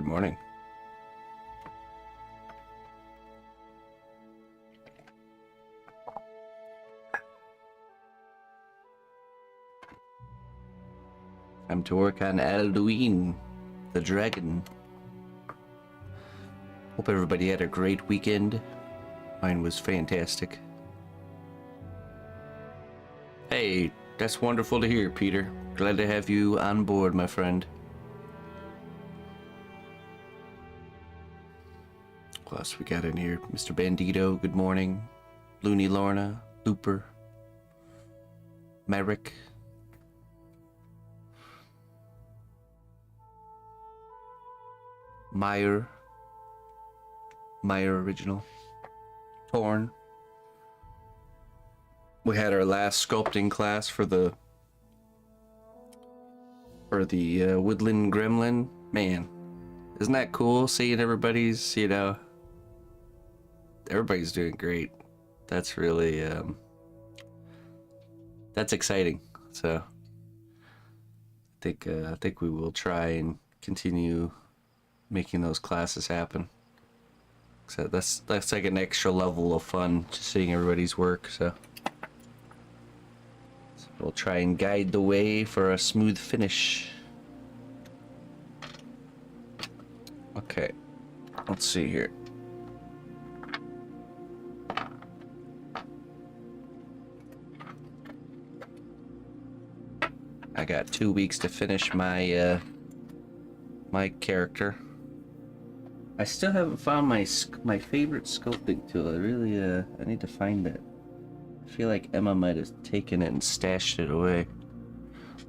Good morning. I'm to work on Alduin, the dragon. Hope everybody had a great weekend. Mine was fantastic. Hey, that's wonderful to hear, Peter. Glad to have you on board, my friend. What else we got in here? Mr. Bandito, good morning. Looney Lorna, Looper, Merrick. Meyer original. Torn. We had our last sculpting class for the woodland gremlin. Man, isn't that cool seeing everybody's, everybody's doing great. That's really that's exciting. So I think we will try and continue making those classes happen. So that's like an extra level of fun, just seeing everybody's work. So we'll try and guide the way for a smooth finish. Okay, let's see here. I got 2 weeks to finish my my character. I still haven't found my favorite sculpting tool. I need to find it. I feel like Emma might have taken it and stashed it away.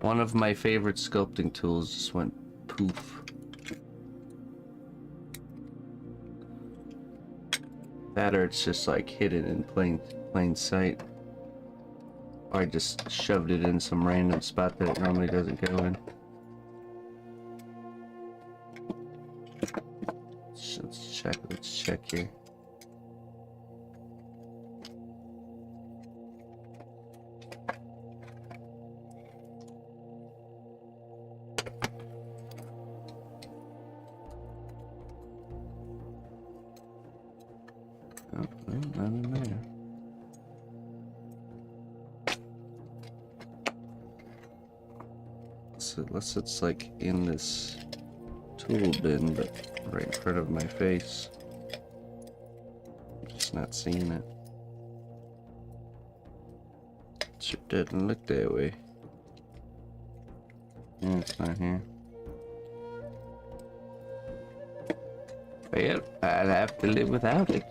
One of my favorite sculpting tools just went poof. That or it's just like hidden in plain sight. Or I just shoved it in some random spot that it normally doesn't go in. Let's check here. Oh, no, not in there. So unless it's like in this tool bin, but right in front of my face. I'm just not seeing it. Sure doesn't look that way. Yeah, it's not here. Well, I'd have to live without it.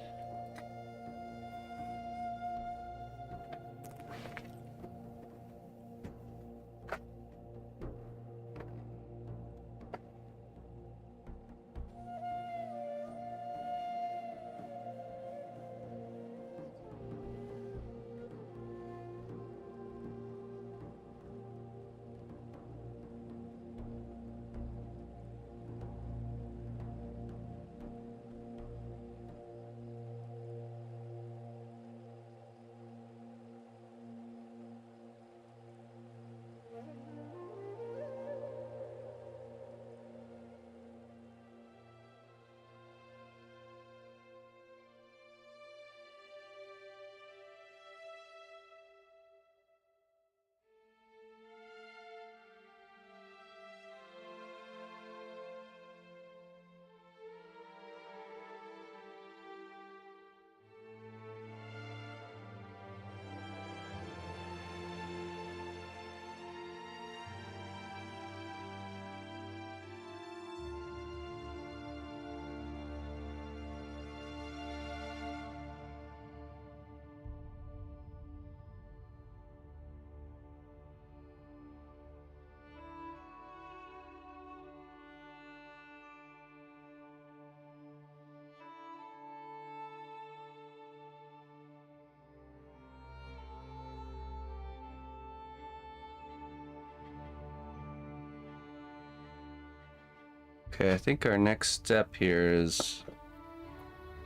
Okay, I think our next step here is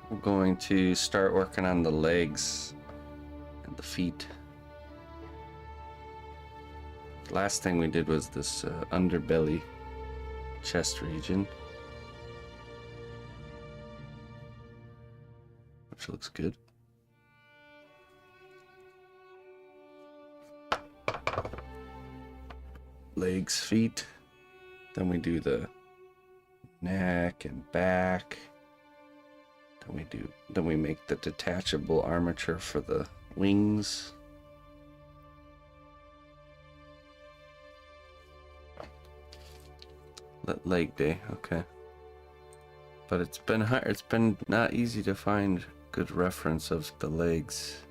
we're going to start working on the legs and the feet. The last thing we did was this underbelly chest region. which looks good. Legs, feet. Then we do the neck and back. Then we make the detachable armature for the wings. Leg day, okay. But it's been hard. It's been not easy to find good reference of the legs.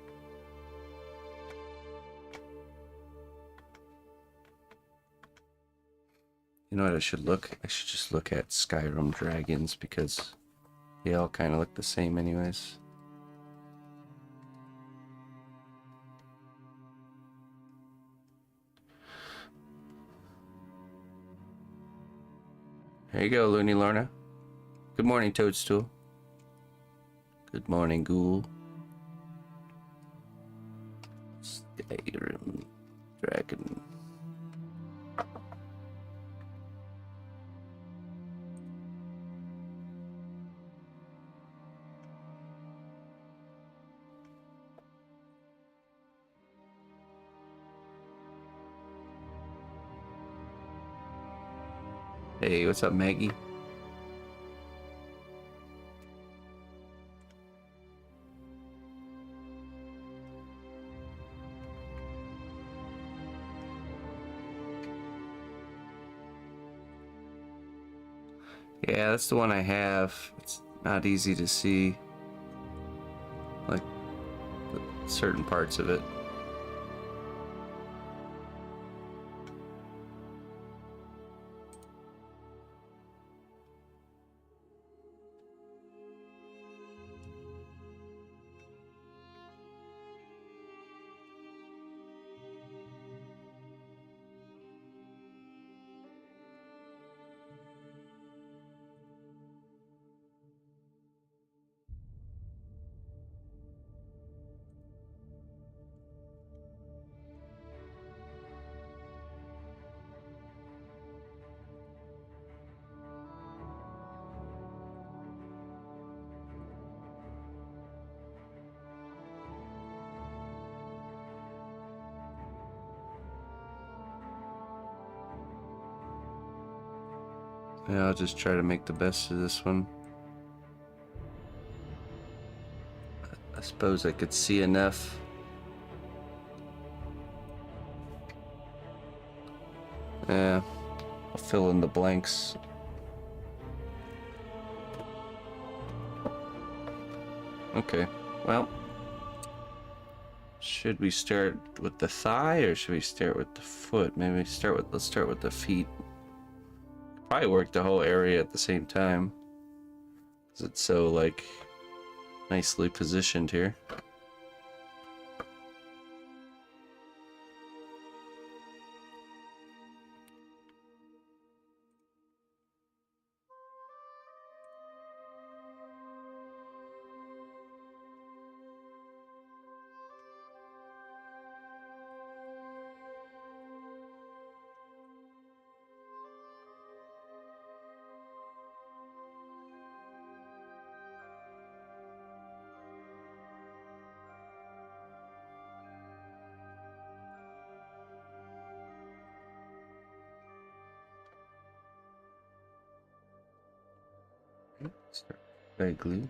You know what I should look? I should just look at Skyrim dragons because they all kind of look the same anyways. There you go, Looney Lorna. Good morning, Toadstool. Good morning, Ghoul. Skyrim dragon. Hey, what's up, Maggie? Yeah, that's the one I have. It's not easy to see, like, certain parts of it. Yeah, I'll just try to make the best of this one. I suppose I could see enough. Yeah, I'll fill in the blanks. Okay, well, should we start with the thigh or should we start with the foot? Maybe let's start with the feet. Probably work the whole area at the same time, because it's so, like, nicely positioned here. Start by glue.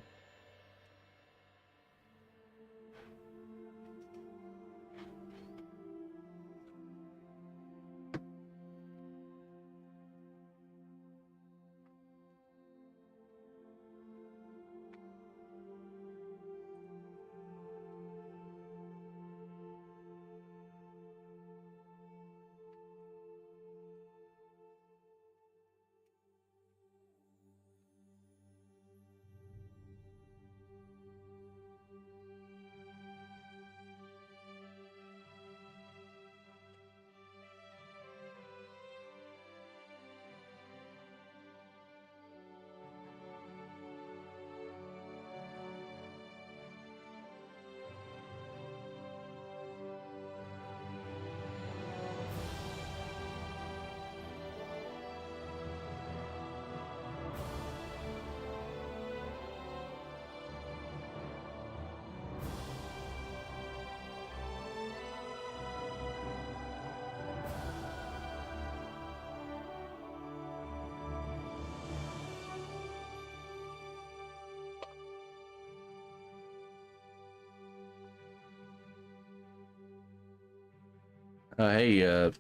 Hey, I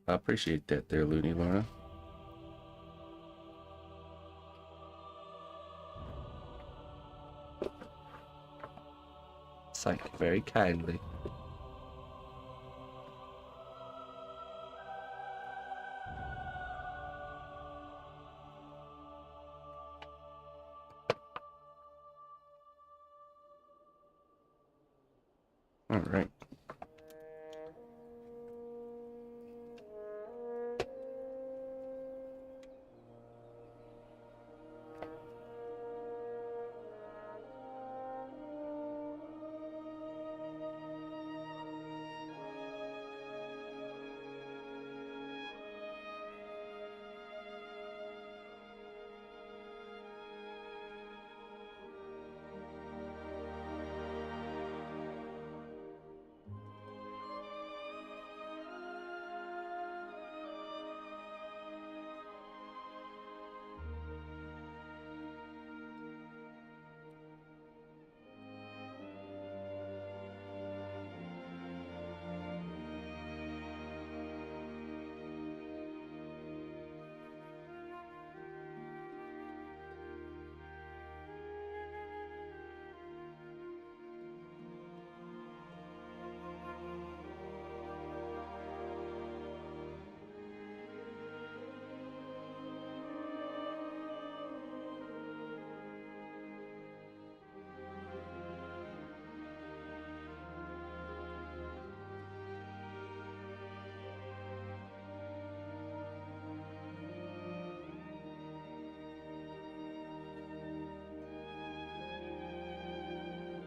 appreciate that there, Looney Lorna. Thank you very kindly. All right.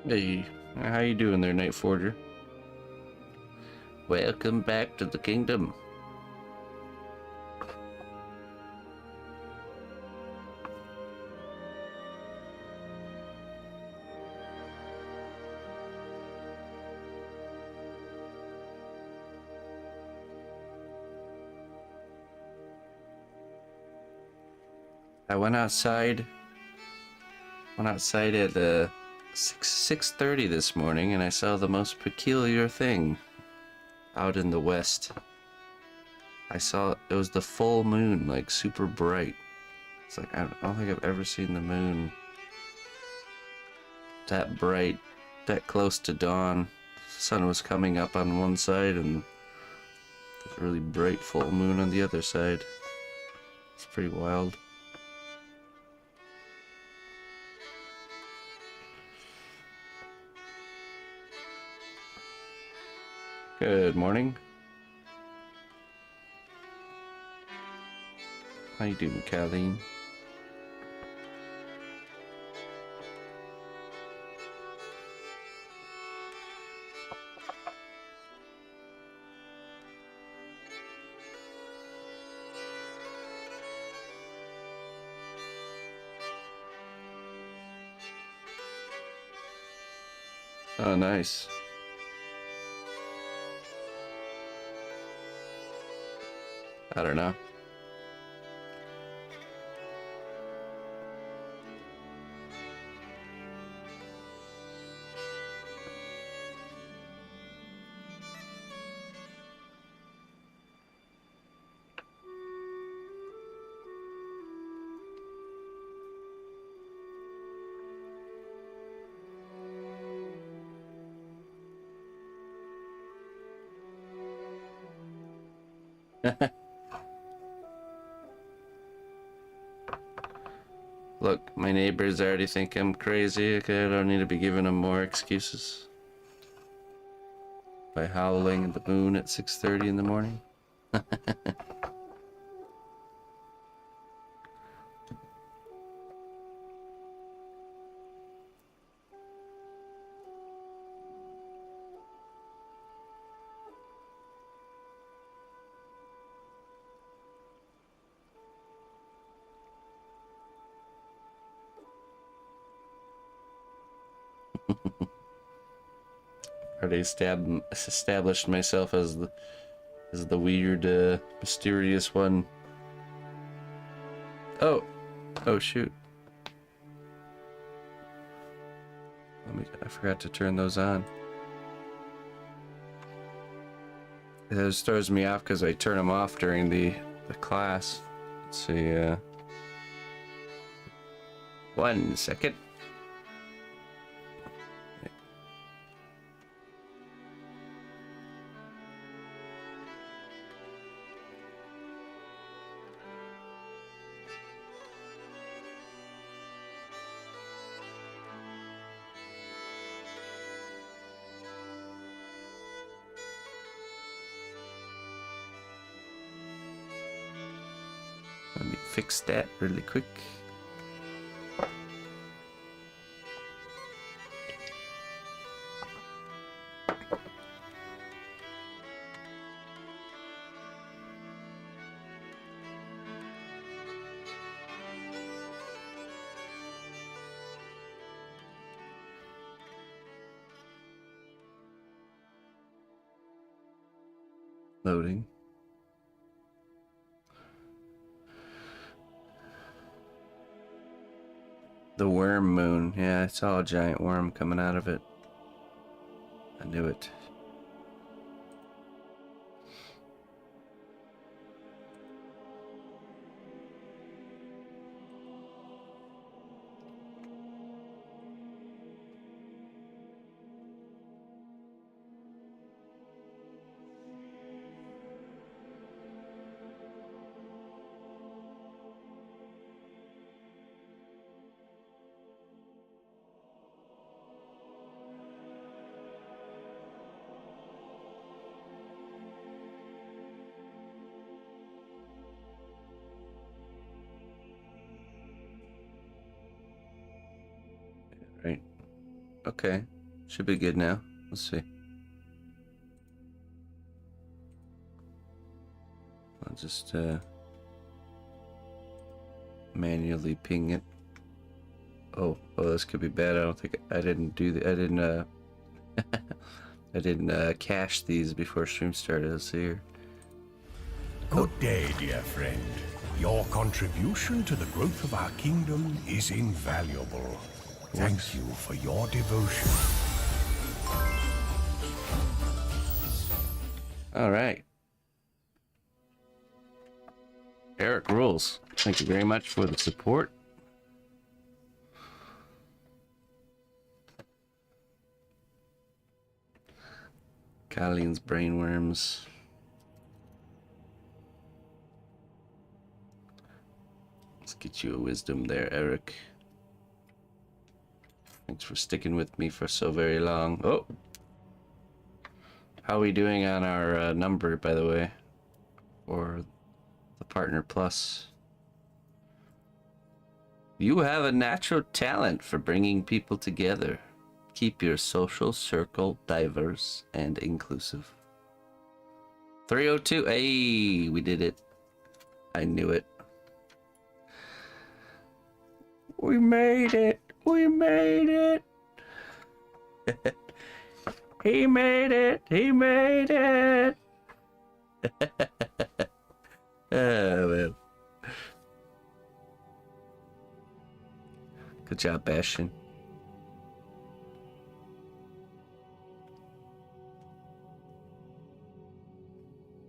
Hey, how you doing there, Night Forger? Welcome back to the kingdom. I went outside at 6:30 this morning, and I saw the most peculiar thing out in the west. I saw it was the full moon, like super bright. It's like I don't think I've ever seen the moon that bright, that close to dawn. The sun was coming up on one side, and there's a really bright full moon on the other side. It's pretty wild. Good morning. How you doing, Colleen? Oh, nice. I don't know. Look, my neighbors already think I'm crazy. Okay, I don't need to be giving them more excuses by howling at the moon at 6:30 in the morning. Already established myself as the weird, mysterious one. Oh, oh shoot! I forgot to turn those on. It throws me off because I turn them off during the class. Let's see. 1 second. Let me fix that really quick. Loading. The worm moon. Yeah, I saw a giant worm coming out of it. I knew it. Right. Okay. Should be good now. Let's see. I'll just manually ping it. Oh, this could be bad. I don't think I didn't do the I didn't cache these before stream started. Let's see here. Good day, dear friend. Your contribution to the growth of our kingdom is invaluable. Thank you for your devotion. All right. Eric rules. Thank you very much for the support. Colleen's brainworms. Let's get you a wisdom there, Eric. Thanks for sticking with me for so very long. Oh! How are we doing on our number, by the way? Or the Partner Plus? You have a natural talent for bringing people together. Keep your social circle diverse and inclusive. 302. Hey, we did it. I knew it. We made it. We made it. He made it. He made it. Oh, man. Good job, Bastion.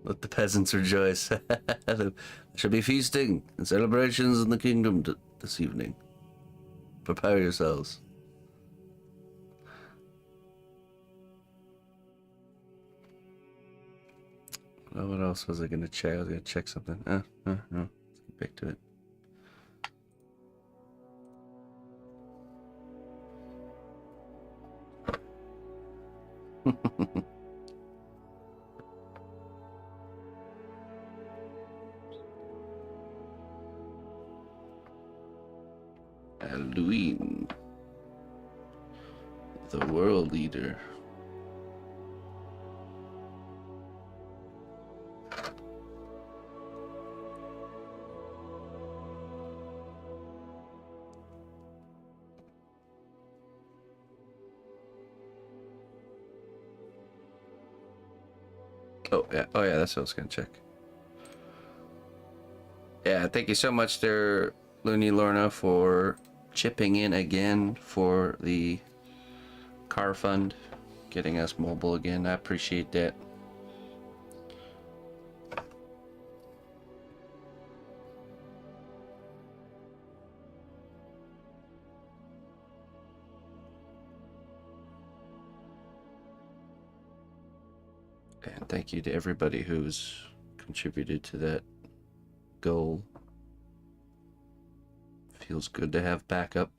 Let the peasants rejoice. There shall be feasting and celebrations in the kingdom this evening. Prepare yourselves. Oh, what else was I going to check? I was going to check something. No. Let's get back to it. Alduin, the world leader. Oh yeah, that's what I was gonna check. Yeah, thank you so much there, Looney Lorna, for chipping in again for the car fund, getting us mobile again. I appreciate that. And thank you to everybody who's contributed to that goal. Feels good to have backup.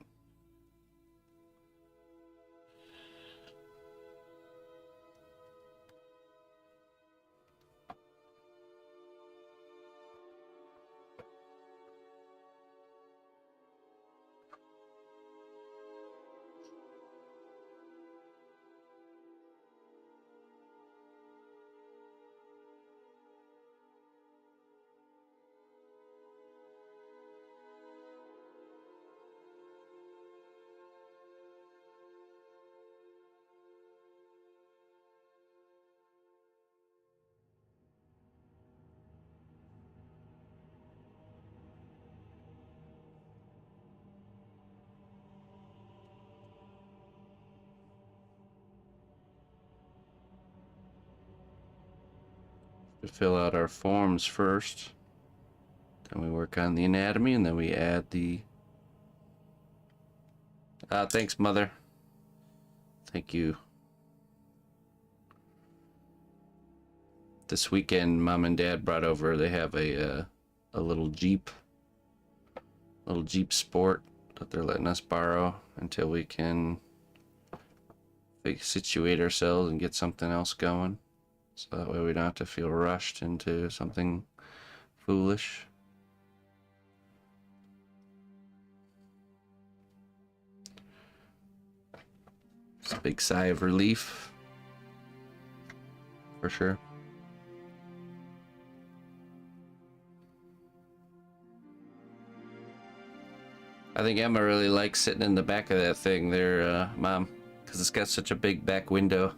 To fill out our forms first. Then we work on the anatomy, and then we add the... thanks, Mother. Thank you. This weekend, Mom and Dad brought over, they have a little Jeep Sport that they're letting us borrow until we can situate ourselves and get something else going. So that way we don't have to feel rushed into something foolish. It's a big sigh of relief, for sure. I think Emma really likes sitting in the back of that thing there, Mom, because it's got such a big back window.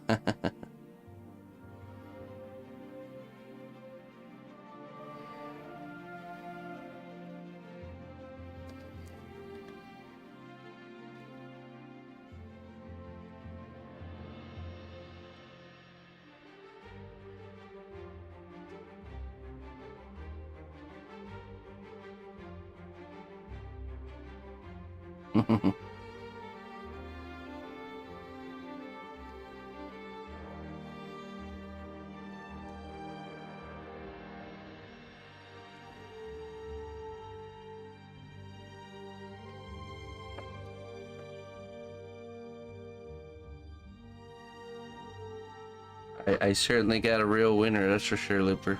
I certainly got a real winner, that's for sure, Looper.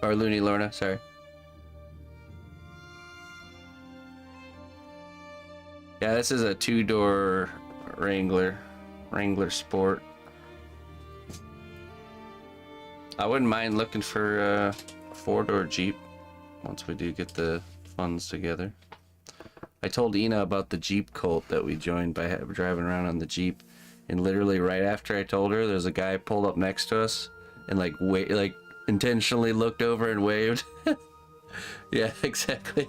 Or Looney Lorna, sorry. Yeah, this is a two-door Wrangler Sport. I wouldn't mind looking for a four-door Jeep once we do get the funds together. I told Ina about the Jeep cult that we joined by driving around on the Jeep, and literally right after I told her, there's a guy pulled up next to us and like intentionally looked over and waved. Yeah, exactly.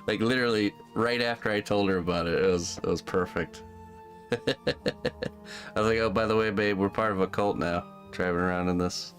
Like literally right after I told her about it. It was perfect. I was like, oh, by the way, babe, we're part of a cult now, driving around in this.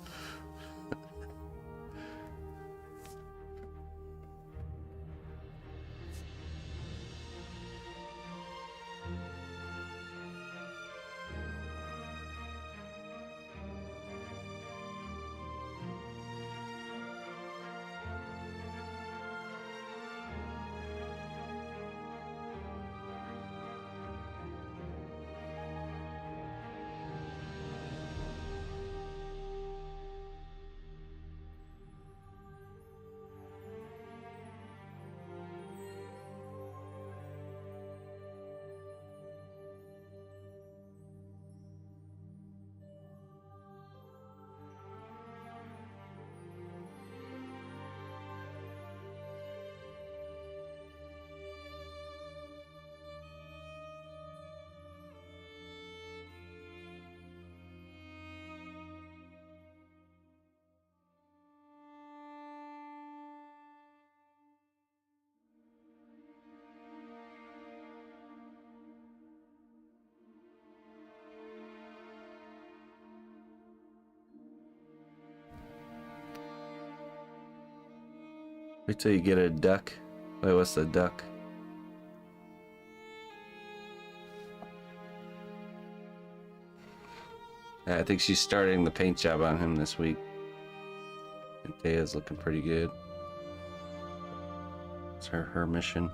Wait till you get a duck. Wait, what's the duck? I think she's starting the paint job on him this week. And Thea's looking pretty good. It's her mission.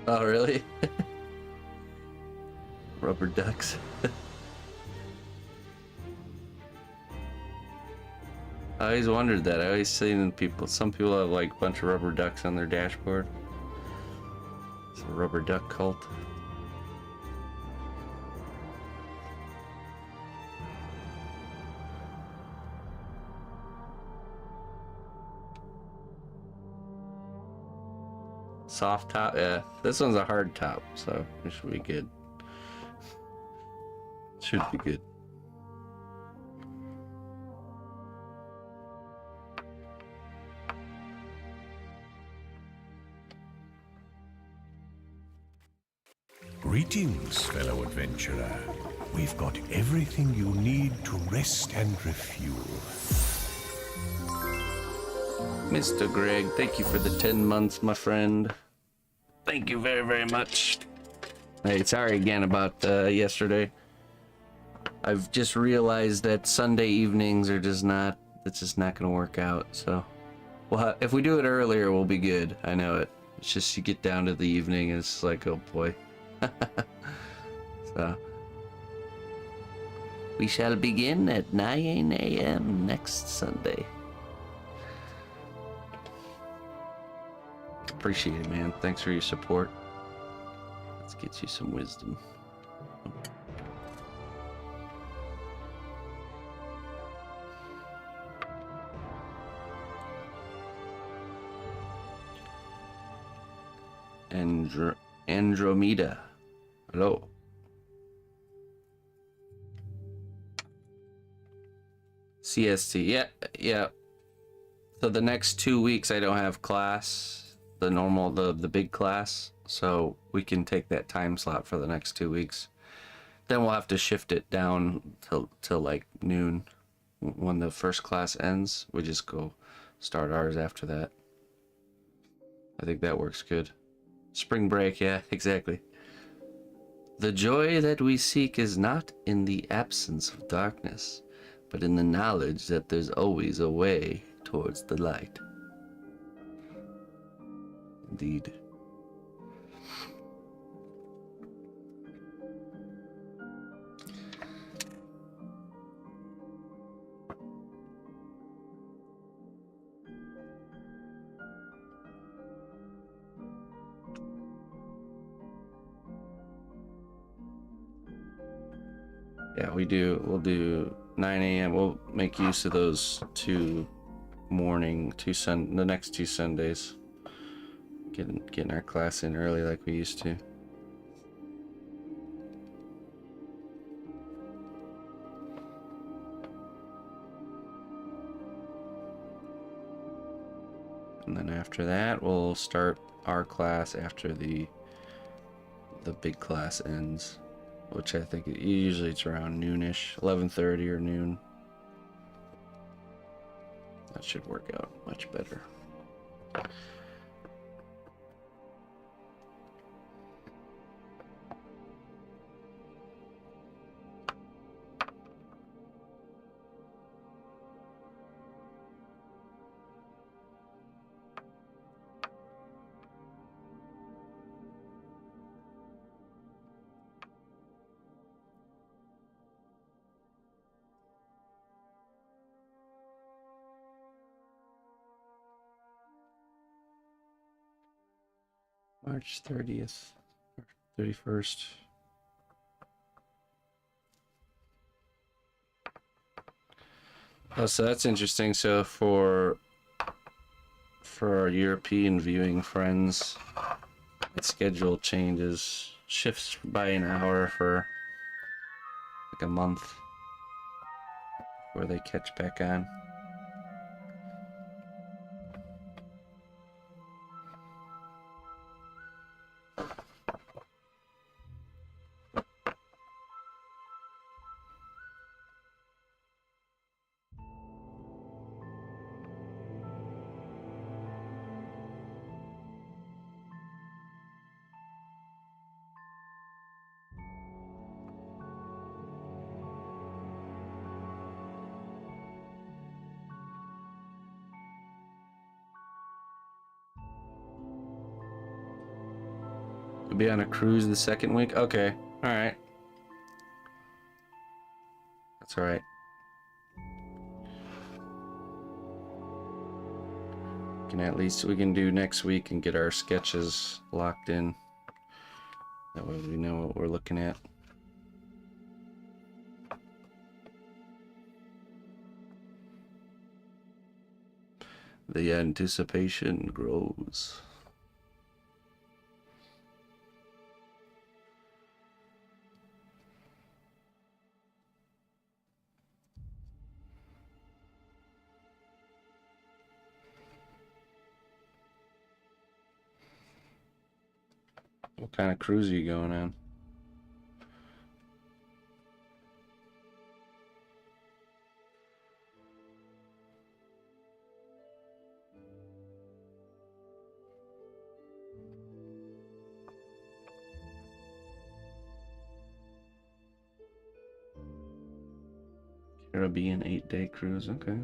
Oh, really? Rubber ducks. I always wondered that. I always seen people, some people have like a bunch of rubber ducks on their dashboard. It's a rubber duck cult. Soft top, yeah. This one's a hard top, so it should be good. Should be good. Greetings, fellow adventurer. We've got everything you need to rest and refuel. Mr. Greg, thank you for the 10 months, my friend. Thank you very, very much. Hey, sorry again about yesterday. I've just realized that Sunday evenings are just not, it's just not going to work out, so. Well, if we do it earlier, we'll be good. I know it. It's just you get down to the evening and it's like, oh boy. So. We shall begin at 9 a.m. next Sunday. Appreciate it, man. Thanks for your support. Let's get you some wisdom. Andromeda. Hello. CST. Yeah. So the next 2 weeks I don't have class. The normal, the big class, so we can take that time slot for the next 2 weeks. Then we'll have to shift it down till like noon when the first class ends. We just go start ours after that. I think that works good. Spring break, yeah, exactly. The joy that we seek is not in the absence of darkness, but in the knowledge that there's always a way towards the light. Indeed. Yeah, we'll do 9 a.m. We'll make use of those the next 2 Sundays. Getting our class in early like we used to. And then after that, we'll start our class after the big class ends, which I think usually it's around noonish, 11:30 or noon. That should work out much better. March 30th, 31st. Oh, so that's interesting. So for our European viewing friends, the schedule shifts by an hour for like a month where they catch back on. We'll be on a cruise the second week. Okay, all right. That's all right. At least we can do next week and get our sketches locked in. That way we know what we're looking at. The anticipation grows. What kind of cruise are you going on? Caribbean 8-day cruise, okay.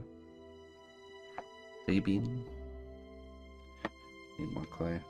Fabian. Need more clay.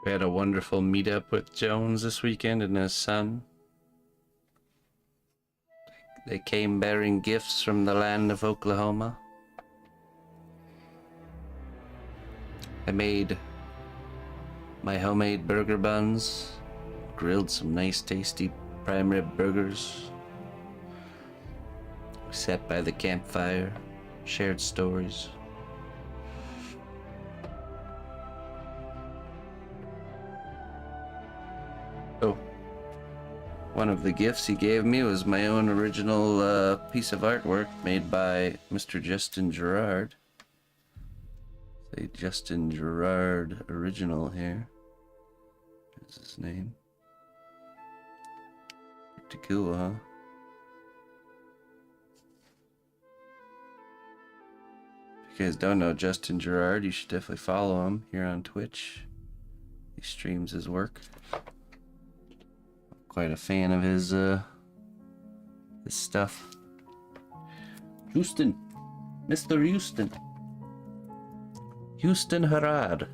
We had a wonderful meetup with Jones this weekend and his son. They came bearing gifts from the land of Oklahoma. I made my homemade burger buns, grilled some nice tasty prime rib burgers. We sat by the campfire, shared stories. Oh, one of the gifts he gave me was my own original piece of artwork made by Mr. Justin Gerard. Say Justin Gerard original here. Is his name? Pretty cool, huh? If you guys don't know Justin Gerard, you should definitely follow him here on Twitch. He streams his work. Quite a fan of his stuff. Houston, Mr. Houston. Houston Gerard.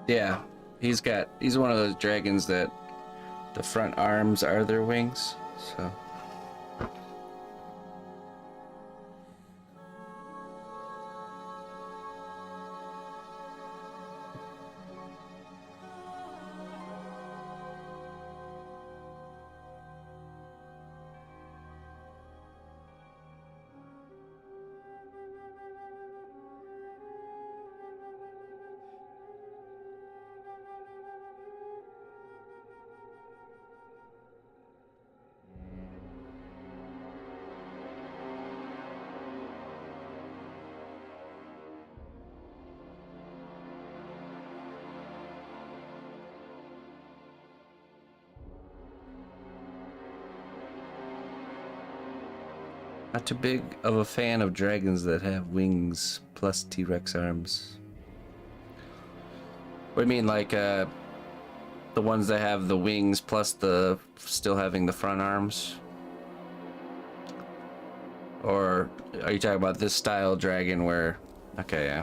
Yeah, he's one of those dragons that the front arms are their wings. So. Not too big of a fan of dragons that have wings plus T-Rex arms. What do you mean, like, the ones that have the wings plus the still having the front arms? Or are you talking about this style dragon where... Okay, yeah.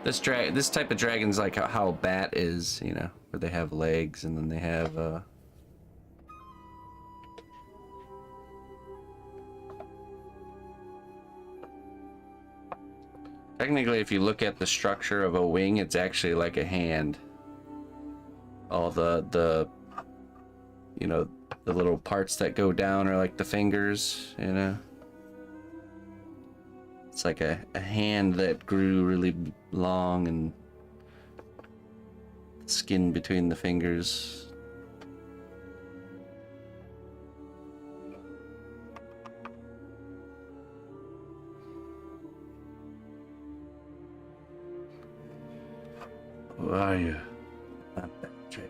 This type of dragon's like how a bat is, you know, where they have legs and then they have, Technically, if you look at the structure of a wing, it's actually like a hand. All the you know, the little parts that go down are like the fingers, you know. It's like a hand that grew really long and skin between the fingers. Who are you? Not that trick.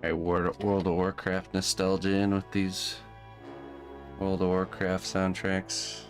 Alright, World of Warcraft nostalgia in with these World of Warcraft soundtracks.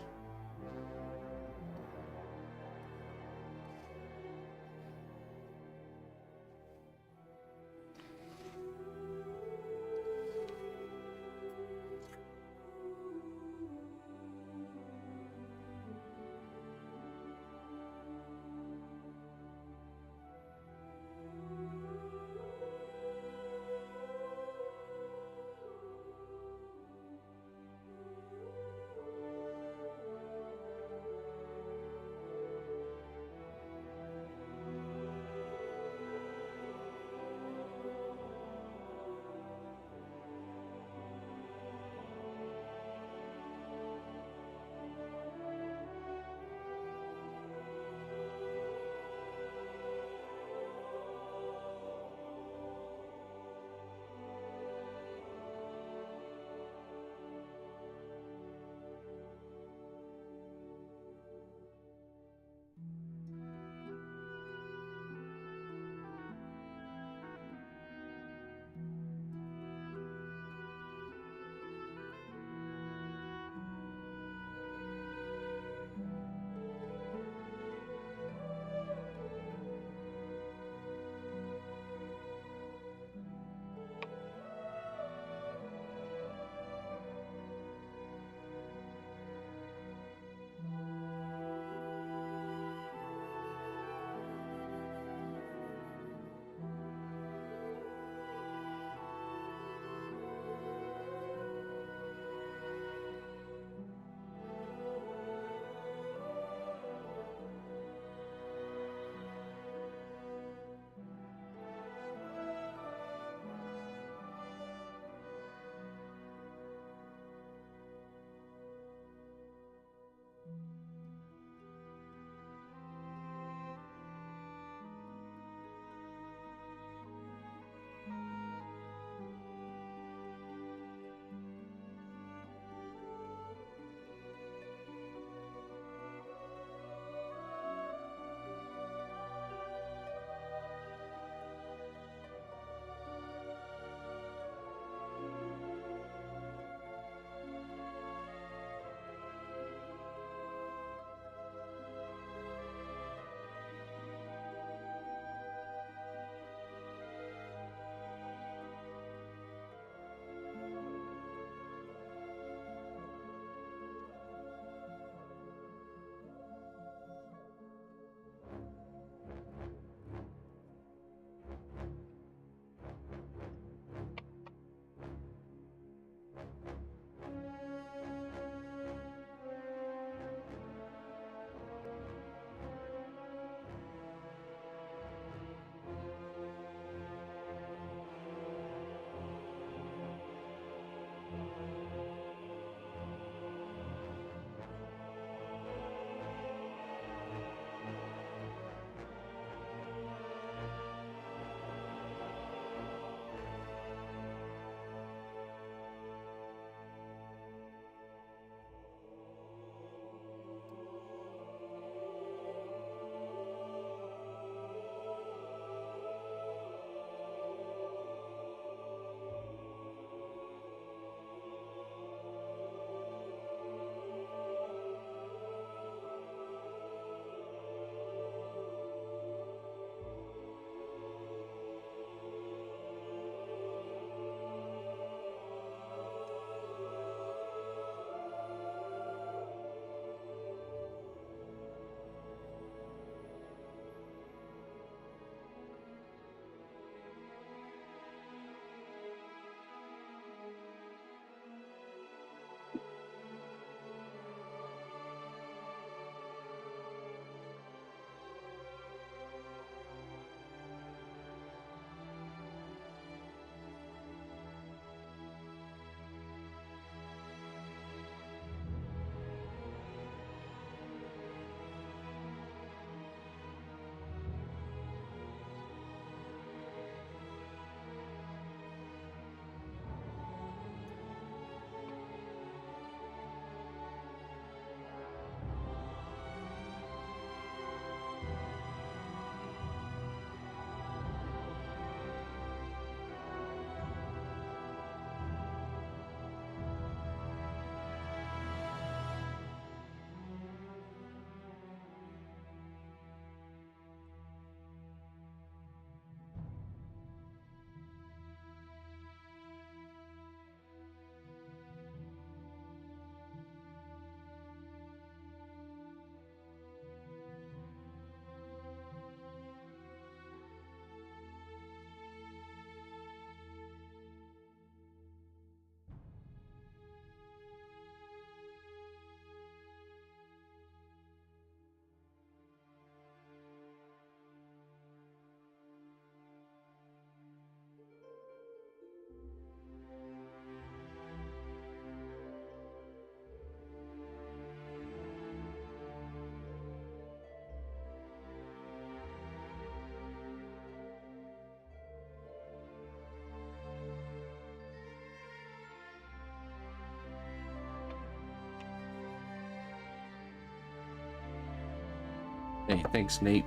Hey, thanks, Nate.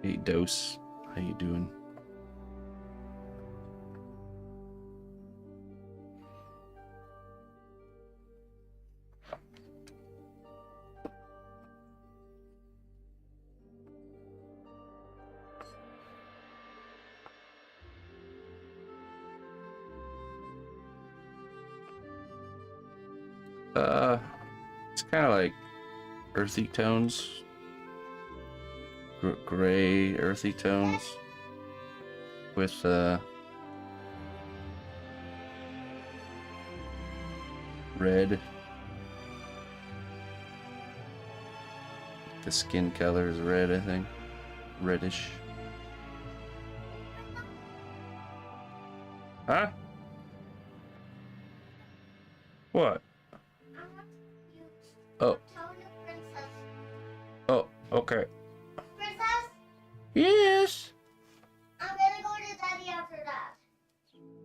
Hey, Dose. How you doing? It's kind of like earthy tones, gray earthy tones with red. The skin color is red, I think, reddish. Huh? What? Oh. Oh, okay. Princess, Yes. I'm gonna go to Daddy after that.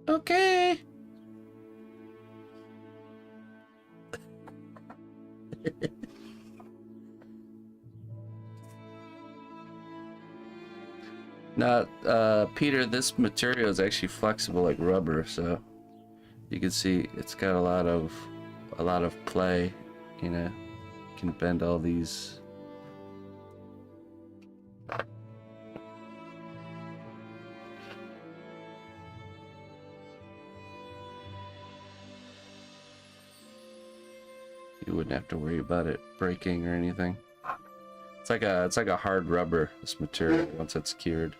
Okay. Now, Peter, this material is actually flexible like rubber, so you can see it's got a lot of play. You know, you can bend all these. You wouldn't have to worry about it breaking or anything. It's like a hard rubber, this material, once it's cured.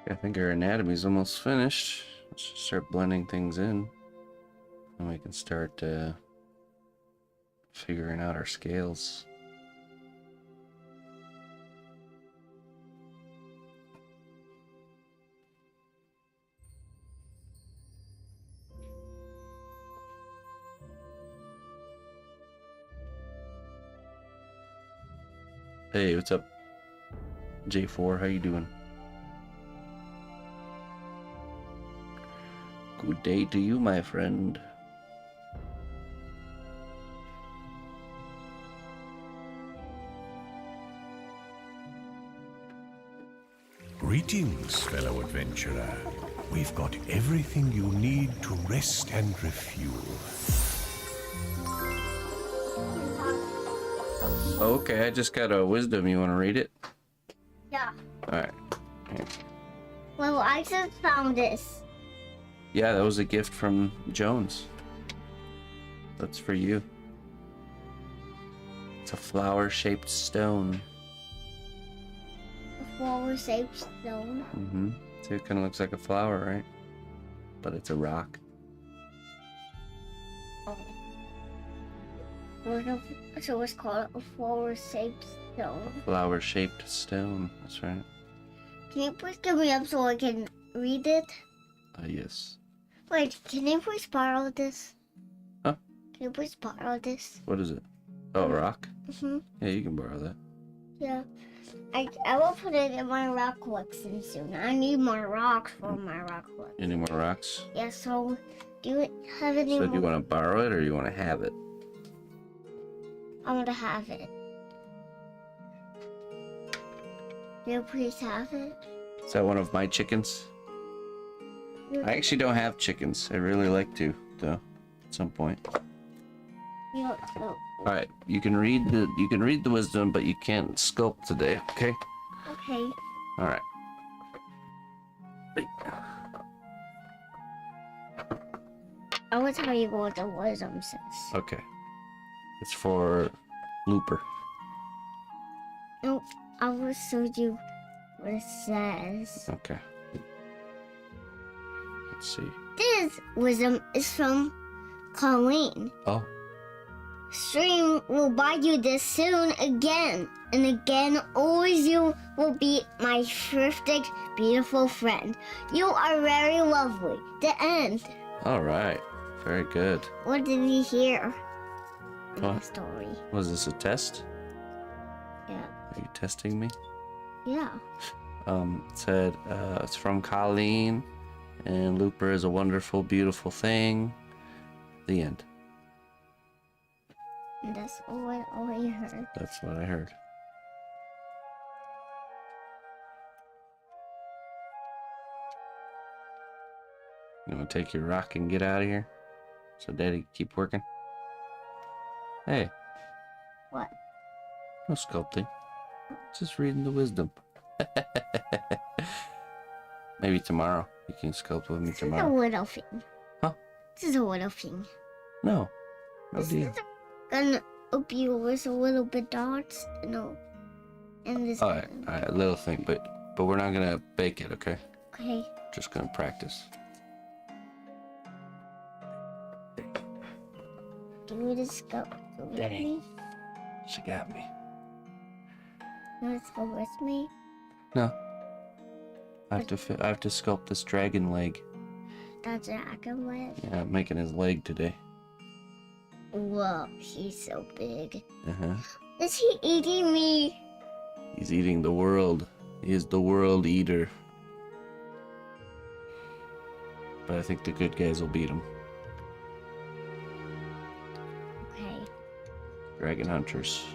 I think our anatomy's almost finished. Let's just start blending things in, and we can start figuring out our scales. Hey, what's up, J4? How you doing? Good day to you, my friend. Greetings, fellow adventurer. We've got everything you need to rest and refuel. Okay, I just got a wisdom. You want to read it? Yeah. Alright. Well, I just found this. Yeah, that was a gift from Jones. That's for you. It's a flower-shaped stone. A flower-shaped stone. Mm-hmm. See, it kind of looks like a flower, right? But it's a rock. Oh. So it's called a flower-shaped stone. Flower-shaped stone. That's right. Can you please give me up so I can read it? Yes. Wait, can you please borrow this? Huh? Can you please borrow this? What is it? Oh, a rock? Mm-hmm. Yeah, you can borrow that. Yeah. I will put it in my rock collection soon. I need more rocks for my rock collection. Any more rocks? Yeah, so do you have any So more? do you want to borrow it or you want to have it? I want to have it. You please have it. Is that one of my chickens? I actually don't have chickens. I really like to, though, at some point. You All right, you can read the wisdom, but you can't sculpt today. Okay. Okay. All right. I will tell you what the wisdom says. Okay. It's for Looper. No, I will show you what it says. Okay. Let's see. This wisdom is from Colleen. Oh. Stream will buy you this soon again and again. Always you will be my perfect, beautiful friend. You are very lovely. The end. All right. Very good. What did he hear in the What? story? Was this a test? Yeah. Are you testing me? Yeah. It said it's from Colleen, and Looper is a wonderful, beautiful thing. The end. And that's all I heard. That's what I heard. You want to take your rock and get out of here? So Daddy can keep working? Hey, What? no sculpting. Just reading the wisdom. Maybe tomorrow. You can sculpt with me This is a tomorrow. little thing. Huh? This is a little thing. No. No This deal. is gonna help you with a little bit dots. No. And this. Alright, a little thing, but we're not gonna bake it, okay? Okay. Just gonna practice. Do this go with Dang. me? She got me. You want to go with me? No. I have to sculpt this dragon leg. That's dragon leg. Yeah, I'm making his leg today. Whoa, he's so big. Uh-huh. Is he eating me? He's eating the world. He is the world eater. But I think the good guys will beat him. Okay. Dragon hunters.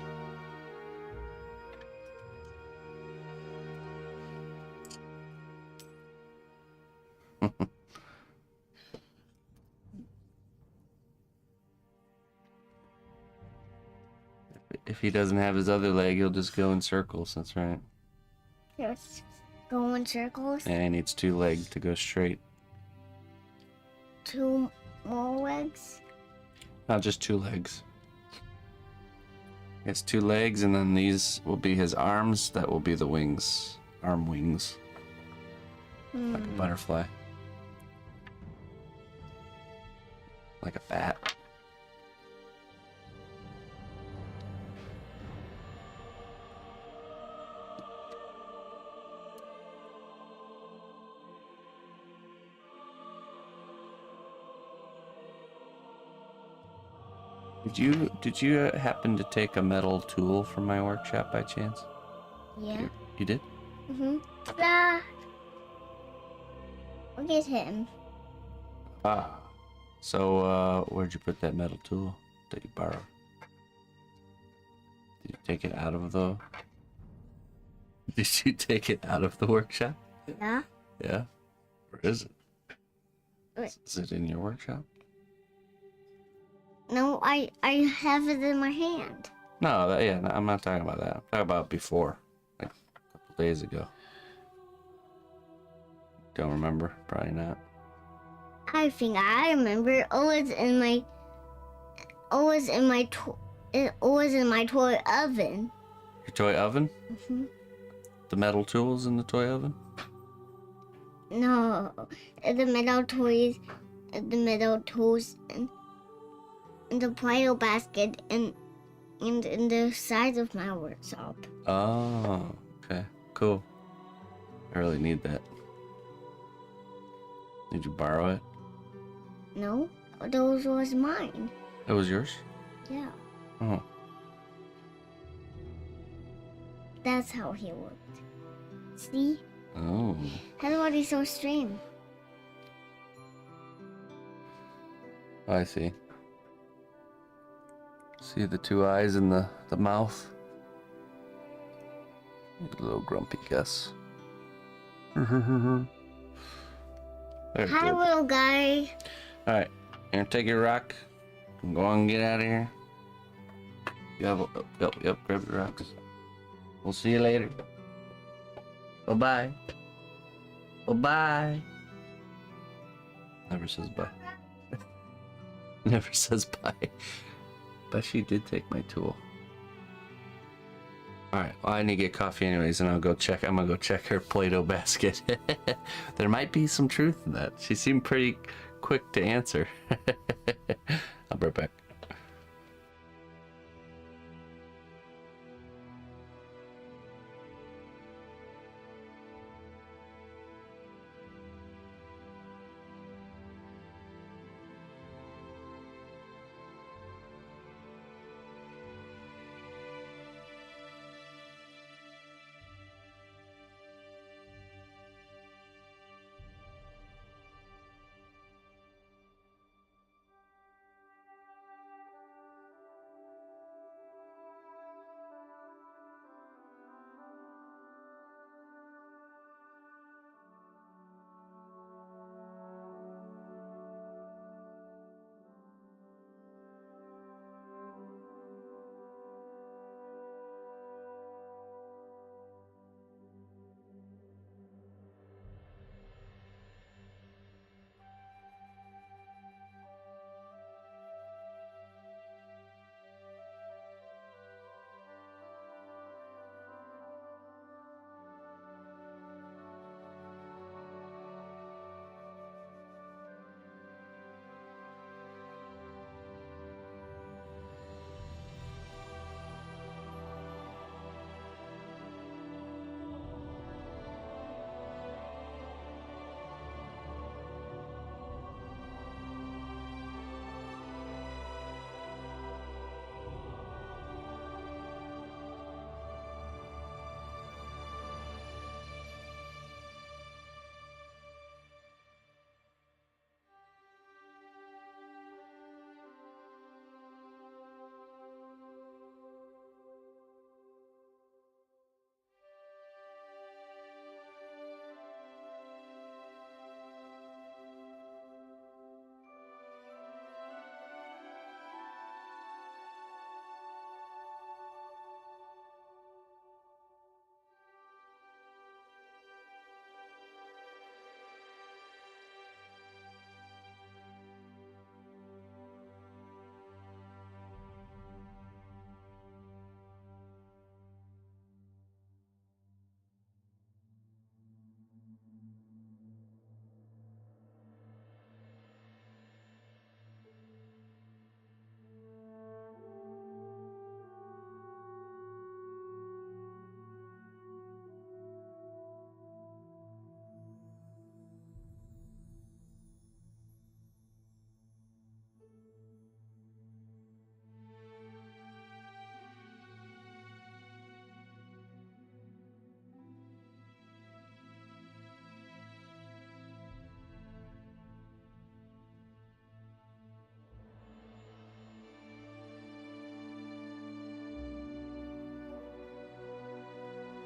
If he doesn't have his other leg, he'll just go in circles. That's right. Let's go in circles. Yeah, he needs 2 legs to go straight. 2 more legs. Not just 2 legs. It's 2 legs, and then these will be his arms. That will be the wings. Arm wings. Like a butterfly. Like a bat. Did you happen to take a metal tool from my workshop by chance? Yeah. You did? Ah. Look at him. Ah. So where'd you put that metal tool that you borrowed? Did you take it out of the Did you take it out of the workshop? Yeah. Yeah. Where is it? Wait. Is it in your workshop? No, I have it in my hand. No, no, I'm not talking about that. I'm talking about before, like a couple days ago. Don't remember? Probably not. I think I remember. Always in my toy oven. Your toy oven? Mhm. The metal tools in the toy oven? No, the metal toys, the metal tools, and the Play-Doh basket, and in the sides of my workshop. Oh, okay, cool. I really need that. Did you borrow it? No, those was mine. That was yours? Yeah, Oh, that's how he worked. See, oh. that's why he's so strange. I see. See the 2 eyes and the mouth? A little grumpy Gus. Hi, little guy. Alright, here, take your rock. Go on and get out of here. You have yep, grab your rocks. We'll see you later. Bye-bye. Bye-bye. Never says bye. Never says bye. But she did take my tool. Alright, well, I need to get coffee anyways, and I'm gonna go check her Play-Doh basket. There might be some truth in that. She seemed pretty quick to answer. I'll be right back.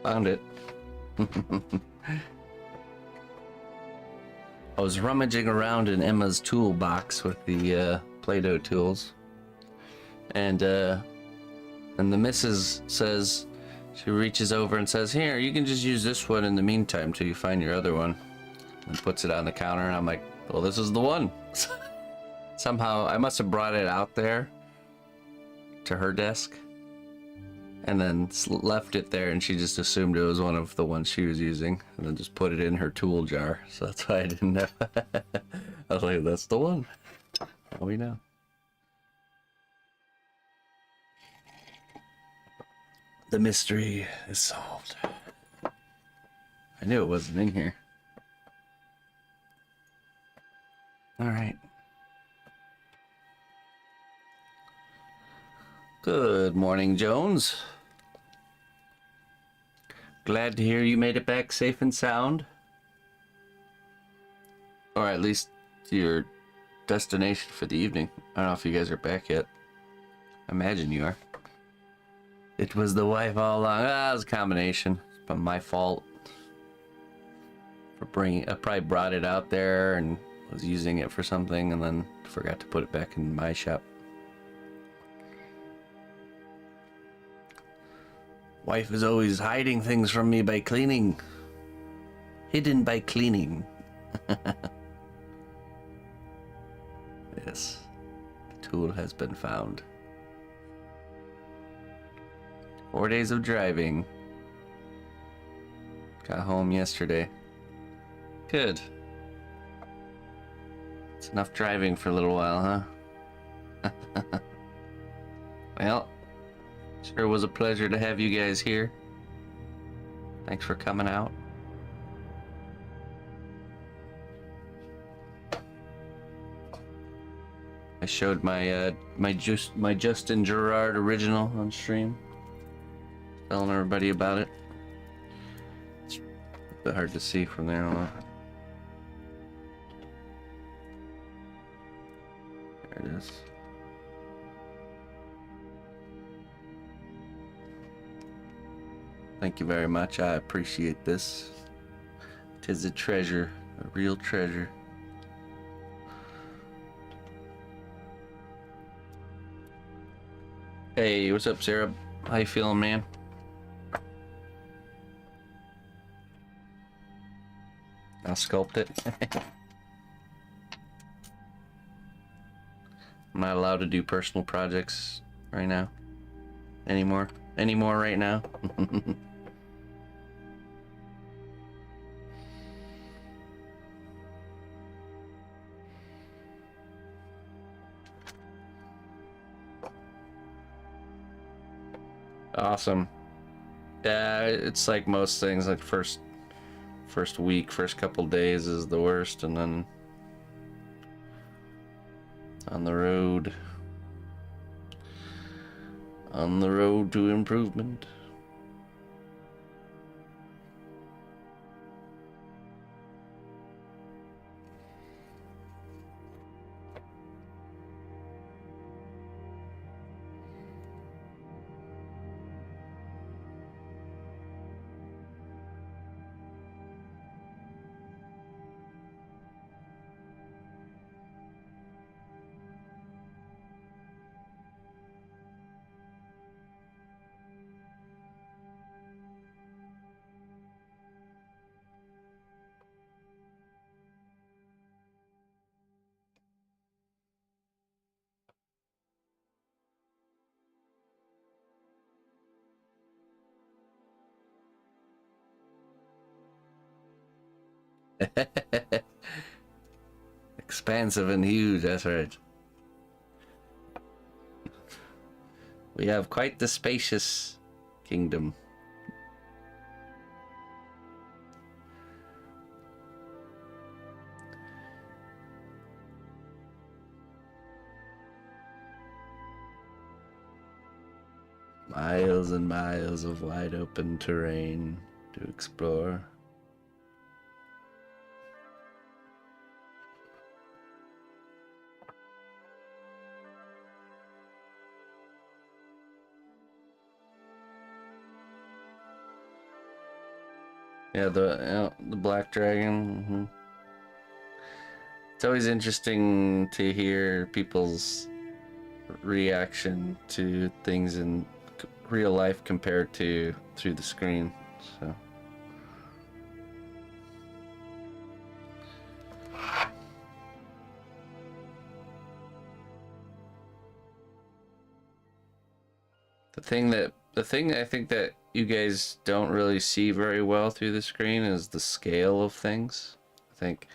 Found it. I was rummaging around in Emma's toolbox with the Play-Doh tools, and the missus says, she reaches over and says, "Here, you can just use this one in the meantime till you find your other one," and puts it on the counter, and I'm like, well, this is the one. Somehow I must have brought it out there to her desk and then left it there, and she just assumed it was one of the ones she was using, and then just put it in her tool jar. So that's why I didn't know. I was like, that's the one. Now we know. The mystery is solved. I knew it wasn't in here. All right. Good morning, Jones. Glad to hear you made it back safe and sound. Or at least to your destination for the evening. I don't know if you guys are back yet. I imagine you are. It was the wife all along. Ah, it was a combination. But my fault for bringing. I probably brought it out there and was using it for something, and then forgot to put it back in my shop. Wife is always hiding things from me by cleaning. Hidden by cleaning. Yes. The tool has been found. 4 days of driving. Got home yesterday. Good. It's enough driving for a little while, huh? Well, sure was a pleasure to have you guys here. Thanks for coming out. I showed my my Justin Gerard original on stream, telling everybody about it. It's a bit hard to see from there on. There it is. Thank you very much. I appreciate this. 'Tis a treasure, a real treasure. Hey, what's up, Sarah? How you feeling, man? I'll sculpt it. I'm not allowed to do personal projects right now. Anymore right now. Awesome. Yeah, it's like most things, like first week, first couple days is the worst, and then on the road to improvement. Expansive and huge, that's right. We have quite the spacious kingdom. Miles and miles of wide open terrain to explore. Yeah, the black dragon. Mm-hmm. It's always interesting to hear people's reaction to things in real life compared to through the screen. So. The thing I think that you guys don't really see very well through the screen is the scale of things. I think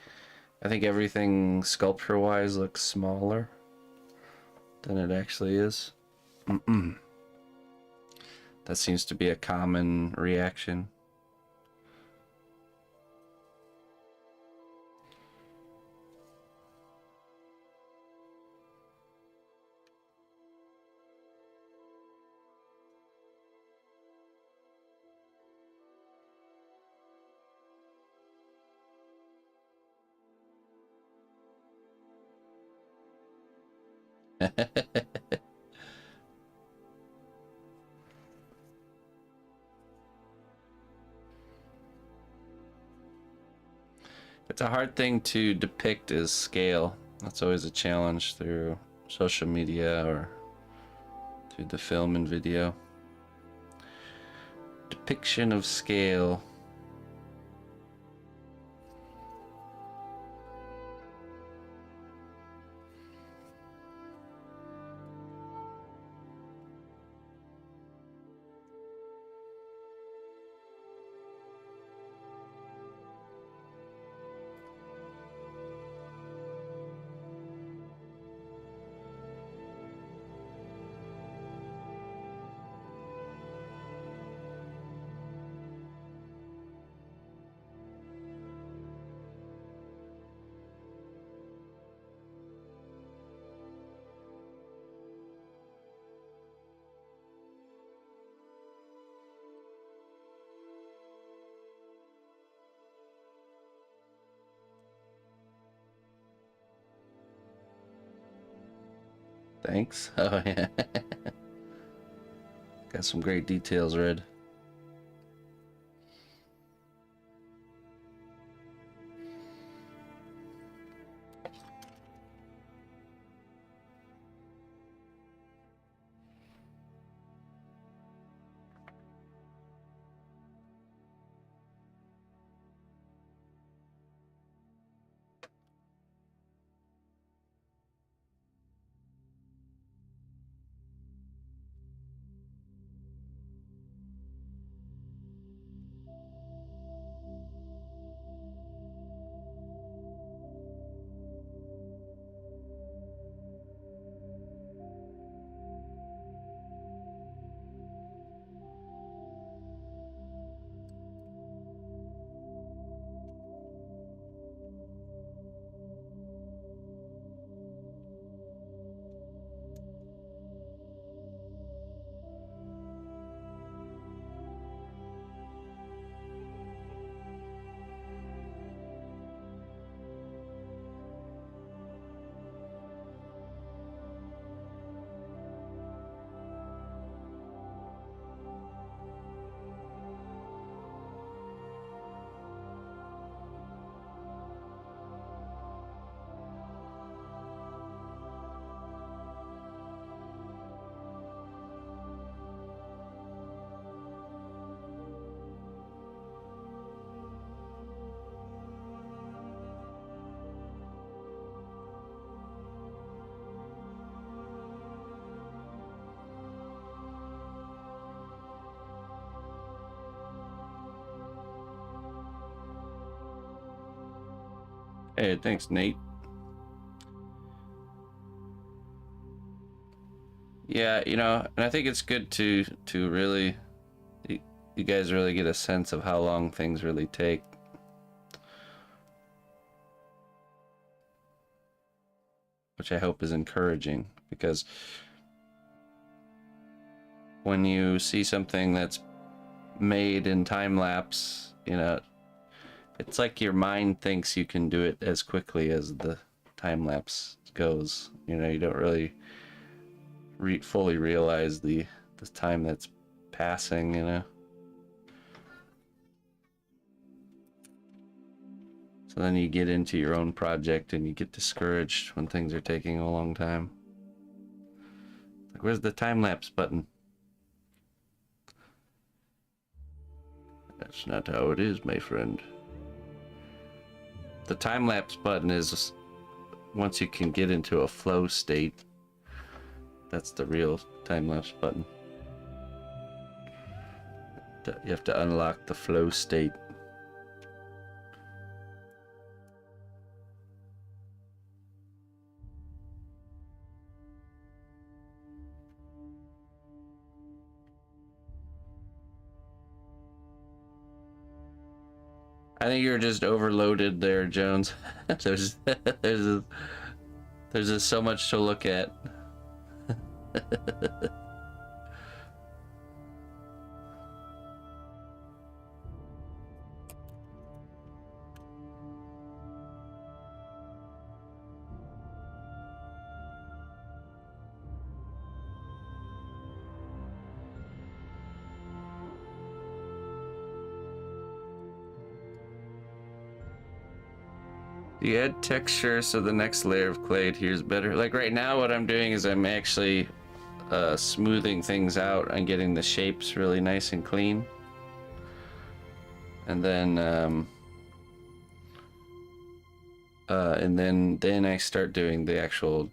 everything sculpture-wise looks smaller than it actually is. That seems to be a common reaction. It's a hard thing to depict is scale. That's always a challenge through social media or through the film and video. Depiction of scale. Thanks. Oh yeah. Got some great details, Red. Hey, thanks, Nate. Yeah, you know, and I think it's good to really, you guys really get a sense of how long things really take. Which I hope is encouraging, because when you see something that's made in time lapse, you know, it's like your mind thinks you can do it as quickly as the time lapse goes. You know, you don't really fully realize the time that's passing, you know. So then you get into your own project and you get discouraged when things are taking a long time. Like, where's the time lapse button? That's not how it is, my friend. The time lapse button is once you can get into a flow state. That's the real time lapse button. You have to unlock the flow state. I think you're just overloaded there, Jones. there's just so much to look at. You add texture so the next layer of clay adheres better. Like right now what I'm doing is I'm actually smoothing things out and getting the shapes really nice and clean. And then then I start doing the actual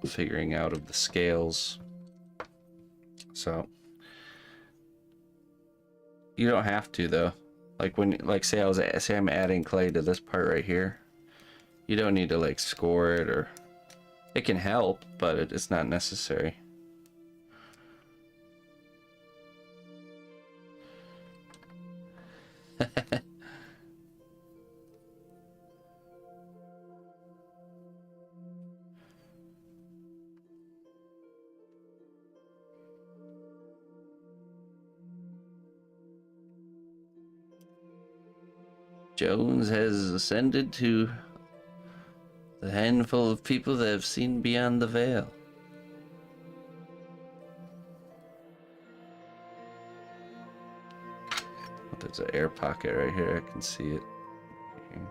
figuring out of the scales. So you don't have to though. Like when, like say I'm adding clay to this part right here. You don't need to like score it, or it can help, but it's not necessary. Jones has ascended to the handful of people that have seen beyond the veil. Oh, there's an air pocket right here. I can see it. Here.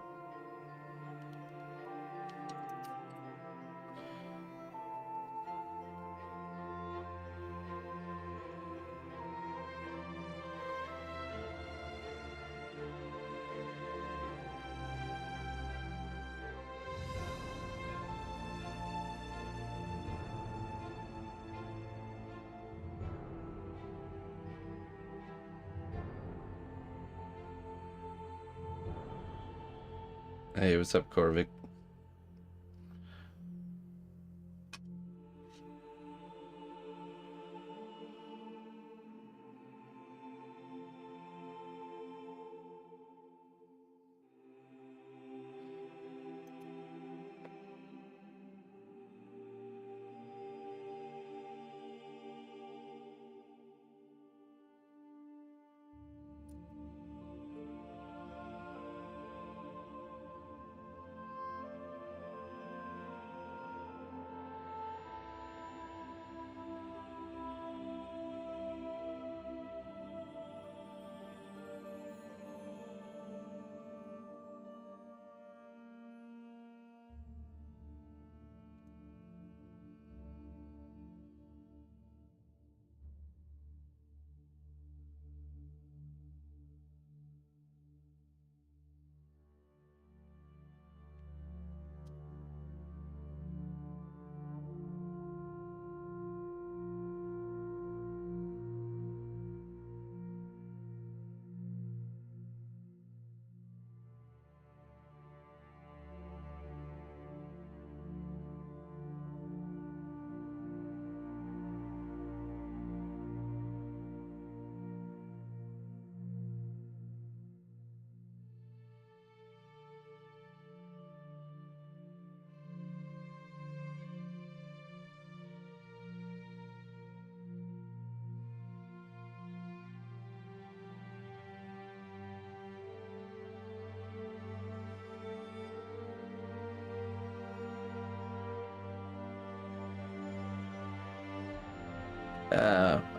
Hey, what's up, Corvic?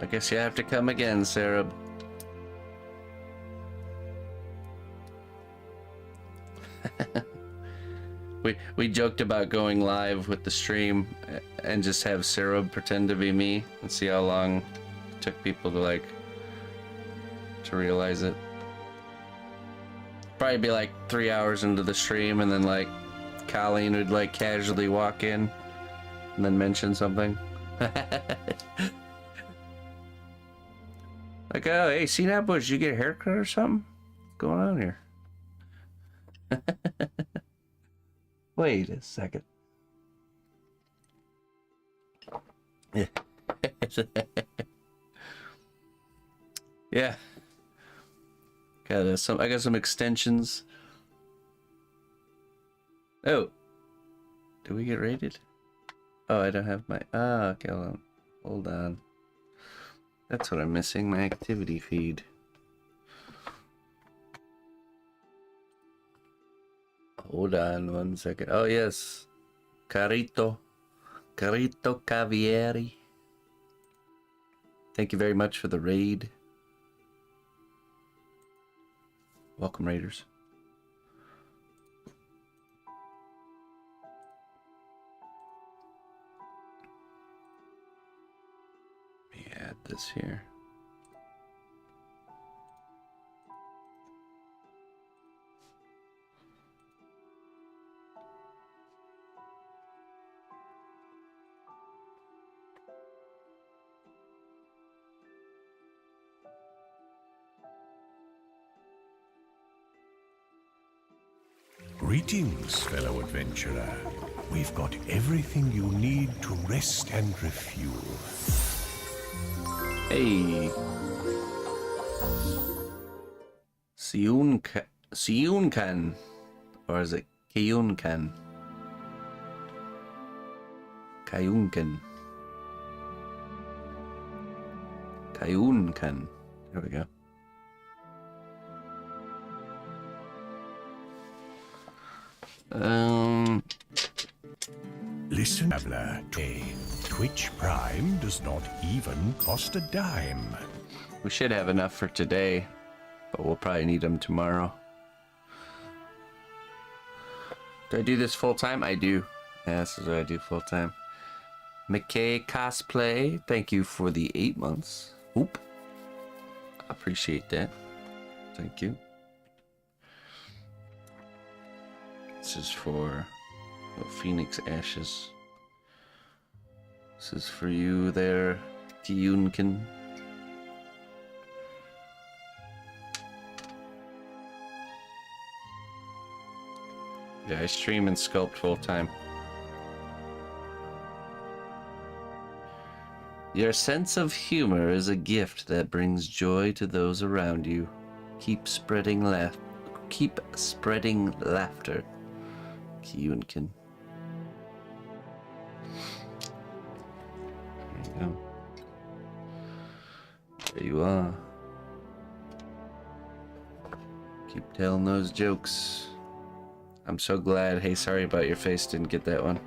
I guess you have to come again, Sarah. We joked about going live with the stream and just have Sarah pretend to be me and see how long it took people to realize it. Probably be like 3 hours into the stream, and then like Colleen would like casually walk in and then mention something. Like, oh, hey, cnotbusch, did you get a haircut or something? What's going on here? Wait a second. Yeah. Yeah. I got some extensions. Oh. Did we get rated? Oh, I don't have my... Ah, okay, hold on. That's what I'm missing, my activity feed. Hold on 1 second. Oh, yes. Carito Cavieri. Thank you very much for the raid. Welcome, raiders. this here. Greetings, fellow adventurer. We've got everything you need to rest and refuel. Hey. Siunkan. Or is it Kayunkan? Kayunkan. Kayunkan. There we go. Listen, traveler. Twitch Prime does not even cost a dime. We should have enough for today, but we'll probably need them tomorrow. Do I do this full time? I do. Yeah, this is what I do full time. McKay Cosplay, thank you for the 8 months. Oop. Appreciate that. Thank you. This is for Phoenix Ashes. This is for you there, Kiyunkin. Yeah, I stream and sculpt full time. Your sense of humor is a gift that brings joy to those around you. Keep spreading laughter. Kiyunkin. There you go. There you are. Keep telling those jokes. I'm so glad. Hey, sorry about your face. Didn't get that one.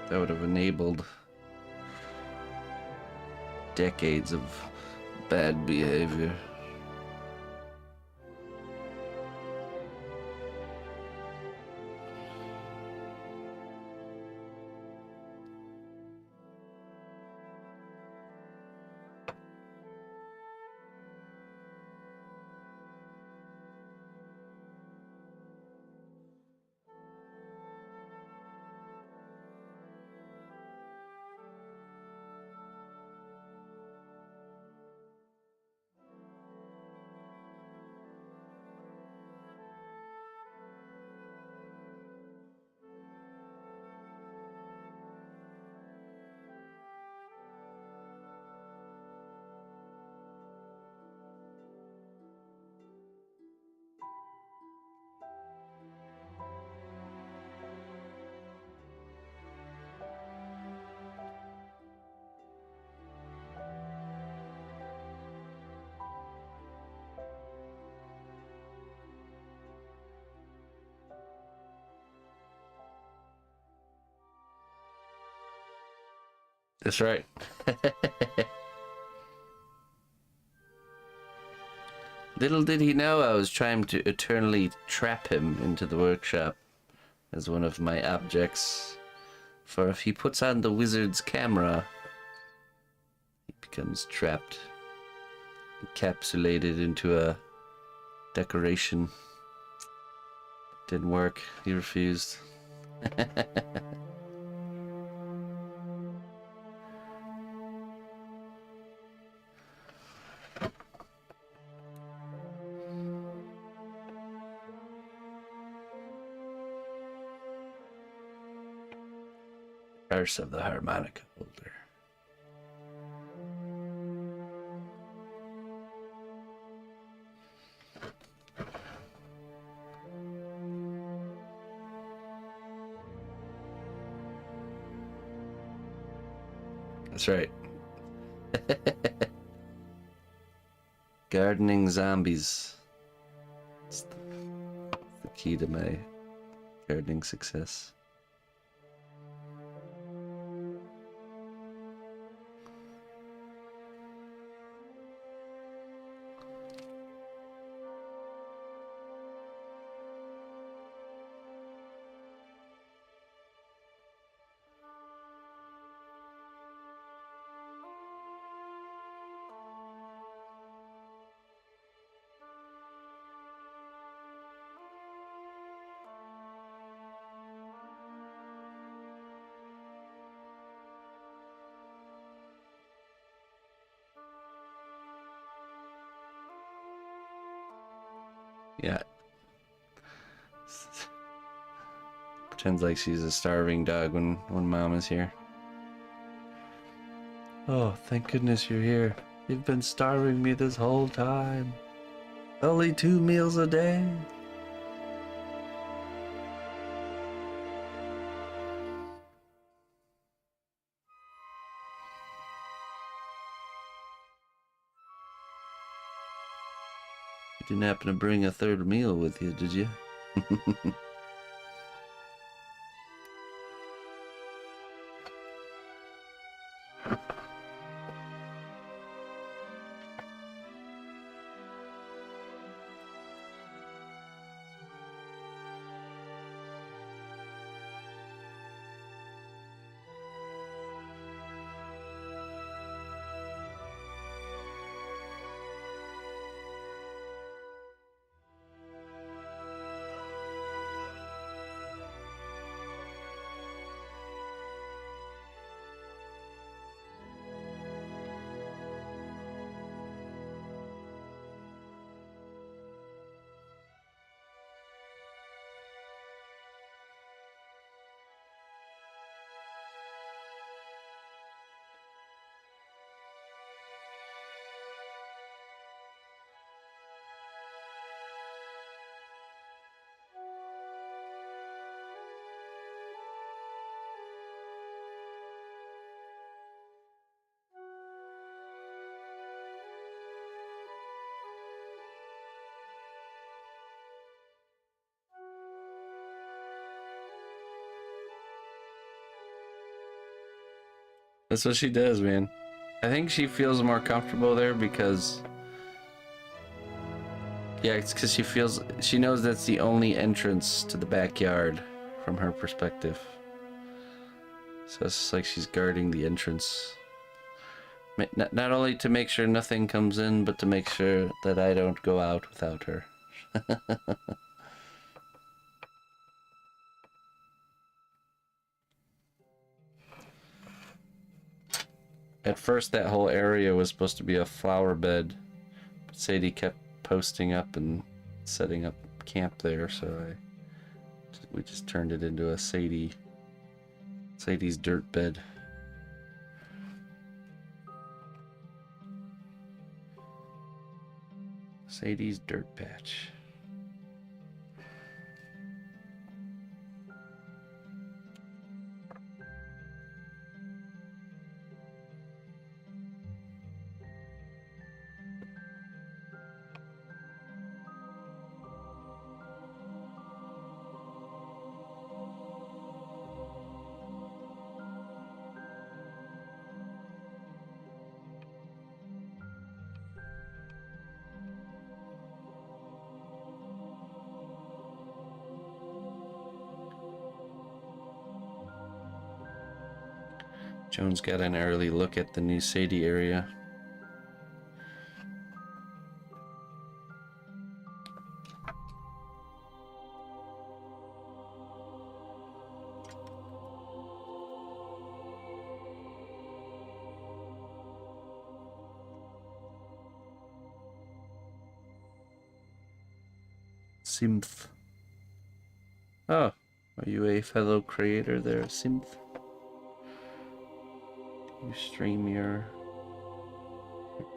That would have enabled decades of bad behavior. That's right. Little did he know I was trying to eternally trap him into the workshop as one of my objects. For if he puts on the wizard's camera, he becomes trapped, encapsulated into a decoration. Didn't work. He refused. Curse of the harmonica holder. That's right. Gardening zombies. It's the key to my gardening success. Yeah. Pretends like she's a starving dog when mom is here. Oh, thank goodness you're here. You've been starving me this whole time. Only 2 meals a day. You didn't happen to bring a 3rd meal with you, did you? That's what she does, man. I think she feels more comfortable there because... Yeah, it's because she knows that's the only entrance to the backyard from her perspective. So it's just like she's guarding the entrance. Not only to make sure nothing comes in, but to make sure that I don't go out without her. At first, that whole area was supposed to be a flower bed. But Sadie kept posting up and setting up camp there, so we just turned it into a Sadie's dirt bed. Sadie's dirt patch. Joan's got an early look at the new Sadie area. Simth. Oh, are you a fellow creator there, Simth? You stream your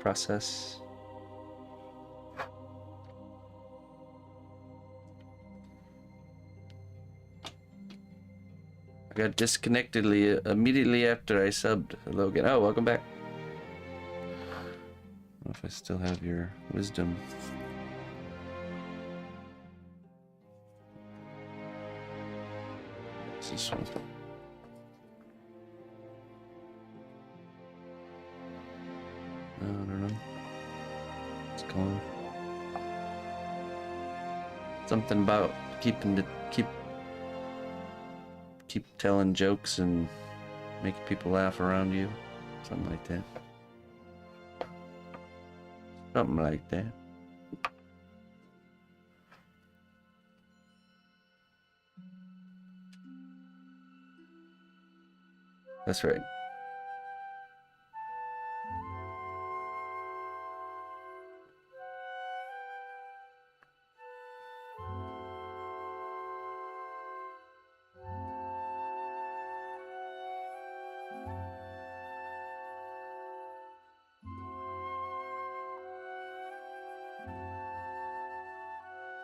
process. I got disconnected immediately after I subbed. Hello again. Oh, welcome back. I don't know if I still have your wisdom. What's this one? I don't know. It's gone. Something about keep telling jokes and making people laugh around you. Something like that. Something like that. That's right.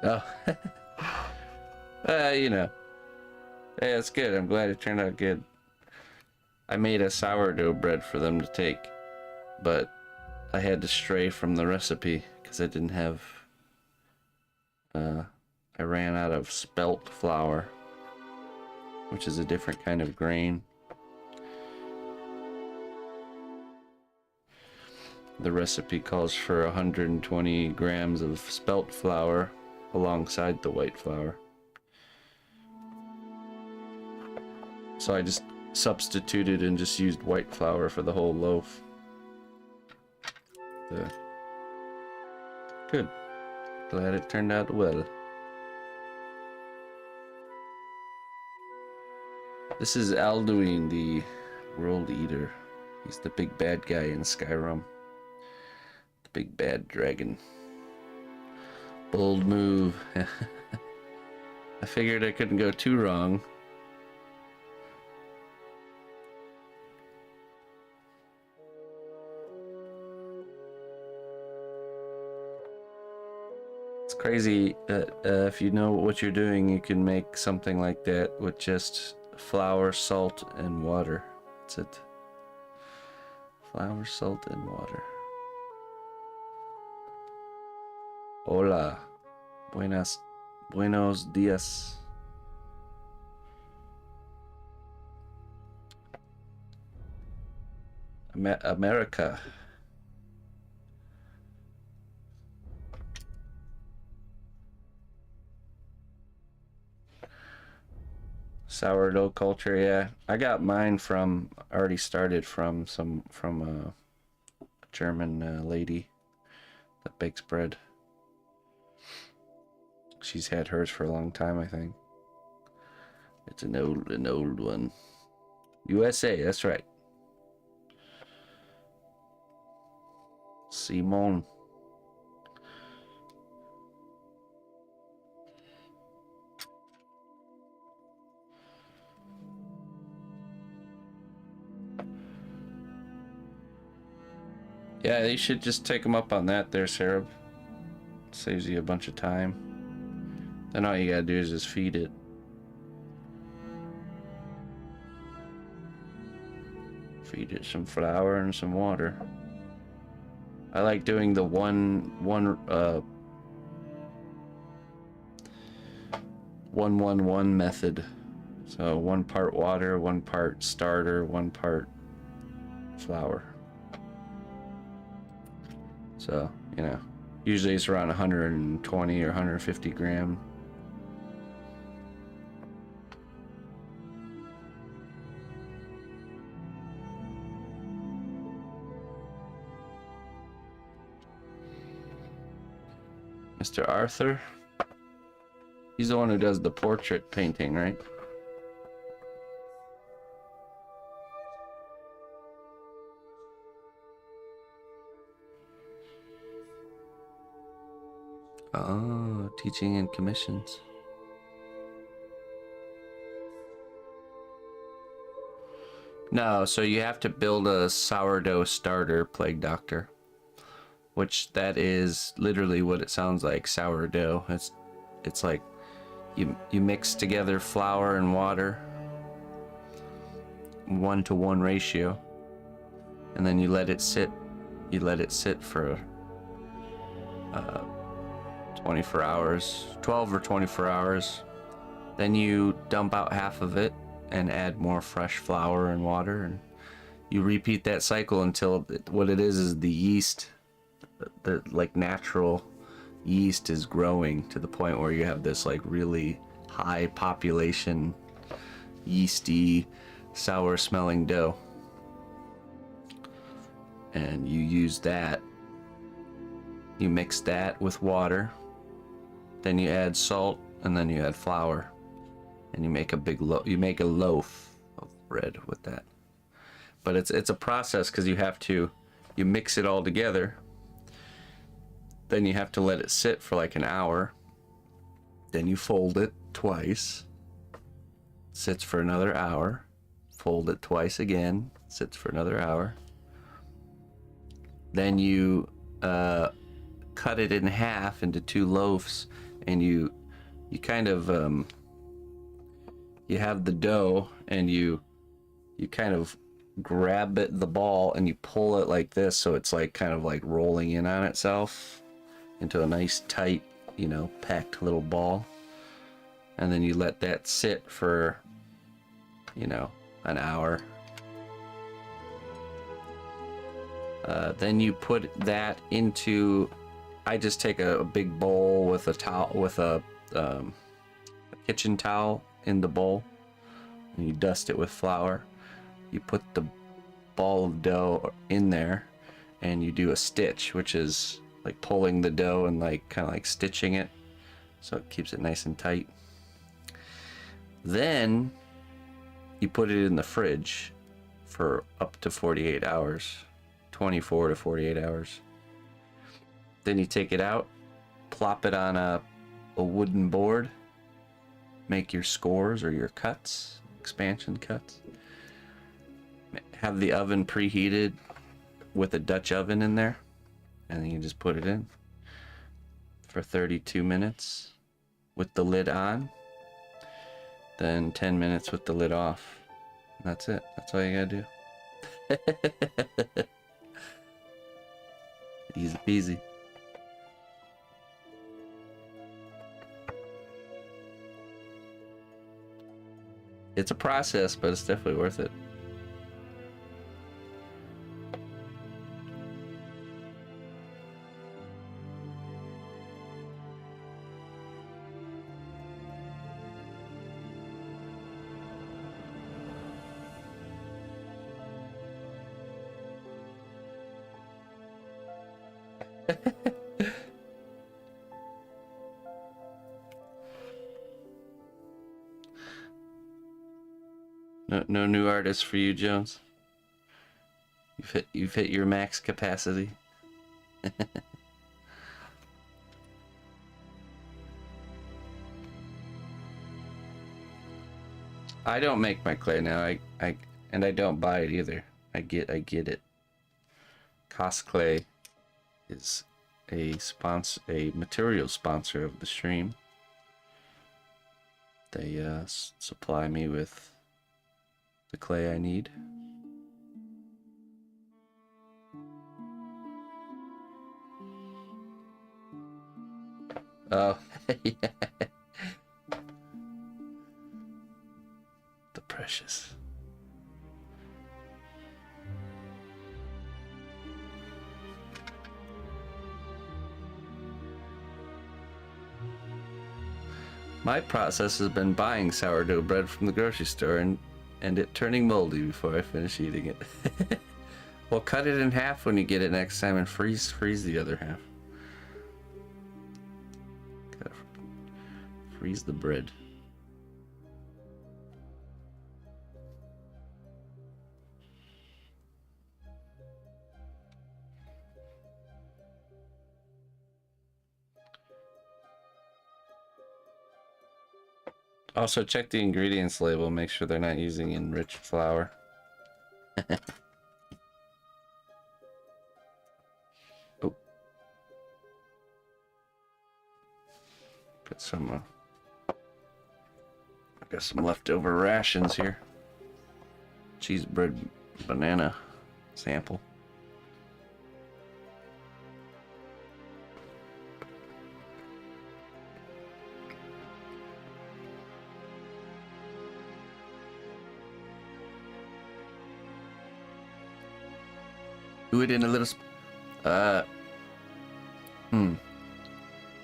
Oh. You know. Yeah, it's good. I'm glad it turned out good. I made a sourdough bread for them to take, but I had to stray from the recipe because I didn't have... I ran out of spelt flour, which is a different kind of grain. The recipe calls for 120 grams of spelt flour alongside the white flour. So I just substituted and just used white flour for the whole loaf. Good. Glad it turned out well. This is Alduin, the World Eater. He's the big bad guy in Skyrim. The big bad dragon. Bold move. I figured I couldn't go too wrong. It's crazy. If you know what you're doing, you can make something like that with just flour, salt, and water. That's it. Flour, salt, and water. Hola. Buenos dias. America. Sourdough culture, yeah. I got mine from, already started from a German lady that bakes bread. She's had hers for a long time, I think. It's an old one. USA, that's right. Simone. Yeah, you should just take them up on that there, Sarah. Saves you a bunch of time. Then all you gotta do is just feed it. Feed it some flour and some water. I like doing the one 1-1-1 method. So 1 part water, 1 part starter, 1 part flour. So, you know, usually it's around 120 or 150 grams. Mr. Arthur? He's the one who does the portrait painting, right? Oh, teaching and commissions. No, so you have to build a sourdough starter, Plague Doctor. Which that is literally what it sounds like, sourdough. It's like you mix together flour and water, 1-to-1 ratio, and then you let it sit. You let it sit for 24 hours, 12 or 24 hours. Then you dump out half of it and add more fresh flour and water, and you repeat that cycle until what it is the yeast. The like natural yeast is growing to the point where you have this like really high population yeasty sour smelling dough, and you use that, you mix that with water, then you add salt, and then you add flour, and you make a big a loaf of bread with that. But it's a process because you mix it all together. Then you have to let it sit for like an hour. Then you fold it twice. Sits for another hour. Fold it twice again. Sits for another hour. Then you cut it in half into 2 loaves and you kind of you have the dough, and you kind of grab the ball and you pull it like this, so it's like kind of like rolling in on itself into a nice tight, you know, packed little ball. And then you let that sit for, you know, an hour. Then you put that into, I just take a big bowl with a towel, with a kitchen towel in the bowl, and you dust it with flour. You put the ball of dough in there, and you do a stitch, which is like pulling the dough and like kind of like stitching it, so it keeps it nice and tight. Then you put it in the fridge for up to 48 hours, 24 to 48 hours. Then you take it out, plop it on a wooden board, make your scores or your cuts, expansion cuts. Have the oven preheated with a Dutch oven in there, and then you just put it in for 32 minutes with the lid on, then 10 minutes with the lid off. And that's it. That's all you gotta do. Easy peasy. It's a process, but it's definitely worth it. No new artists for you, Jones. You've hit your max capacity. I don't make my clay now. I don't buy it either. I get it. Cost Clay is a material sponsor of the stream. They supply me with the clay I need. Oh, yeah. The precious. My process has been buying sourdough bread from the grocery store and it turning moldy before I finish eating it. Well, cut it in half when you get it next time and freeze the other half. Gotta freeze the bread. Also, check the ingredients label, make sure they're not using enriched flour. Oh. Put some, I got some leftover rations here. Cheese bread banana sample. Do it in a little do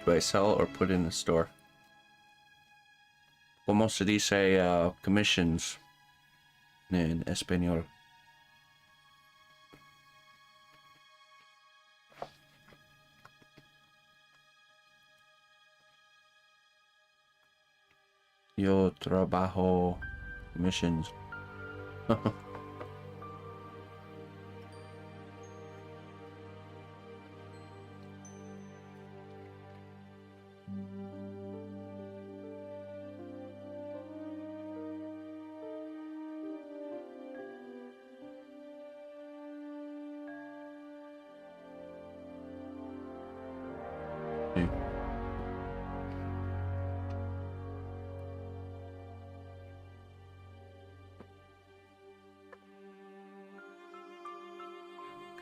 I sell or put in the store? Como se dice commissions en español? Yo trabajo commissions.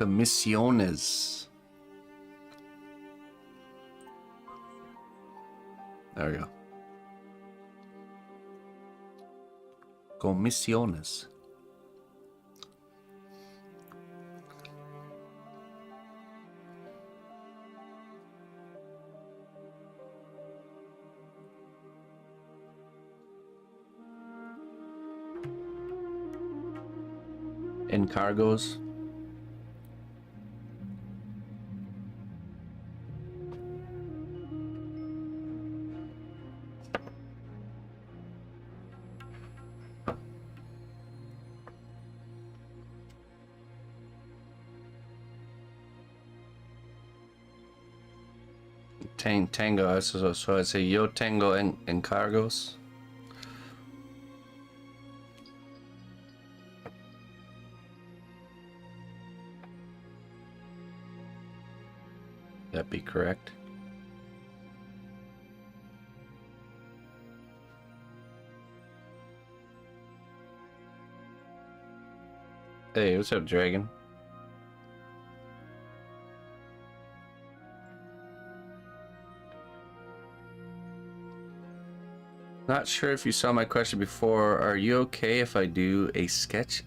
Comisiones. There we go. Comisiones. Encargos. Tango, so I say yo tengo encargos. That be correct? Hey, what's up, Dragon? Not sure if you saw my question before. Are you okay if I do a sketch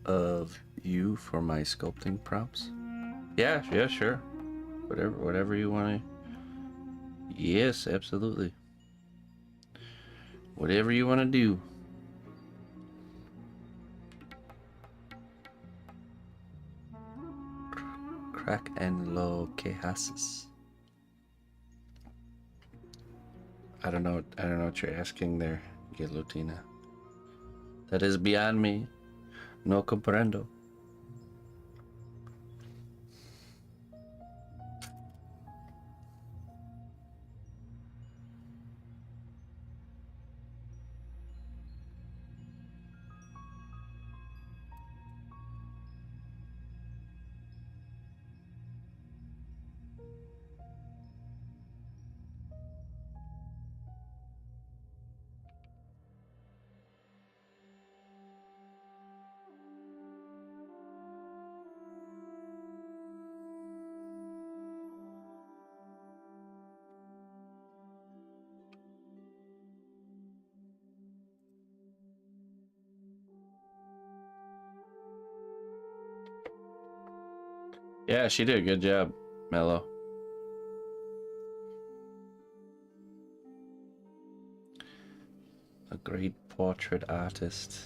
of you for my sculpting prompts? Yeah, sure. Whatever you want to. Yes, absolutely. Whatever you want to do. Crack and lo que haces. I don't know what you're asking there, Guillotina. That is beyond me. No comprendo. Yeah, she did a good job, Mello. A great portrait artist.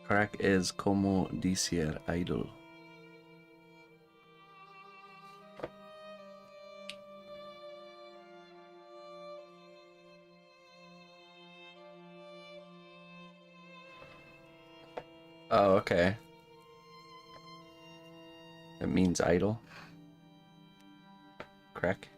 Crack is como decir idol. Oh, okay. It means idol. Crack.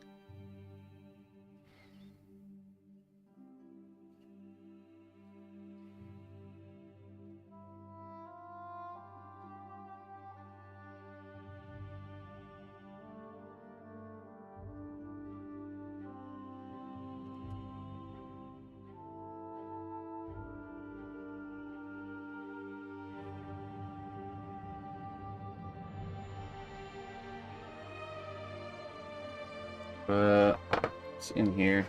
It's in here.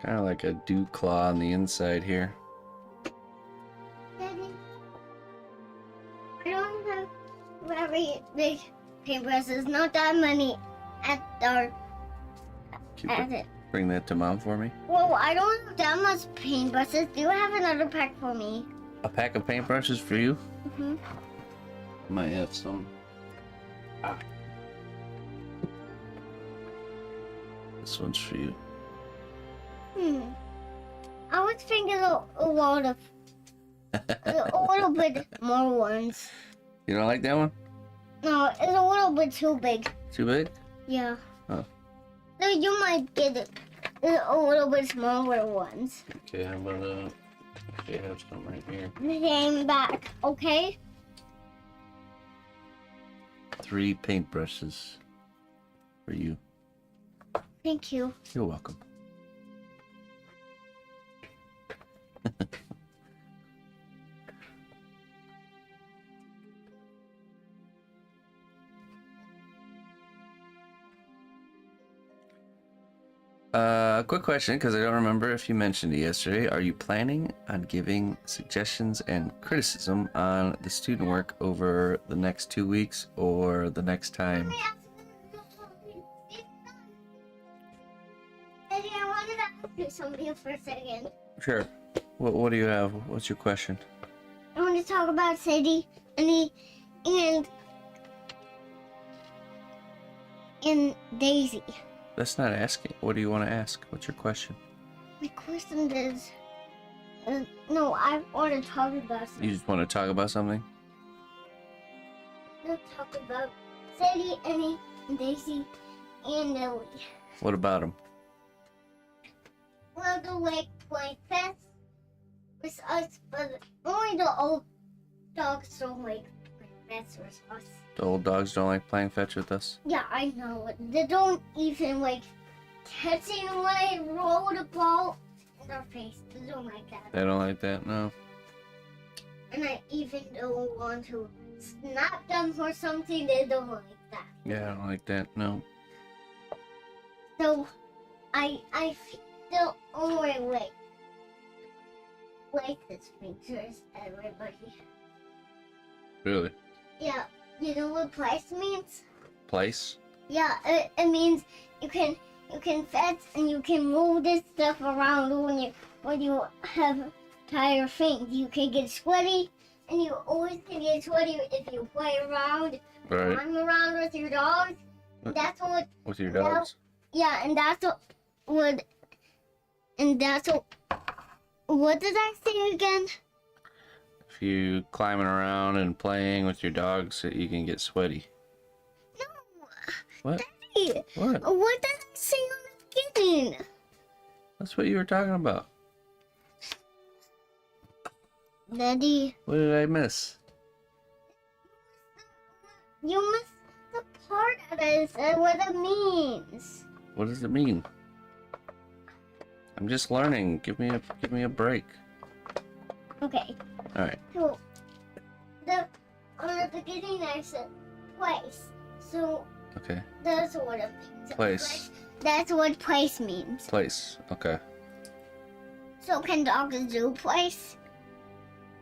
Kind of like a dew claw on the inside here. Daddy, I don't have very big paintbrushes. Not that many at our at it. Bring that to Mom for me. Well, I don't have that much paintbrushes. Do you have another pack for me? A pack of paintbrushes for you? Mm-hmm. Might have some. Ah. This one's for you. I was thinking a lot of a little bit more ones. You don't like that one? No, it's a little bit too big. Too big? Yeah. Oh. So you might get a little bit smaller ones. Okay, how about I have some right here. Same back, okay? 3 paintbrushes for you. Thank you. You're welcome. Quick question, because I don't remember if you mentioned it yesterday. Are you planning on giving suggestions and criticism on the student work over the next 2 weeks or the next time? Daddy, I wanted to ask you something for a second. Sure. What do you have? What's your question? I want to talk about Sadie and Daisy. That's not asking. What do you want to ask? What's your question? My question is, no, I want to talk about You something. just want to talk about something? Let's talk about Sadie, Annie, and Daisy, and Lily. What about them? Well, the like playing fast with us, but only the old dogs don't like playing fast with us. The old dogs don't like playing fetch with us? Yeah, I know. They don't even like catching away, roll the ball in their face. They don't like that. They don't like that? No. And I even don't want to snap them or something. They don't like that. Yeah, I don't like that. No. So I feel only like this pictures everybody. Really? Yeah, you know what place means? Place? Yeah, it means you can fetch and you can move this stuff around when you have tired things. You can get sweaty, and you always can get sweaty if you play around, Right. run around with your dogs. That's what. With your dogs? Yeah, and that's what. And that's what. What did I say again? If you climbing around and playing with your dogs, you can get sweaty. No. What? Daddy, What? what did I say on the beginning? That's what you were talking about. Daddy, What did I miss? you missed the part that I said what it means. What does it mean? I'm just learning. Give me a break. Okay. All right. So, on the beginning I said place. So Okay. that's what it means. Place. That's what place means. Place. Okay. So can dogs do place?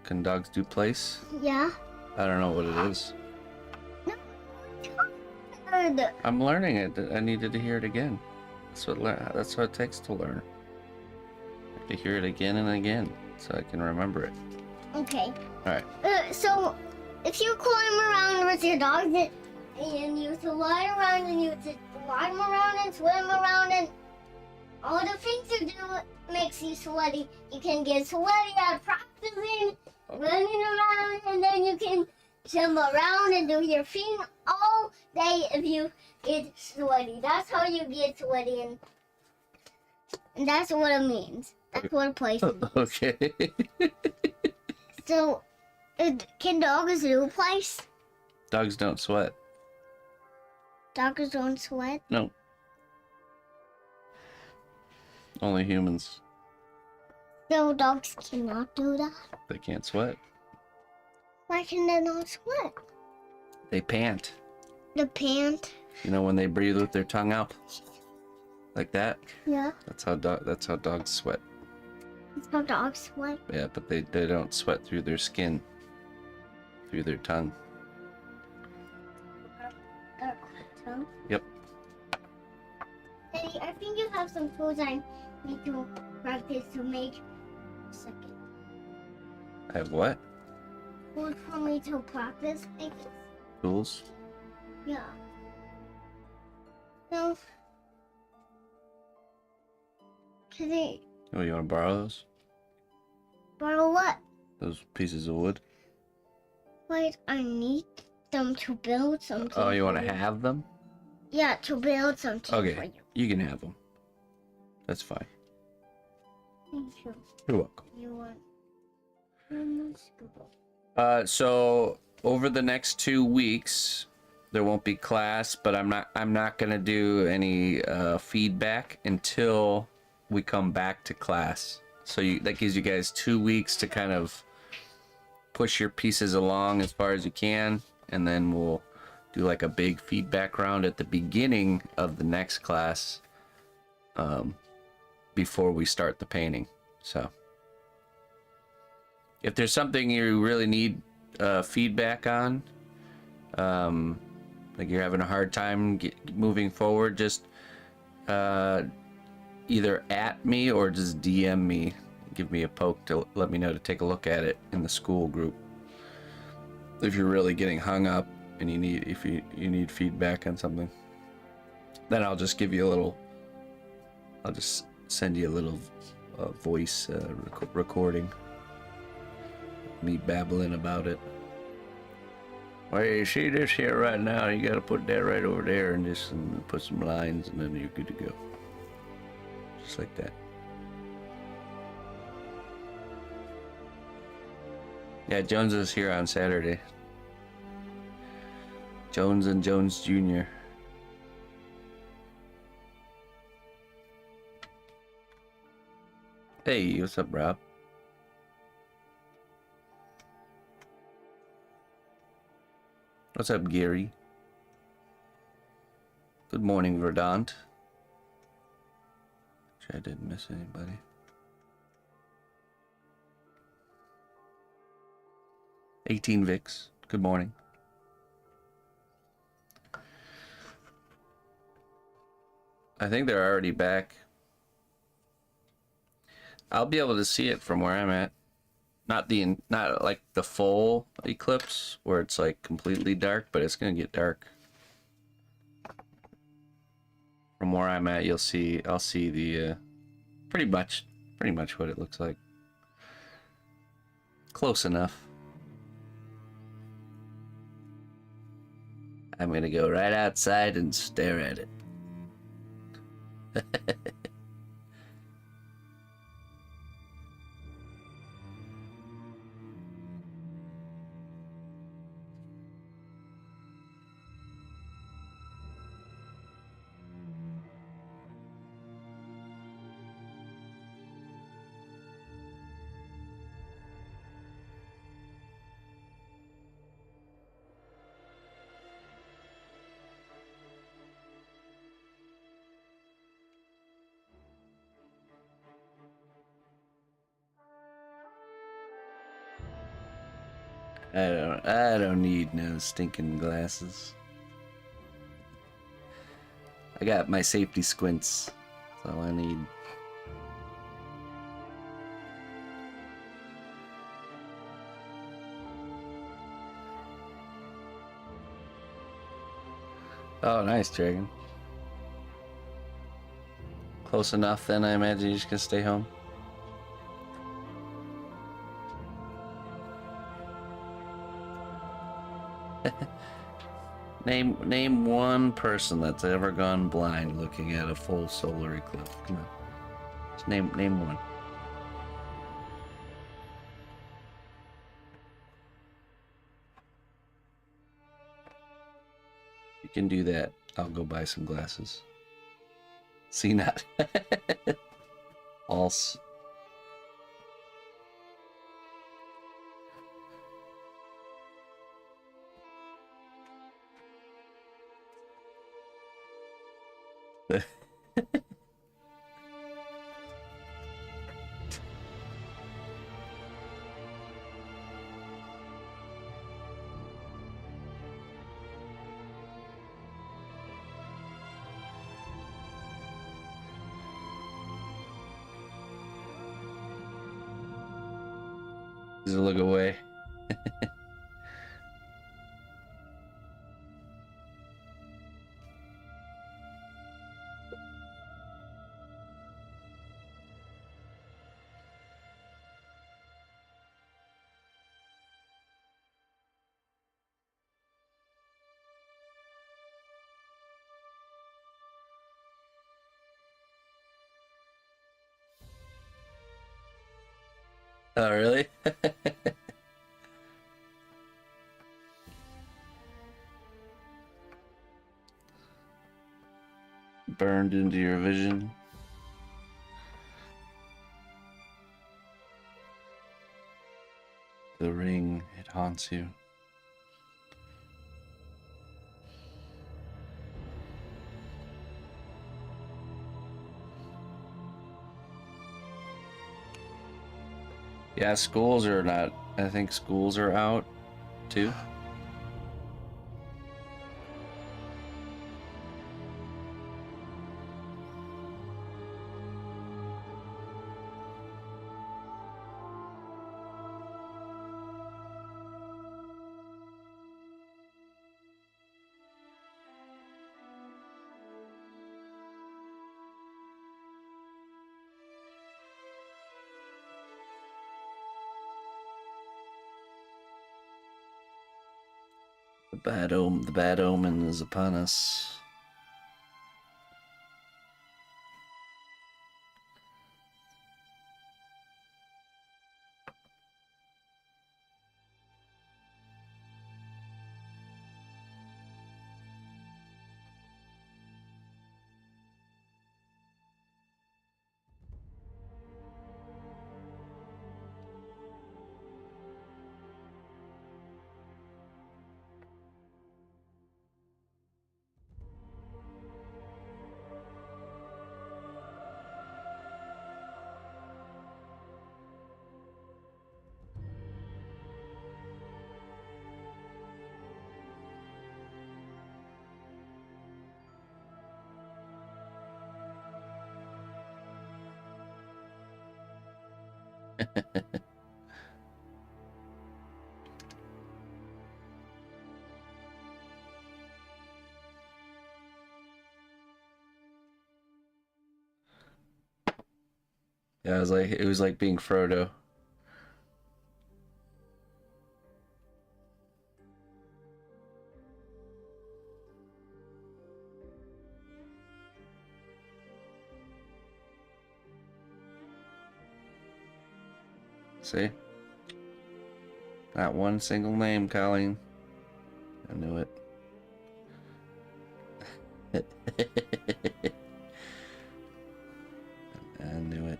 Can dogs do place? Yeah. I don't know what it is. No. Good. I'm learning it. I needed to hear it again. That's what it takes to learn. I have to hear it again and again so I can remember it. Okay. All right. So if you climb around with your dogs and you to lie around and you to climb around and swim around and all the things you do makes you sweaty. You can get sweaty out practicing, running around, and then you can jump around and do your thing all day if you get sweaty. That's how you get sweaty, and that's what it means. That's what place means. Okay. So, can dogs do place? Dogs don't sweat. Dogs don't sweat? No. Only humans. So dogs cannot do that? They can't sweat. Why can they not sweat? They pant. The pant? You know when they breathe with their tongue out? Like that? Yeah. That's how dogs sweat. It's how dogs sweat. Yeah, but they don't sweat through their skin. Through their tongue. Their tongue. Yep. Daddy, I think you have some tools I need to practice to make. Second. I have what? Tools for me to practice making. Tools? Yeah. So, can I Oh, you want to borrow those? borrow what? Those pieces of wood? Wait, I need them to build something. Oh, you want for to have them? Yeah, to build something for Okay, you. you can have them. That's fine. Thank you. You're welcome. You want? So over the next 2 weeks, there won't be class, but I'm not gonna do any feedback until we come back to class. So that gives you guys 2 weeks to kind of push your pieces along as far as you can, and then we'll do like a big feedback round at the beginning of the next class, before we start the painting. So if there's something you really need feedback on, like you're having a hard time moving forward, just either at me or just DM me, give me a poke to let me know to take a look at it in the school group. If you're really getting hung up and you need feedback on something, then I'll just give you a little. I'll just send you a little voice recording. Me babbling about it. Well, you see this here right now, you gotta put that right over there and just put some lines, and then you're good to go. Just like that. Yeah, Jones is here on Saturday. Jones and Jones Jr. Hey, what's up, Rob? What's up, Gary? Good morning, Verdant. Sure I didn't miss anybody. Vix. Good morning. I think they're already back. I'll be able to see it from where I'm at. Not like the full eclipse where it's like completely dark, but it's gonna get dark. From where I'm at, I'll see the pretty much what it looks like. Close enough. I'm gonna go right outside and stare at it. I don't need no stinking glasses. I got my safety squints. That's all I need. Oh, nice, Dragon. Close enough, then I imagine you're just gonna stay home. Name one person that's ever gone blind looking at a full solar eclipse. Come on. Just name one. You can do that. I'll go buy some glasses. See not. False. Just look away. Oh, really? Burned into your vision. The ring, it haunts you. Yeah, schools are not. I think schools are out too. The bad omen is upon us. Yeah, it was like being Frodo. See? Not one single name, Colleen. I knew it. I knew it.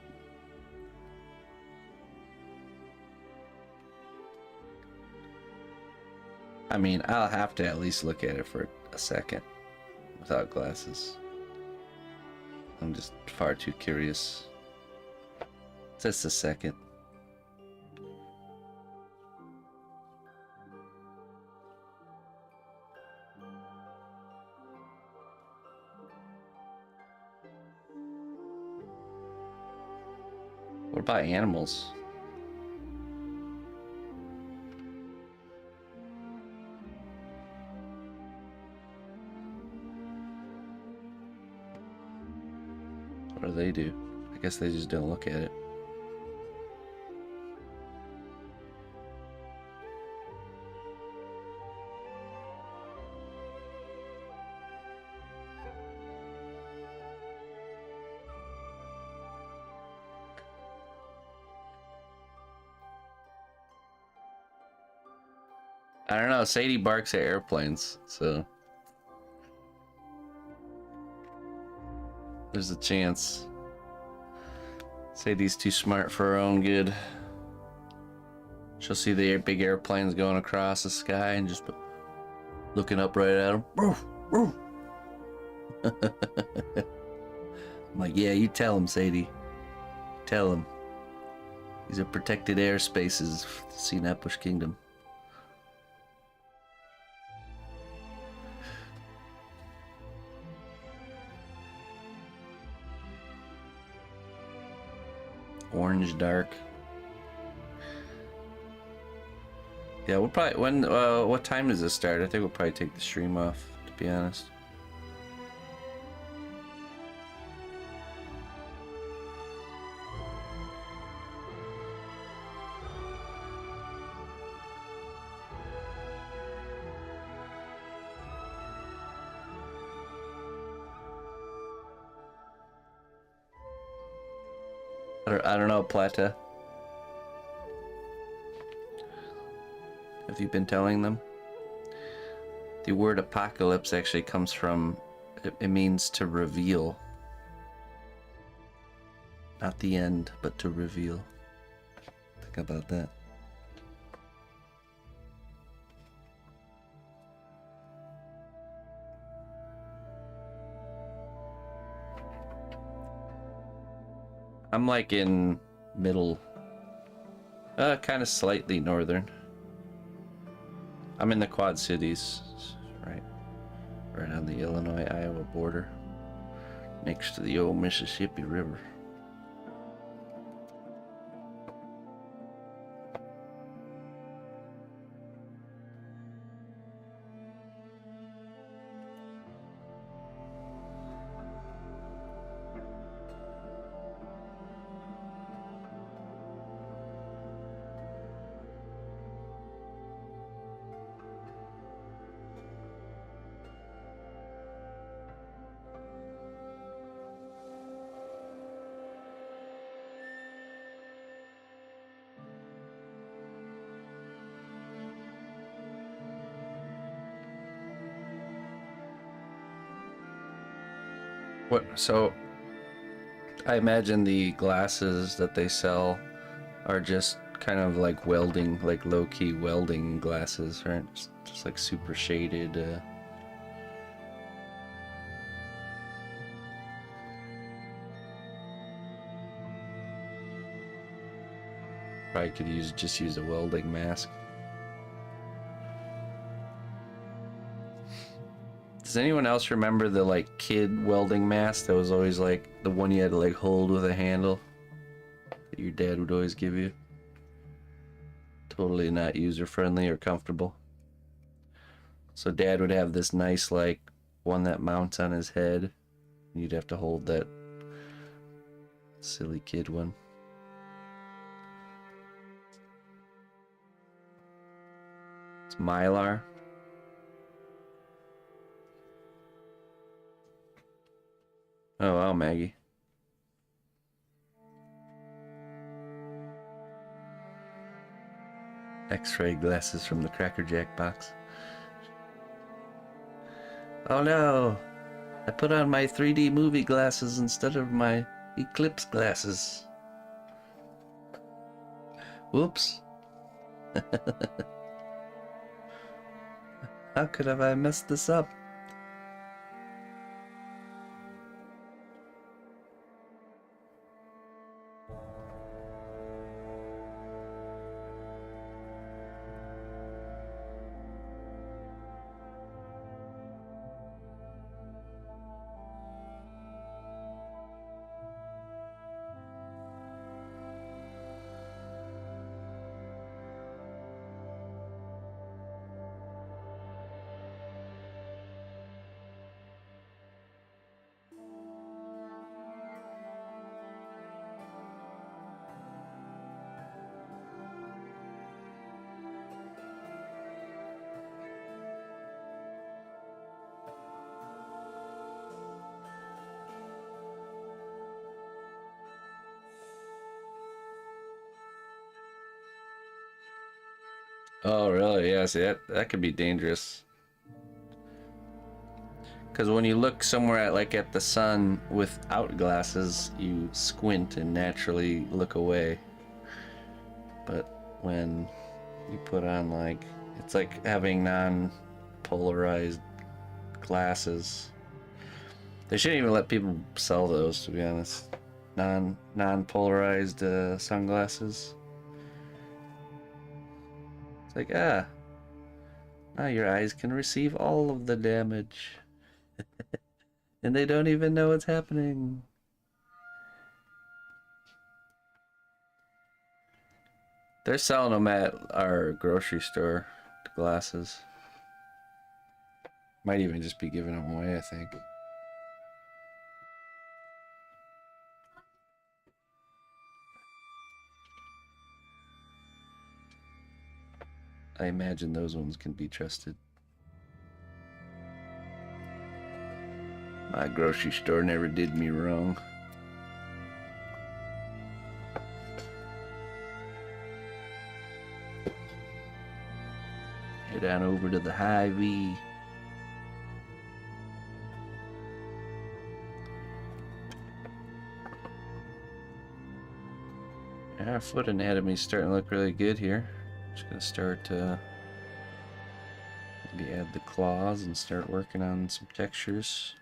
I mean, I'll have to at least look at it for a second without glasses. I'm just far too curious. Just a second. What about animals? What do they do? I guess they just don't look at it. I don't know. Sadie barks at airplanes, so there's a chance. Sadie's too smart for her own good. She'll see the big airplanes going across the sky and just looking up right at them. I'm like, yeah, you tell him, Sadie. Tell him. These are protected airspaces of the cnotbusch Kingdom. Orange dark. Yeah, we'll probably what time does this start? I think we'll probably take the stream off, to be honest. I don't know, Plata. Have you been telling them? The word apocalypse actually comes from, it means to reveal. Not the end, but to reveal. Think about that. I'm like in middle, kind of slightly northern. I'm in the Quad Cities, right on the Illinois-Iowa border, next to the old Mississippi River. So I imagine the glasses that they sell are just kind of like welding, like low-key welding glasses, right? Just like super shaded. Probably could just use a welding mask. Does anyone else remember the like kid welding mask that was always like the one you had to like hold with a handle that your dad would always give you? Totally not user friendly or comfortable. So dad would have this nice like one that mounts on his head. You'd have to hold that silly kid one. It's Mylar. Oh wow, Maggie. X-ray glasses from the Cracker Jack box. Oh no! I put on my 3D movie glasses instead of my Eclipse glasses. Whoops. How could have I messed this up? Oh, really? Yeah, see, that could be dangerous. Because when you look somewhere at the sun without glasses, you squint and naturally look away. But when you put on it's like having non-polarized glasses. They shouldn't even let people sell those, to be honest. Non-polarized sunglasses. It's like, now your eyes can receive all of the damage. And they don't even know what's happening. They're selling them at our grocery store, the glasses. Might even just be giving them away, I think. I imagine those ones can be trusted. My grocery store never did me wrong. Head on over to the Hy-Vee. Our foot anatomy's starting to look really good here. Just gonna start maybe add the claws and start working on some textures.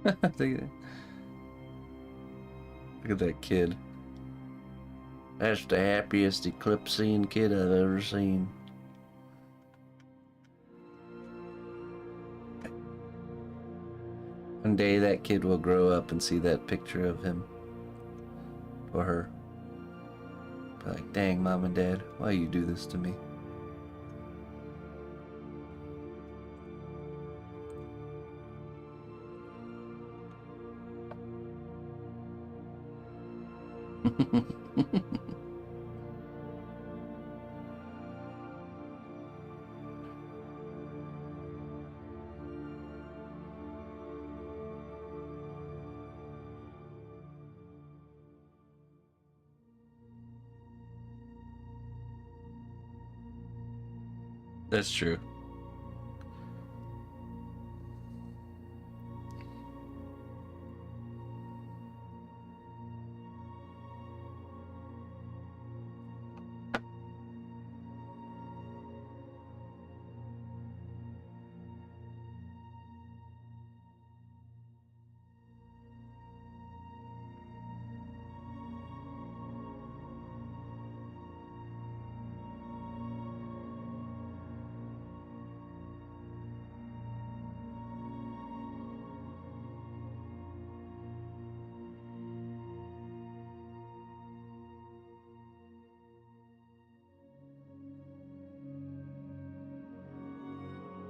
Look at that kid. That's the happiest eclipsing kid I've ever seen. One day that kid will grow up and see that picture of him or her. Be like, dang, Mom and Dad, why you do this to me? That's true.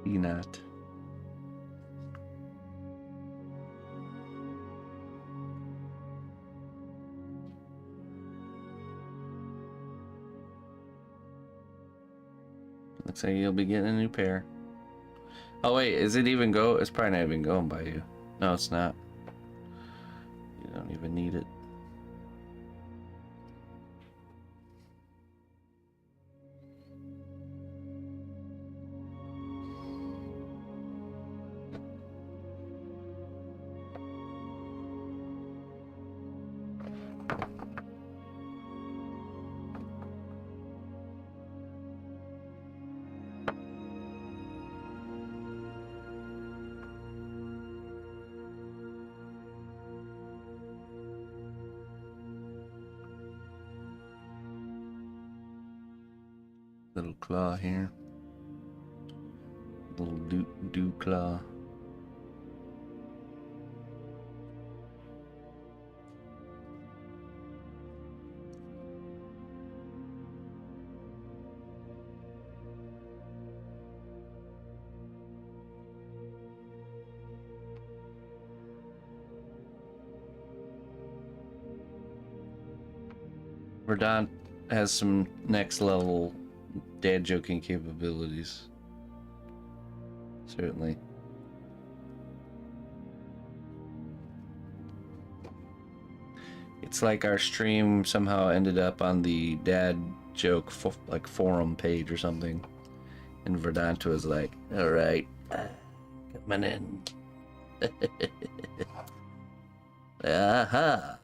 Not. Looks like you'll be getting a new pair. Oh wait, is it even go? It's probably not even going by you. No, it's not. You don't even need it. Little claw here. Little dew claw. Verdant has some next level dad joking capabilities. Certainly. It's like our stream somehow ended up on the dad joke like forum page or something, and Verdant was like, "All right, coming in." Aha!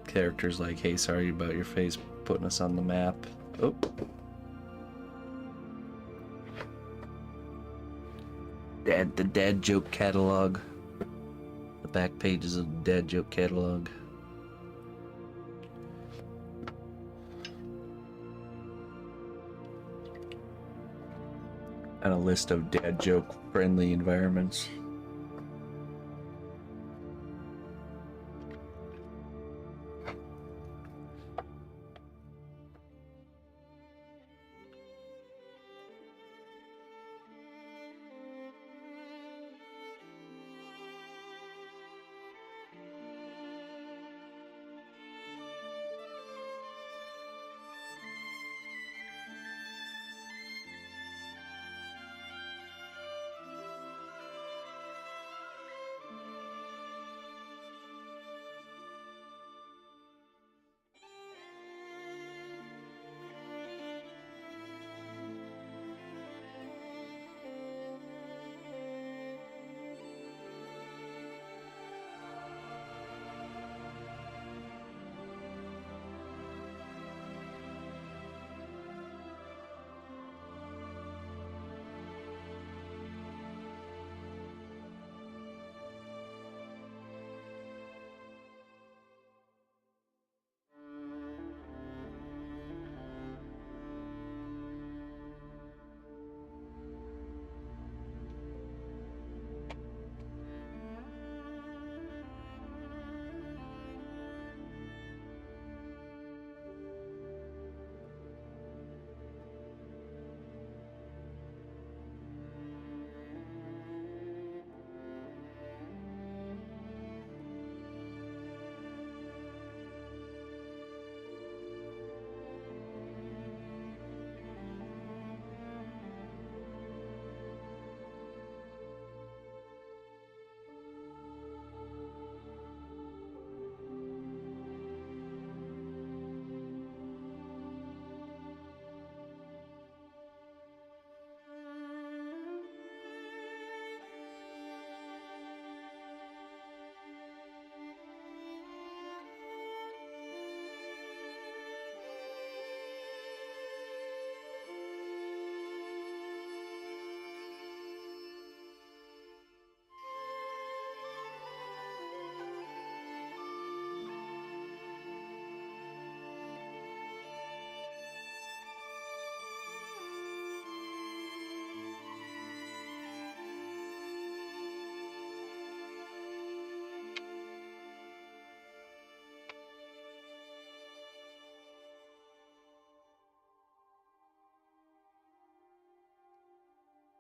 Characters like, "Hey, sorry about your face putting us on the map." Oh. The dad joke catalog. The back pages of the dad joke catalog. And a list of dad joke friendly environments.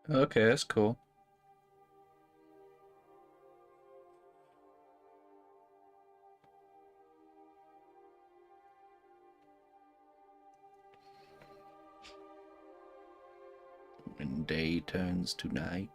Okay, that's cool. When day turns to night.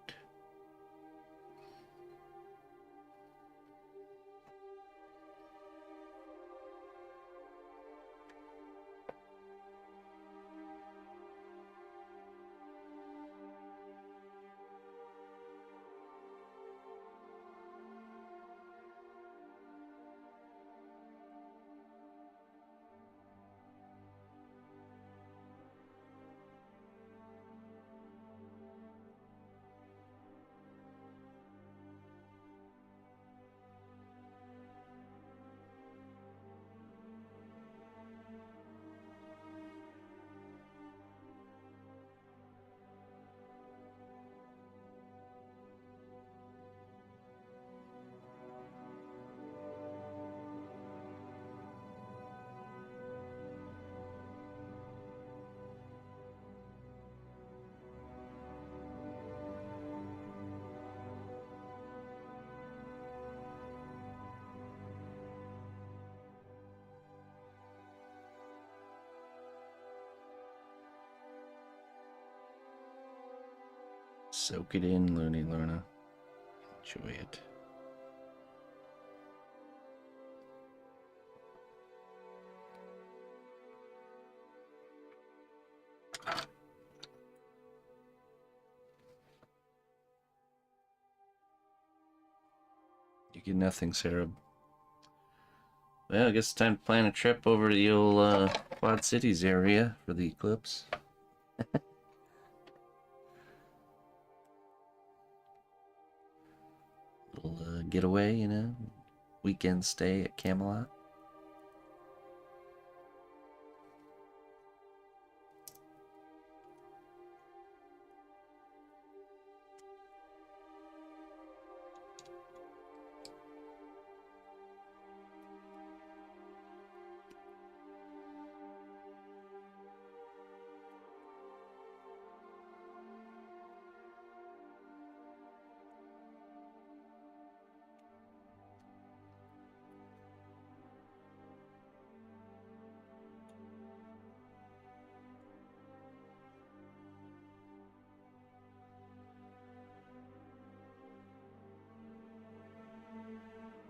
Soak it in, Looney Luna. Enjoy it. You get nothing, Sarah. Well, I guess it's time to plan a trip over to the old Quad Cities area for the eclipse. Little getaway, you know, weekend stay at Camelot.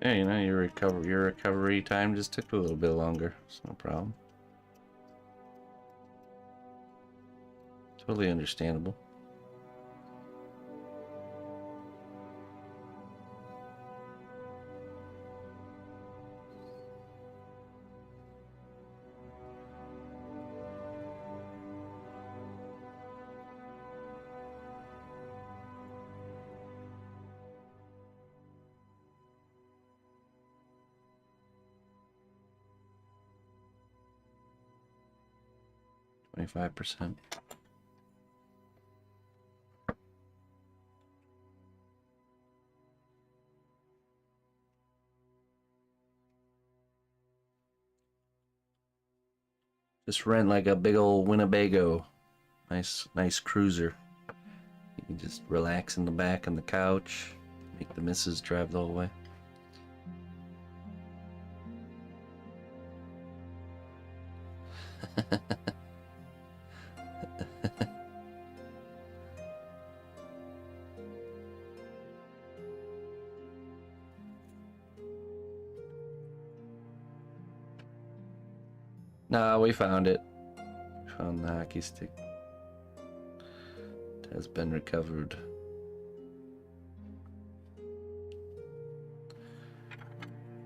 Yeah, you know, your recovery time just took a little bit longer. It's no problem. Totally understandable. $25%. Just rent like a big old Winnebago. Nice cruiser. You can just relax in the back on the couch. Make the missus drive the whole way. Nah, we found it. We found the hockey stick. It has been recovered.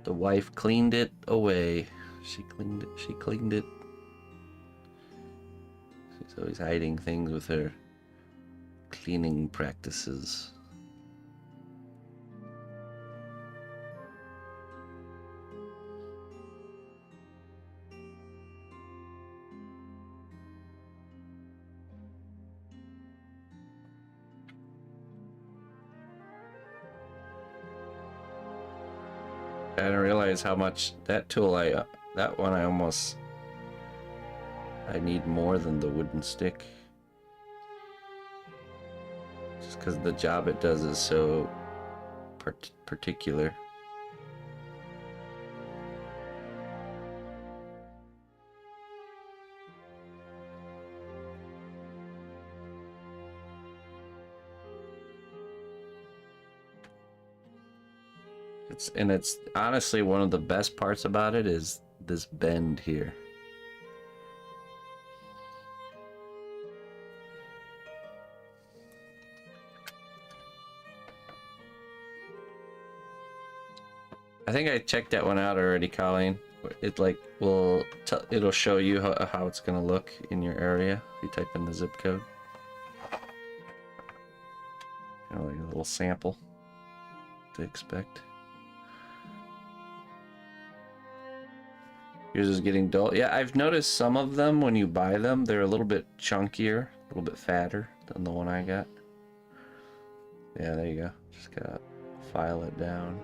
The wife cleaned it away. She cleaned it. She's always hiding things with her cleaning practices. I didn't realize how much that tool I need more than the wooden stick. Just because the job it does is so particular. It's honestly one of the best parts about it is this bend here. I think I checked that one out already, Colleen. It like it'll show you how it's gonna look in your area if you type in the zip code. Kind of like a little sample to expect. Yours is getting dull. Yeah, I've noticed some of them when you buy them, they're a little bit chunkier, a little bit fatter than the one I got. Yeah, there you go. Just gotta file it down.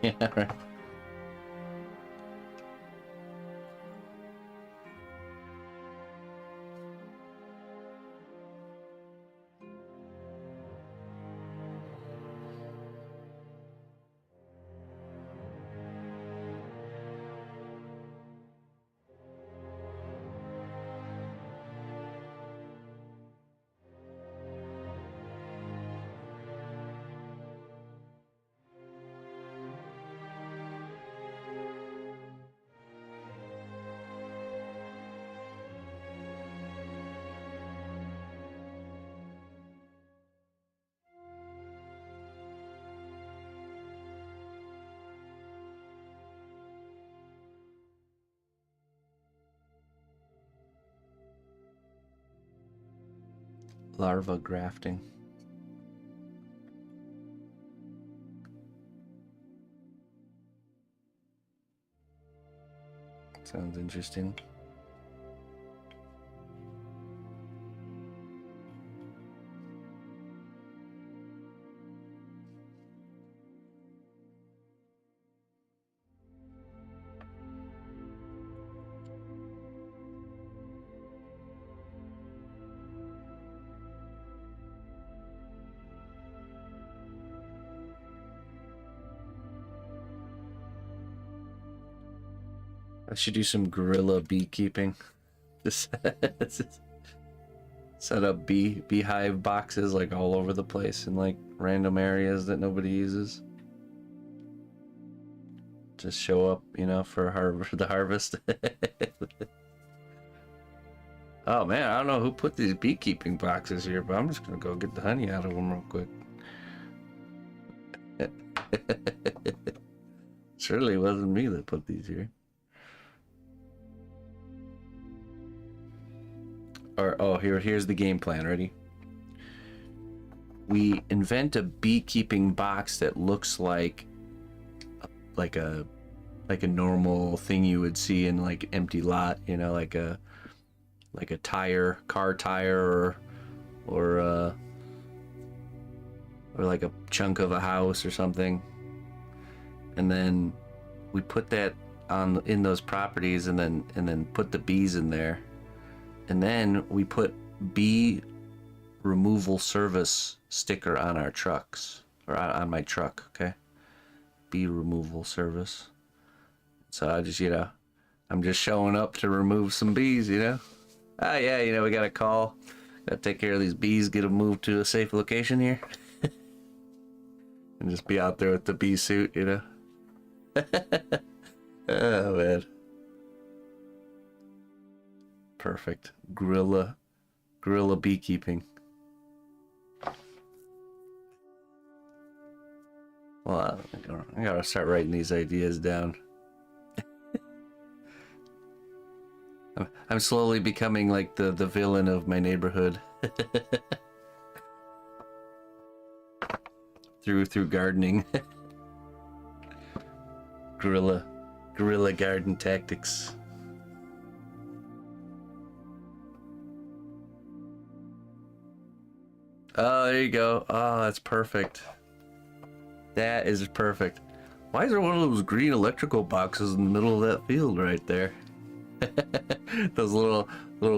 Yeah, right. Larva grafting. Sounds interesting. I should do some guerrilla beekeeping. Just set up beehive boxes like all over the place in like random areas that nobody uses. Just show up, you know, for the harvest. Oh man, I don't know who put these beekeeping boxes here, but I'm just gonna go get the honey out of them real quick. Surely wasn't me that put these here. Or, oh, here's the game plan. Ready? We invent a beekeeping box that looks like a normal thing you would see in like empty lot, you know, like a car tire, or like a chunk of a house or something. And then we put that in those properties, and then put the bees in there. And then we put bee removal service sticker on our trucks, or on my truck, okay? Bee removal service. So I just, you know, I'm just showing up to remove some bees, you know? Ah, yeah, you know, we got a call. Gotta take care of these bees, get them moved to a safe location here. And just be out there with the bee suit, you know? Oh, man. Perfect. Guerrilla beekeeping. Well, I gotta start writing these ideas down. I'm slowly becoming like the villain of my neighborhood. through gardening. guerrilla garden tactics. Oh, there you go. Oh, that's perfect. That is perfect. Why is there one of those green electrical boxes in the middle of that field right there? Those little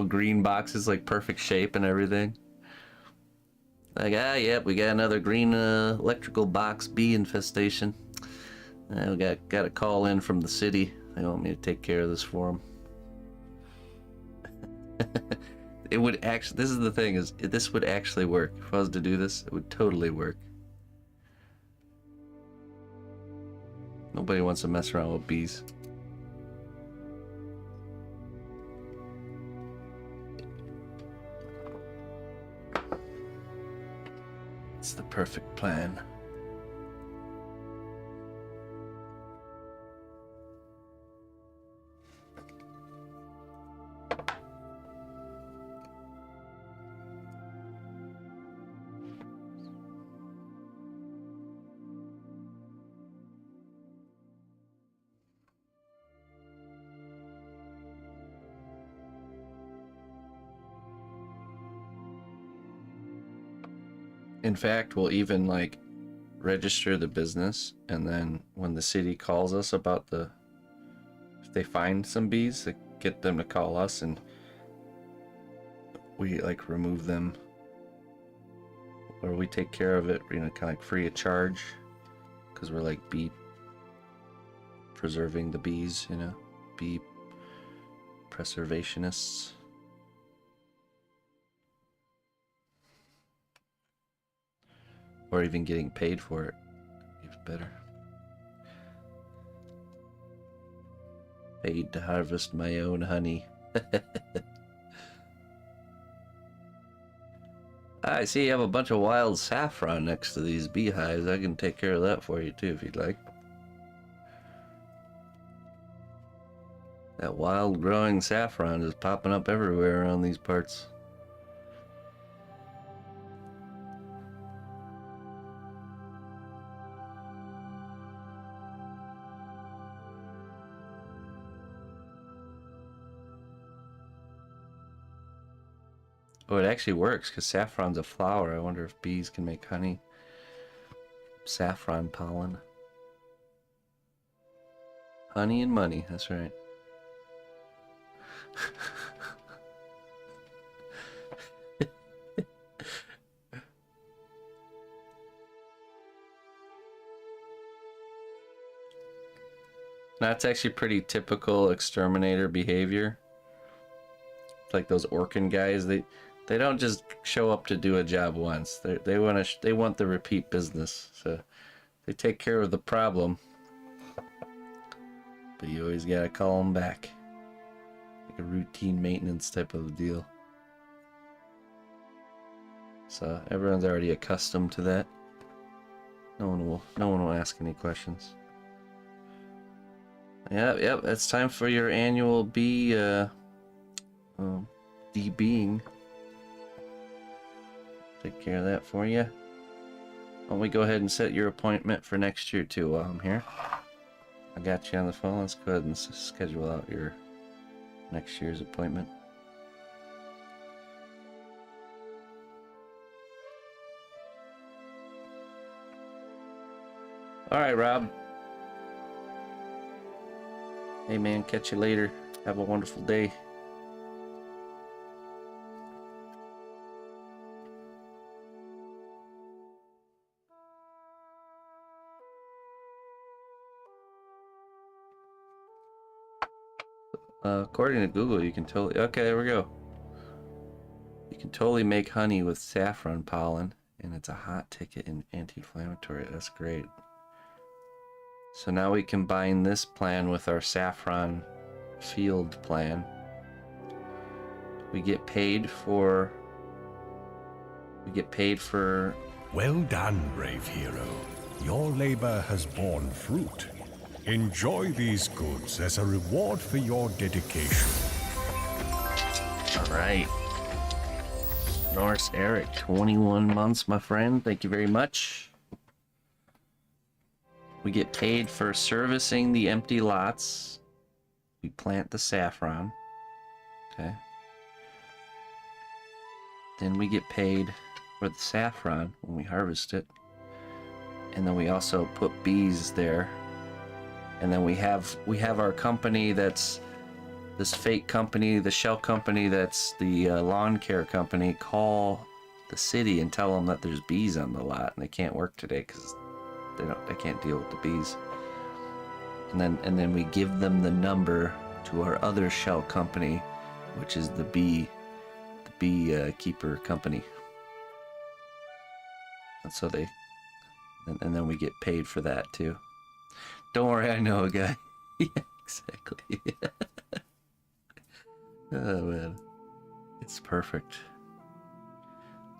green boxes, like perfect shape and everything. Like, yep, we got another green electrical box bee infestation. We got a call in from the city. They want me to take care of this for them. It would actually, this is the thing, is this would actually work. If I was to do this, it would totally work. Nobody wants to mess around with bees. It's the perfect plan. In fact, we'll even like register the business, and then when the city calls us about if they find some bees, they get them to call us, and we like remove them, or we take care of it, kind of like free of charge, because we're like bee preserving the bees, bee preservationists. Or even getting paid for it, even better. Paid to harvest my own honey. I see you have a bunch of wild saffron next to these beehives. I can take care of that for you too if you'd like. That wild growing saffron is popping up everywhere around these parts. Oh, it actually works because saffron's a flower. I wonder if bees can make honey. Saffron pollen. Honey and money, that's right. That's actually pretty typical exterminator behavior. Like those Orkin guys, they don't just show up to do a job once. They want the repeat business. So they take care of the problem, but you always gotta call them back, like a routine maintenance type of deal. So everyone's already accustomed to that. No one will ask any questions. Yep. It's time for your annual bee de-being. Take care of that for you. Why don't we go ahead and set your appointment for next year too while I'm here. I got you on the phone. Let's go ahead and schedule out your next year's appointment. Alright, Rob. Hey man, catch you later. Have a wonderful day. According to Google, you can totally... Okay, there we go. You can totally make honey with saffron pollen, and it's a hot ticket in anti-inflammatory. That's great. So now we combine this plan with our saffron field plan. We get paid for... Well done, brave hero. Your labor has borne fruit. Enjoy these goods as a reward for your dedication. Alright. Norse Eric, 21 months, my friend. Thank you very much. We get paid for servicing the empty lots. We plant the saffron. Okay. Then we get paid for the saffron when we harvest it. And then we also put bees there. And then we have our company that's this fake company, the shell company that's the lawn care company, call the city and tell them that there's bees on the lot and they can't work today because they can't deal with the bees. And then we give them the number to our other shell company, which is the bee keeper company. And so and then we get paid for that too. Don't worry, I know a guy. Yeah, exactly. Oh man, it's perfect.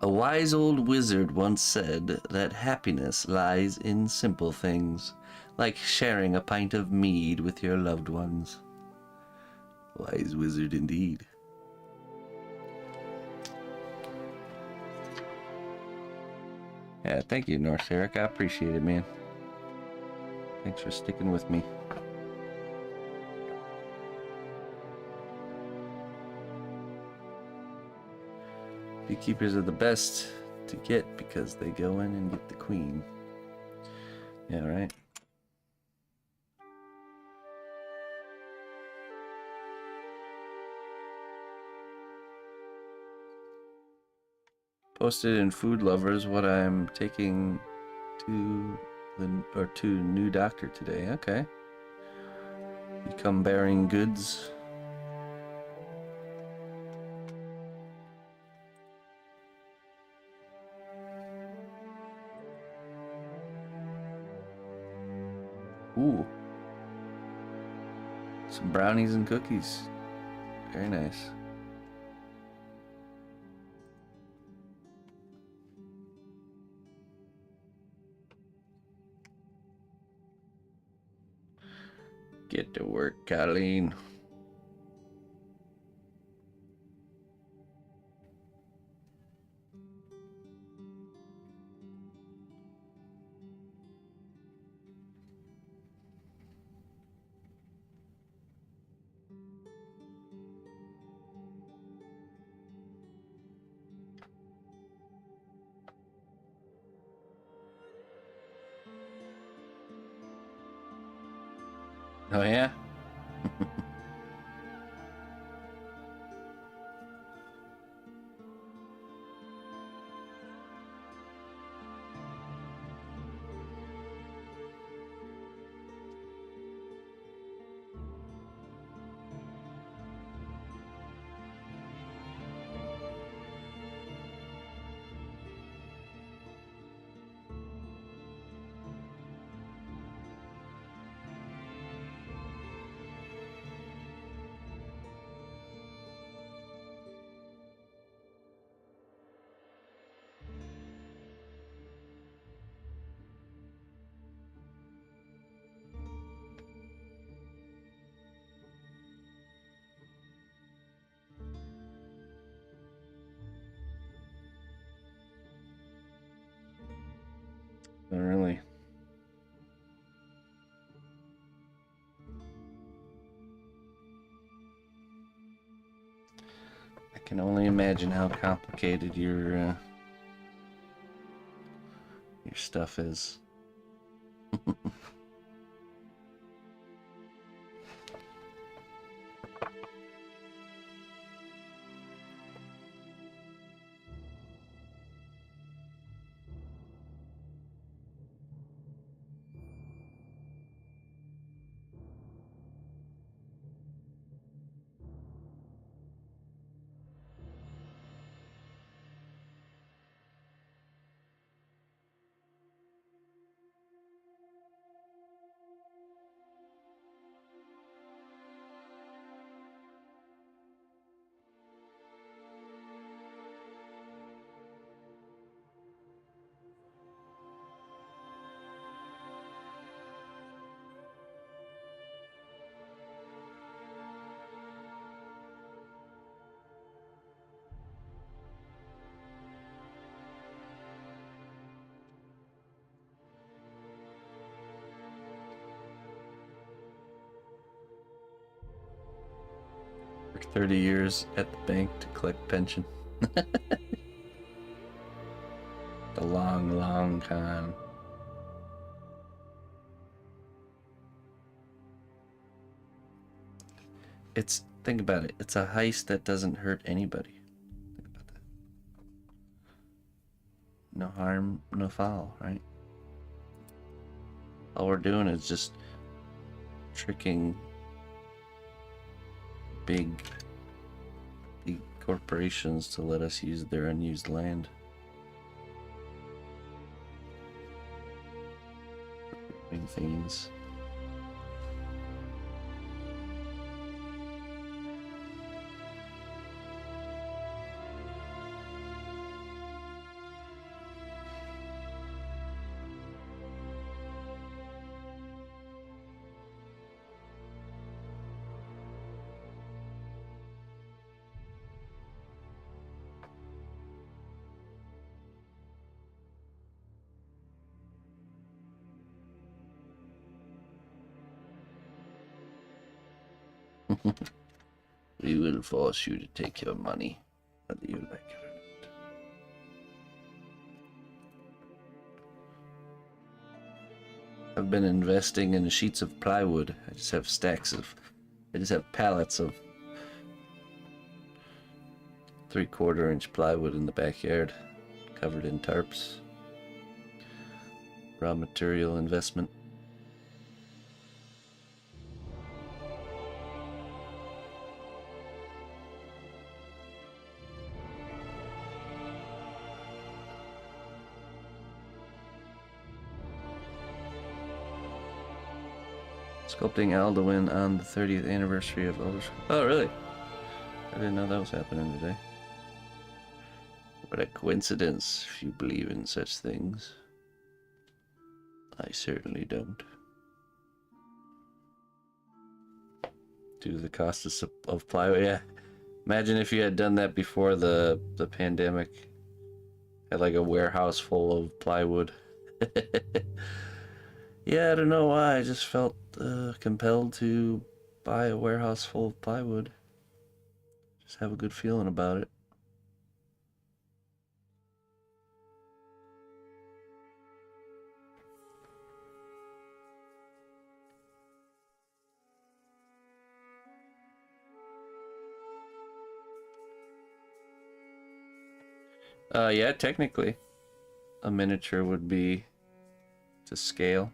A wise old wizard once said that happiness lies in simple things, like sharing a pint of mead with your loved ones. Wise wizard indeed. Yeah, thank you, North Eric. I appreciate it, man. Thanks for sticking with me. Beekeepers are the best to get because they go in and get the queen. Yeah, right. Posted in Food Lovers what I'm taking to to new doctor today. Okay. You come bearing goods. Ooh. Some brownies and cookies. Very nice. Get to work, Colleen. Oh yeah? Not really. I can only imagine how complicated your stuff is. For 30 years at the bank to collect pension. The long, long con. Think about it. It's a heist that doesn't hurt anybody. Think about that. No harm, no foul, right? All we're doing is just tricking big corporations to let us use their unused land. Big things. We will force you to take your money, whether you like it or not. I've been investing in sheets of plywood. I just have pallets of 3/4-inch plywood in the backyard, covered in tarps. Raw material investment. Sculpting Alduin on the 30th anniversary of Elder Scrolls. Oh, really? I didn't know that was happening today. What a coincidence, if you believe in such things. I certainly don't. Due to the cost of plywood, yeah. Imagine if you had done that before the pandemic. Had like a warehouse full of plywood. Yeah, I don't know why. I just felt compelled to buy a warehouse full of plywood. Just have a good feeling about it. Yeah, technically, a miniature would be to scale.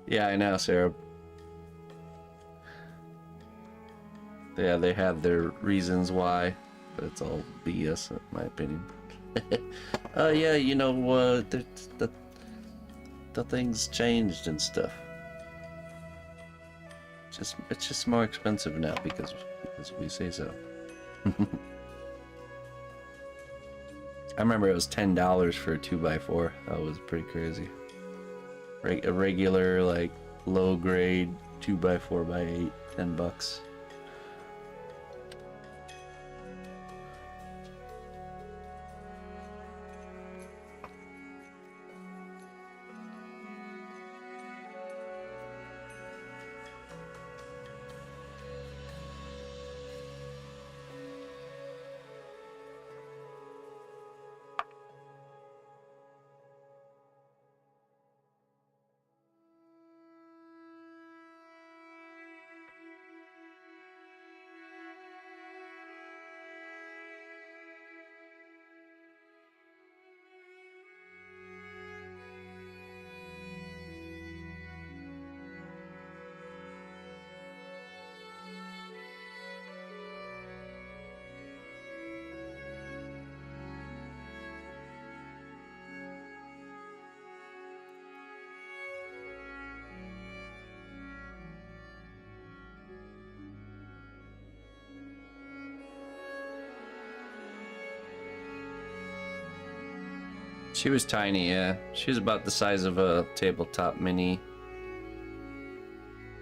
Yeah, I know, Sarah. Yeah, they have their reasons why, but it's all BS in my opinion. Yeah, you know, the things changed and stuff. It's just more expensive now because we say so. I remember it was $10 for a 2x4. That was pretty crazy. A regular, like, low grade 2x4x8, $10. She was tiny, yeah. She was about the size of a tabletop mini.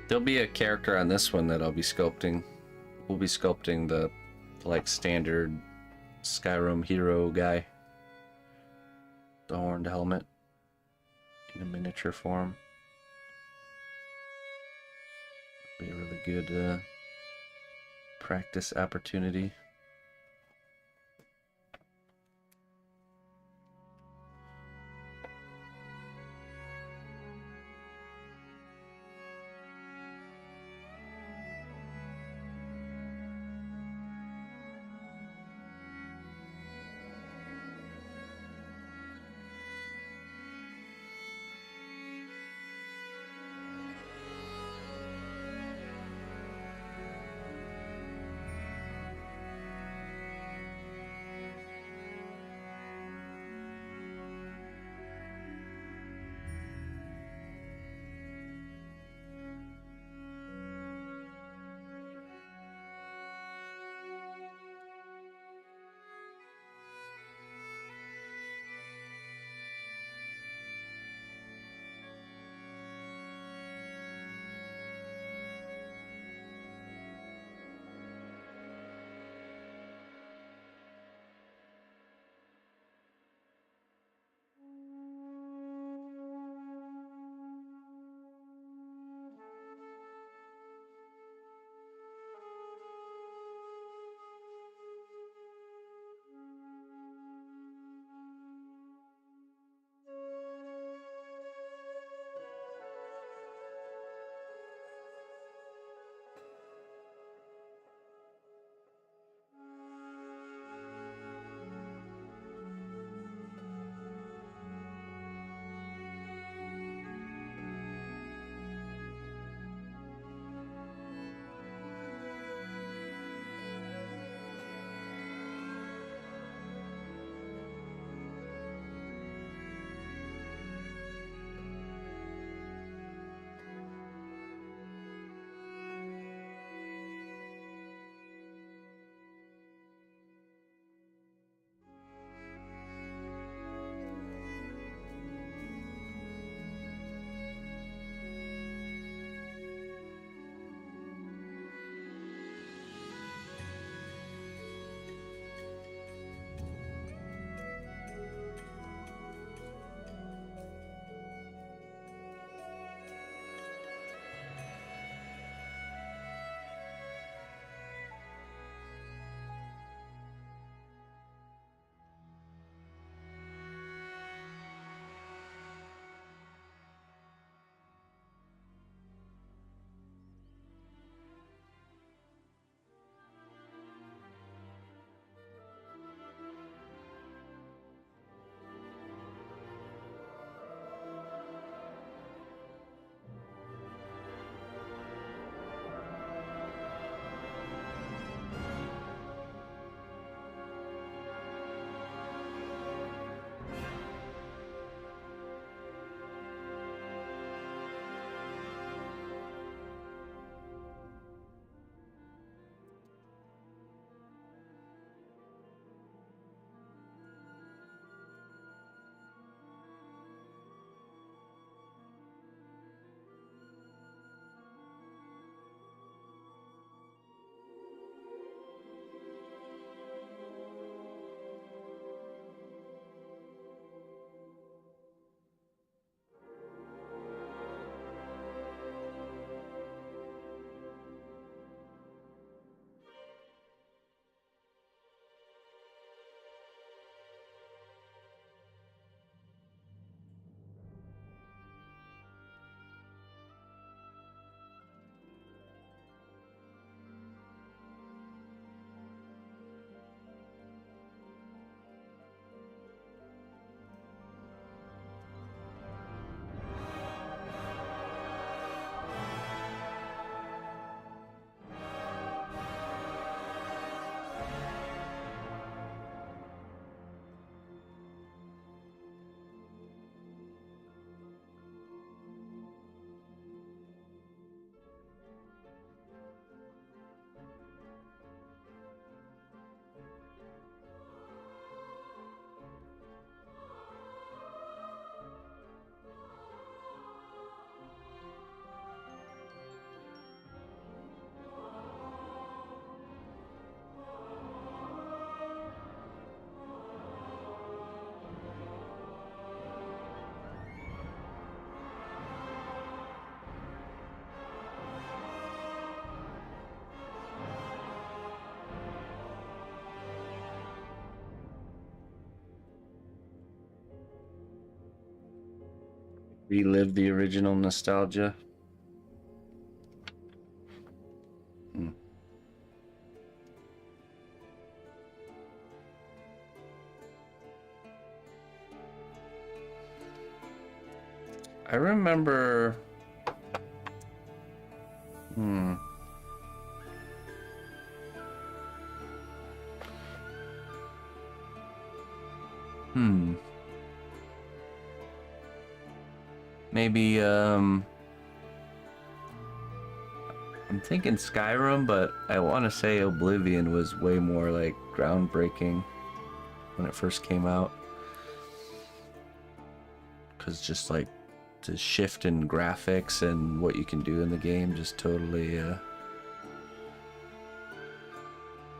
There'll be a character on this one that I'll be sculpting. We'll be sculpting the, like, standard Skyrim hero guy. The horned helmet in a miniature form. Be a really good practice opportunity. Relive the original nostalgia. Hmm. I remember. Hmm. Maybe, I'm thinking Skyrim, but I want to say Oblivion was way more, like, groundbreaking when it first came out. Because just, like, the shift in graphics and what you can do in the game just totally,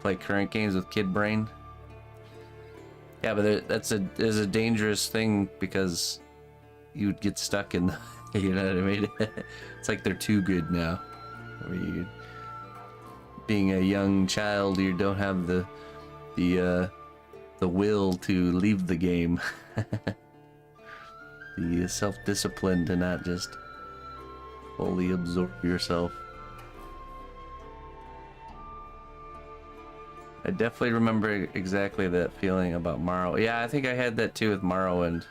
play current games with kid brain. Yeah, but there's a dangerous thing because you'd get stuck in the, you know what I mean? It's like they're too good now. Where you, being a young child, you don't have the will to leave the game. The self-discipline to not just fully absorb yourself. I definitely remember exactly that feeling about Morrowind. Yeah, I think I had that too with Morrowind.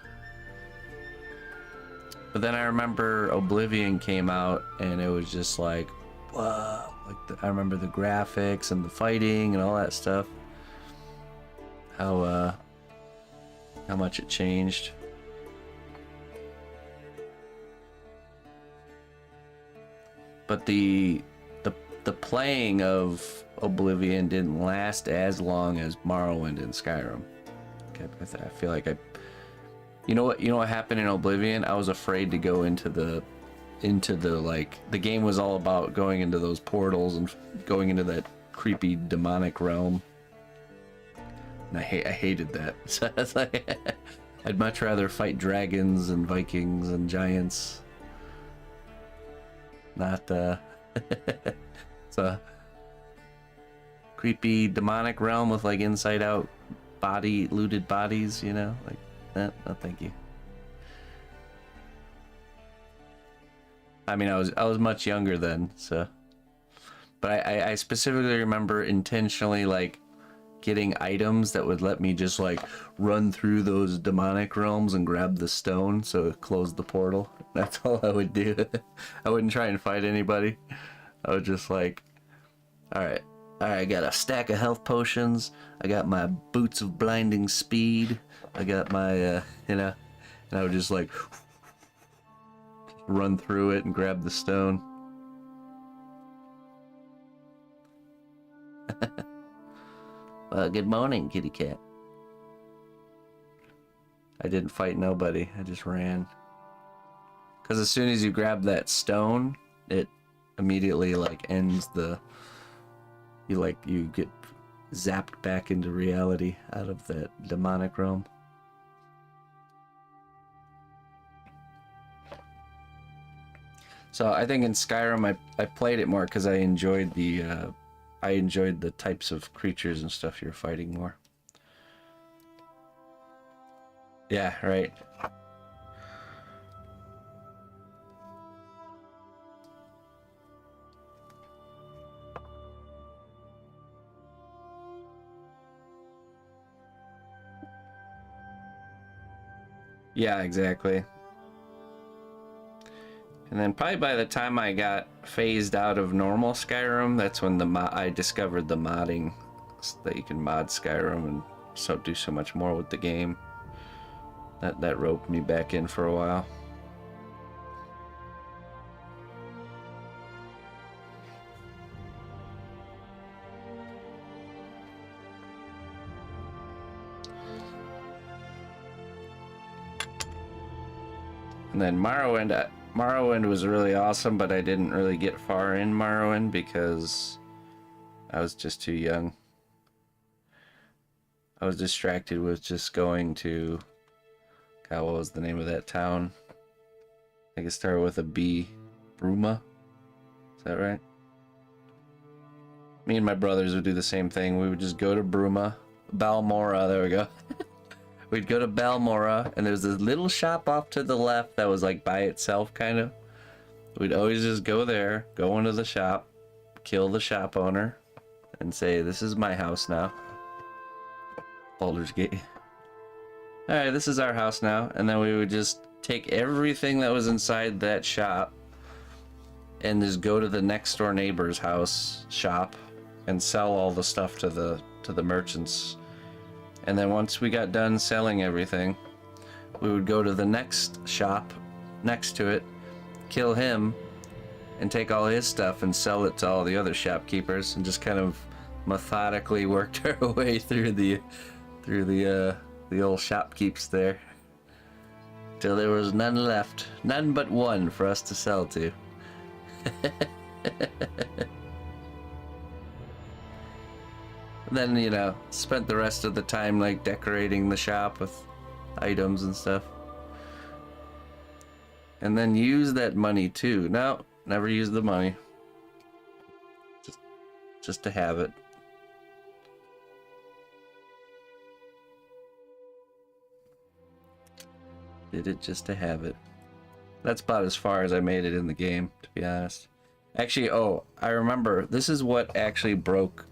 But then I remember Oblivion came out and it was just like, wow. Like I remember the graphics and the fighting and all that stuff. How much it changed. But the playing of Oblivion didn't last as long as Morrowind and Skyrim. Okay, I feel like you know what happened in Oblivion? I was afraid to go into the like, the game was all about going into those portals and going into that creepy demonic realm. And I hated that. So it's like I'd much rather fight dragons and Vikings and giants. Not it's a creepy demonic realm with like inside out looted bodies, you know, like that. No, thank you. I mean, I was much younger then, so. But I specifically remember intentionally like getting items that would let me just like run through those demonic realms and grab the stone so it closed the portal. That's all I would do. I wouldn't try and fight anybody. I was just like, alright, I got a stack of health potions, I got my boots of blinding speed, I got my, you know, and I would just like run through it and grab the stone. Well, good morning, kitty cat. I didn't fight nobody, I just ran. Because as soon as you grab that stone, it immediately like ends the, you get zapped back into reality out of that demonic realm. So I think in Skyrim I played it more because I enjoyed the types of creatures and stuff you're fighting more. Yeah, right. Yeah, exactly. And then probably by the time I got phased out of normal Skyrim, that's when I discovered the modding, that you can mod Skyrim and do so much more with the game. That roped me back in for a while. And then Morrowind was really awesome, but I didn't really get far in Morrowind because I was just too young. I was distracted with just going to, God, what was the name of that town? I think it started with a B. Bruma? Is that right? Me and my brothers would do the same thing. We would just go to Bruma. Balmora, there we go. we'd go to Balmora, and there's this little shop off to the left that was like by itself, kind of. We'd always just go there, go into the shop, kill the shop owner, and say, "This is my house now." Baldur's Gate. Alright, this is our house now. And then we would just take everything that was inside that shop and just go to the next door neighbor's shop and sell all the stuff to the merchants. And then once we got done selling everything, we would go to the next shop next to it, kill him, and take all his stuff and sell it to all the other shopkeepers, and just kind of methodically worked our way through the old shopkeeps there till there was none left, none but one for us to sell to. Then, you know, spent the rest of the time like decorating the shop with items and stuff. And then use that money too. No, never use the money. Just to have it. Did it just to have it. That's about as far as I made it in the game, to be honest. Actually, oh, I remember. This is what actually broke.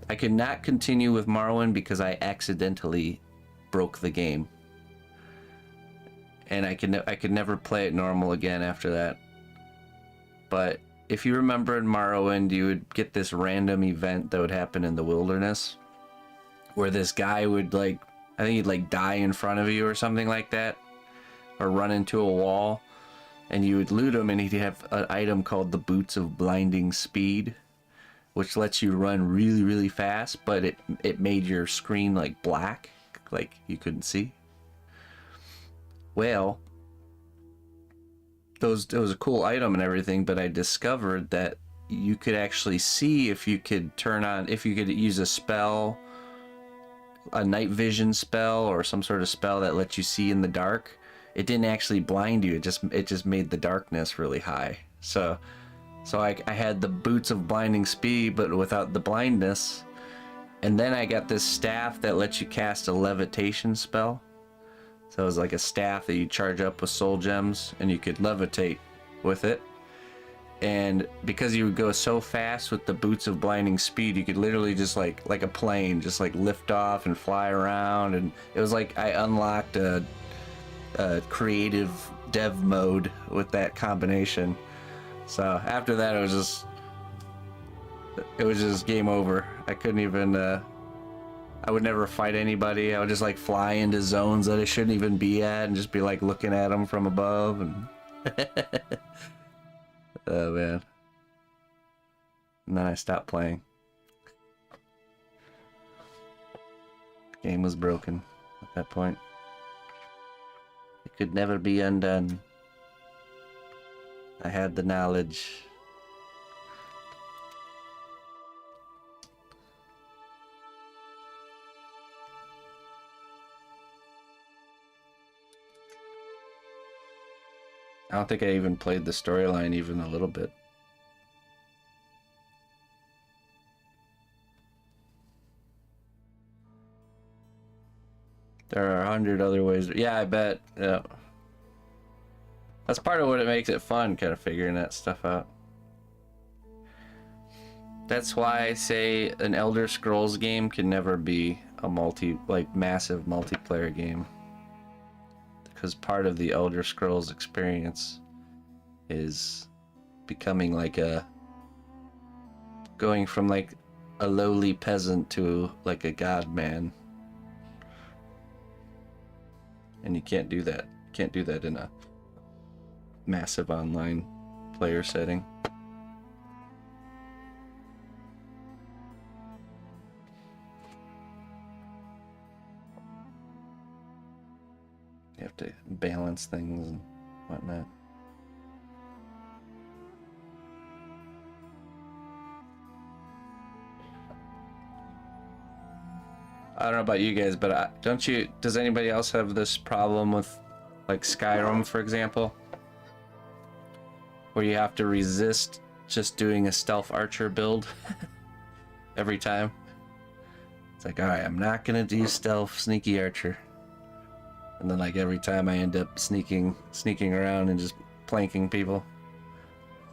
I could not continue with Morrowind because I accidentally broke the game. And I could never play it normal again after that. But if you remember in Morrowind, you would get this random event that would happen in the wilderness, where this guy would like, I think he'd like die in front of you or something like that, or run into a wall, and you would loot him, and he'd have an item called the Boots of Blinding Speed, which lets you run really, really fast, but it made your screen like black, like you couldn't see. Well, it was a cool item and everything, but I discovered that you could actually see if you could use a spell, a night vision spell, or some sort of spell that lets you see in the dark. It didn't actually blind you, it just made the darkness really high. So I had the Boots of Blinding Speed, but without the blindness. And then I got this staff that lets you cast a levitation spell. So it was like a staff that you charge up with soul gems, and you could levitate with it. And because you would go so fast with the Boots of Blinding Speed, you could literally just like a plane, just like lift off and fly around. And it was like I unlocked a creative dev mode with that combination. So after that, it was just game over. I couldn't even, I would never fight anybody. I would just like fly into zones that I shouldn't even be at and just be like looking at them from above. And oh man. And then I stopped playing. The game was broken at that point. It could never be undone. I had the knowledge. I don't think I even played the storyline even a little bit. There are 100 other ways. Yeah, I bet. Yeah. That's part of what it makes it fun, kind of figuring that stuff out. That's why I say an Elder Scrolls game can never be a massive multiplayer game. Because part of the Elder Scrolls experience is becoming going from like a lowly peasant to like a god man. And you can't do that. You can't do that in a massive online player setting. You have to balance things and whatnot. I don't know about you guys, but does anybody else have this problem with like Skyrim, for example? Where you have to resist just doing a stealth archer build every time. It's like, alright, I'm not gonna do stealth sneaky archer. And then like every time I end up sneaking around and just planking people.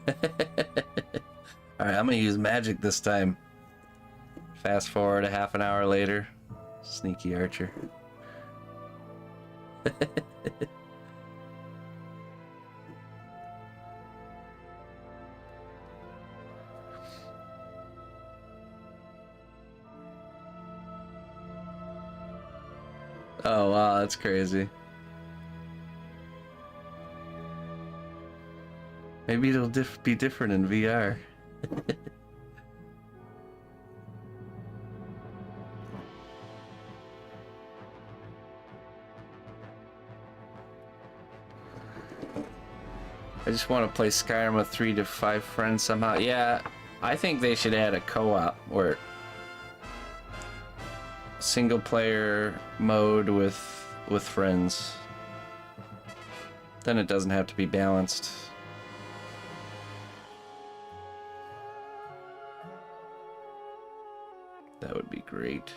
Alright, I'm gonna use magic this time. Fast forward a half an hour later. Sneaky archer. Oh wow, that's crazy. Maybe it'll be different in VR. I just want to play Skyrim with 3 to 5 friends somehow. Yeah, I think they should add a co-op where single player mode with friends. Then it doesn't have to be balanced. That would be great.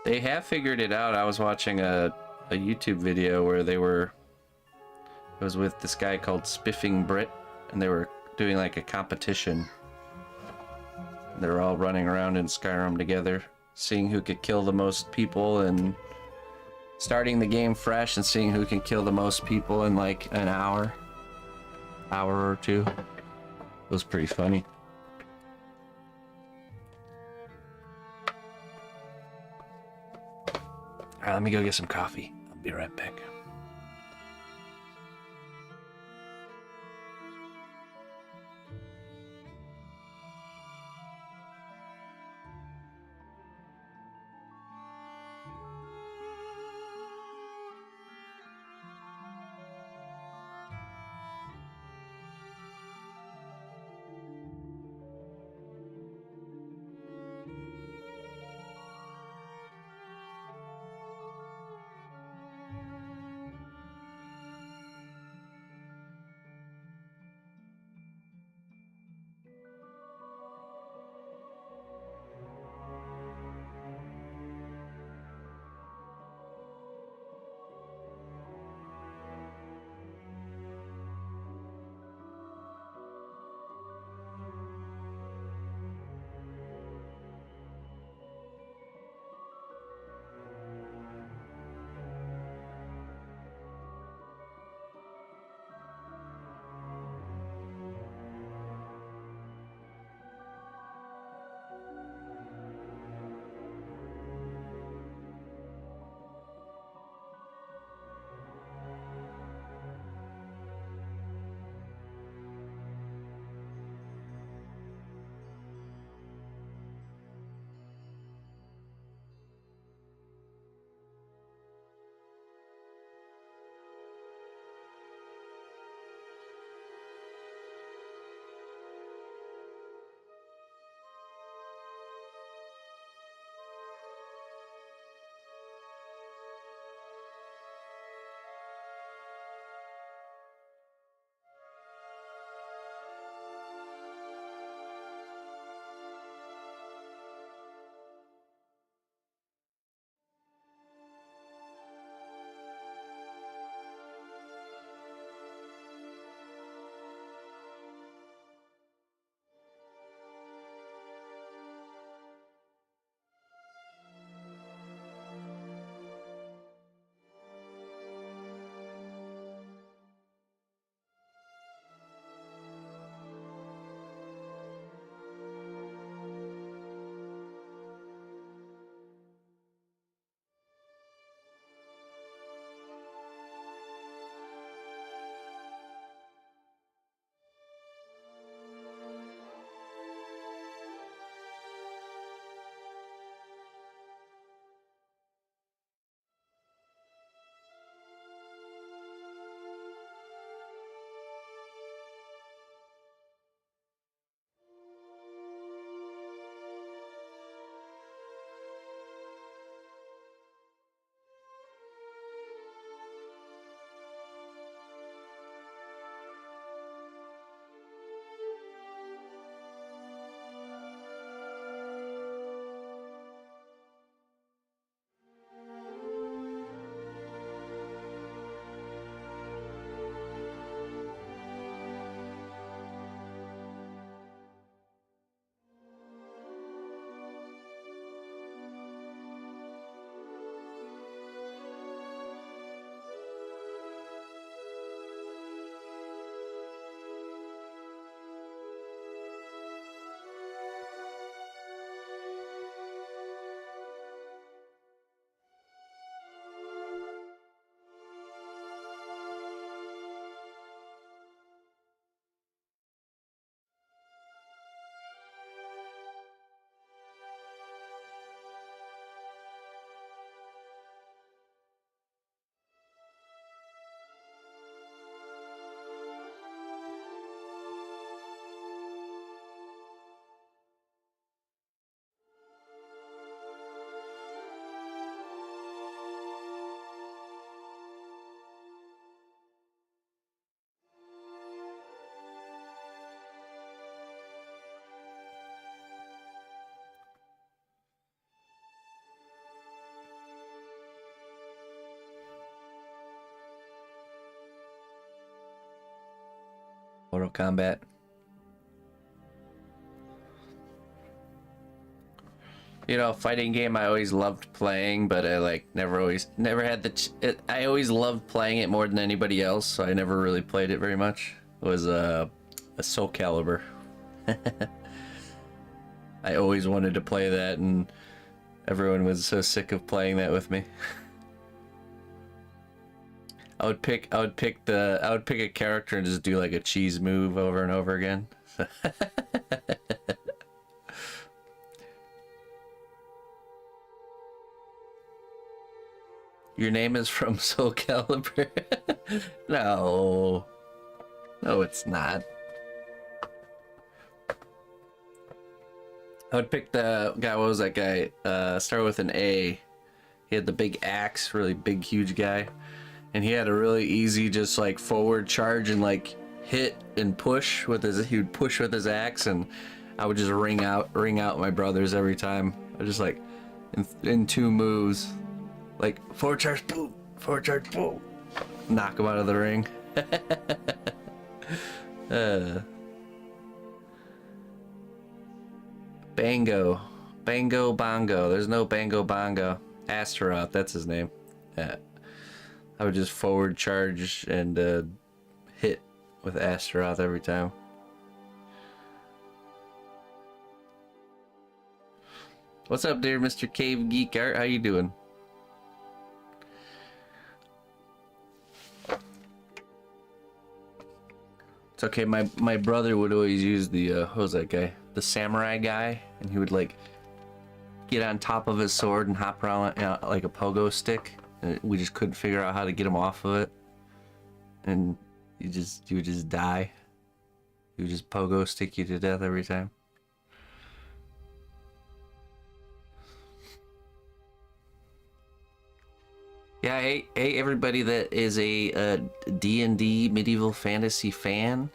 They have figured it out. I was watching a YouTube video where it was with this guy called Spiffing Brit, and they were doing like a competition. They were all running around in Skyrim together, seeing who could kill the most people, and starting the game fresh and seeing who can kill the most people in like an hour or two. It was pretty funny. Alright, let me go get some coffee. I'll be right back. Mortal Kombat. You know, fighting game I always loved playing, but I like never had the. I always loved playing it more than anybody else, so I never really played it very much. It was a Soul Calibur. I always wanted to play that, and everyone was so sick of playing that with me. I would pick a character and just do like a cheese move over and over again. Your name is from Soul Calibur? No. No, it's not. I would pick the guy, what was that guy? Start with an A. He had the big axe, really big, huge guy. And he had a really easy, just like forward charge and like hit and push with his, he would push with his axe, and I would just ring out my brothers every time. I just like, in 2 moves. Like, forward charge, boom, knock him out of the ring. Bango Bongo. There's no Bango Bongo. Astaroth, that's his name. Yeah. I would just forward charge and hit with Astaroth every time. What's up, dear Mr. Cave Geek Art? How you doing? It's okay, my brother would always use the, what was that guy? The samurai guy, and he would like get on top of his sword and hop around like a pogo stick. And we just couldn't figure out how to get him off of it. And you would just die. He would just pogo stick you to death every time. Yeah, hey everybody that is a D&D medieval fantasy fan.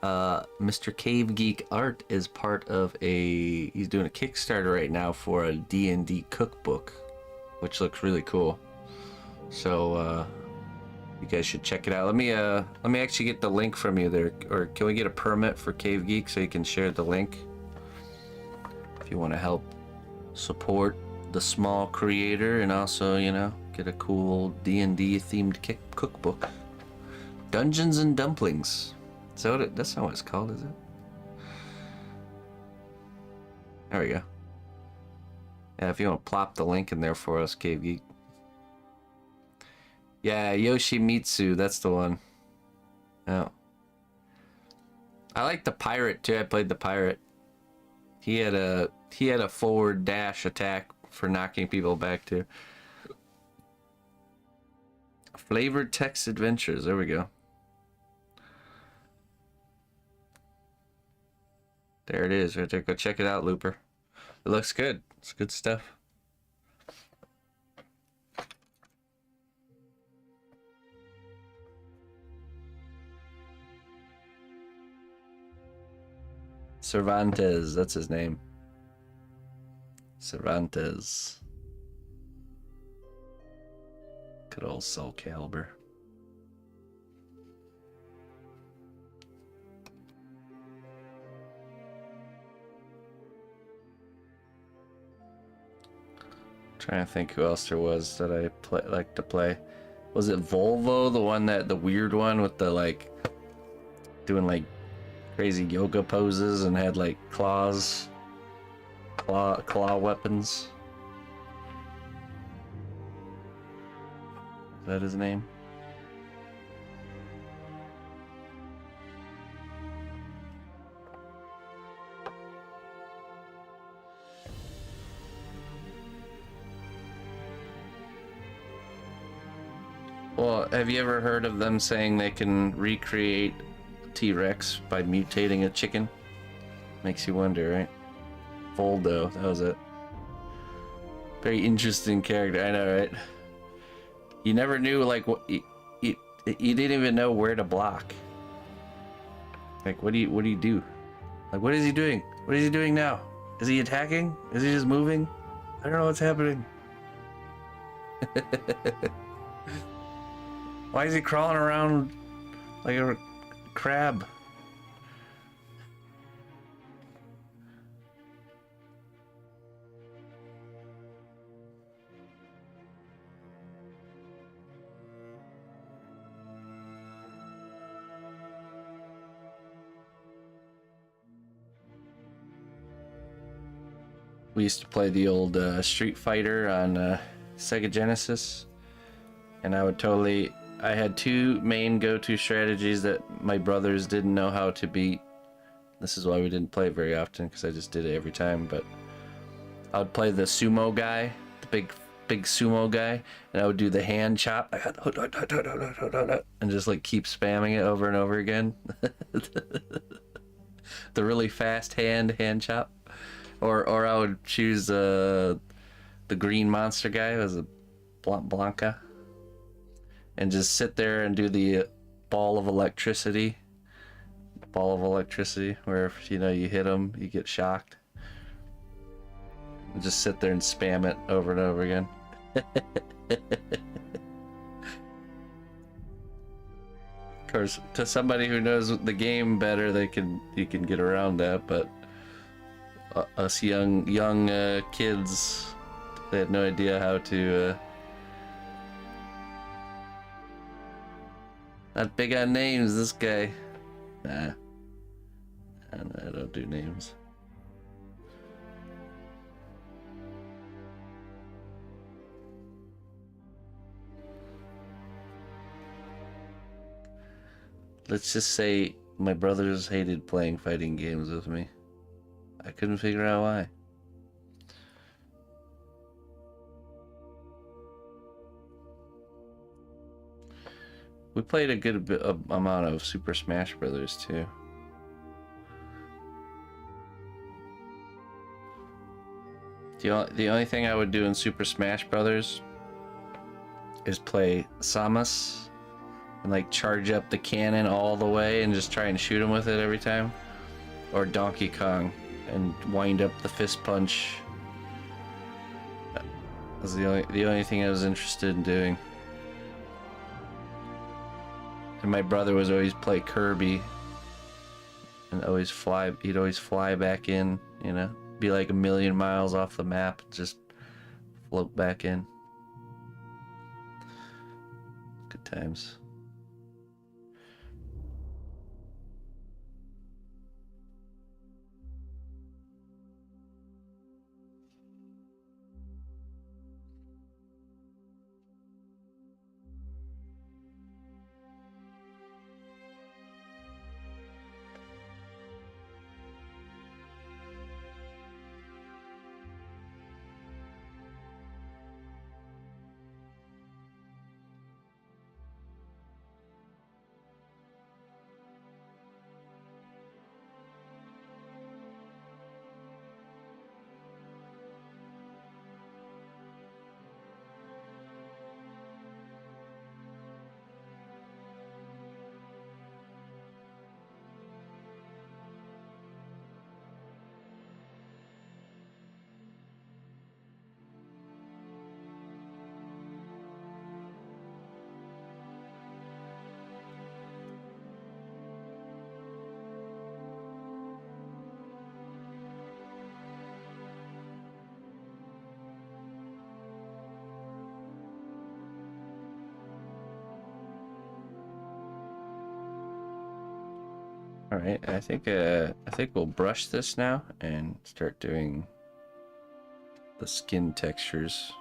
Mr. Cave Geek Art is part of he's doing a Kickstarter right now for a D&D cookbook, which looks really cool. So you guys should check it out. Let me actually get the link from you there, or can we get a permit for Cave Geek so you can share the link if you want to help support the small creator, and also, you know, get a cool D&D themed cookbook. Dungeons and Dumplings. So that's not what it's called, is it? There we go. Yeah, if you want to plop the link in there for us, Cave Geek. Yeah, Yoshimitsu, that's the one. Oh. I like the pirate too. I played the pirate. He had a forward dash attack for knocking people back too. Flavored text adventures. There we go. There it is right there. Go check it out, Looper. It looks good. It's good stuff. Cervantes, that's his name. Cervantes. Good old Soul Calibur. Trying to think who else there was that I like to play. Was it Volvo, the one the weird one with the like doing like crazy yoga poses and had like claw weapons? Is that his name? Well, have you ever heard of them saying they can recreate T-Rex by mutating a chicken? Makes you wonder, right? Voldo, that was it. Very interesting character, I know, right? You never knew, like, what you didn't even know where to block. Like, what do you do? Like, what is he doing? What is he doing now? Is he attacking? Is he just moving? I don't know what's happening. Why is he crawling around like a crab? We used to play the old Street Fighter on Sega Genesis, and I had two main go-to strategies that my brothers didn't know how to beat. This is why we didn't play it very often, because I just did it every time. But I would play the sumo guy, the big sumo guy, and I would do the hand chop and just like keep spamming it over and over again. The really fast hand chop. Or I would choose the green monster guy, was a Blanca, and just sit there and do the ball of electricity, where if you hit them, you get shocked. And just sit there and spam it over and over again. Of course, to somebody who knows the game better, you can get around that, but us young kids, they had no idea how to. Not big on names, this guy. Nah. I don't do names. Let's just say my brothers hated playing fighting games with me. I couldn't figure out why. We played a good amount of Super Smash Brothers too. The only thing I would do in Super Smash Brothers is play Samus and like charge up the cannon all the way and just try and shoot him with it every time, or Donkey Kong and wind up the fist punch. That was the only thing I was interested in doing. And my brother was always play Kirby and he'd always fly back in, be like a million miles off the map, just float back in. Good times. All right, I think we'll brush this now and start doing the skin textures.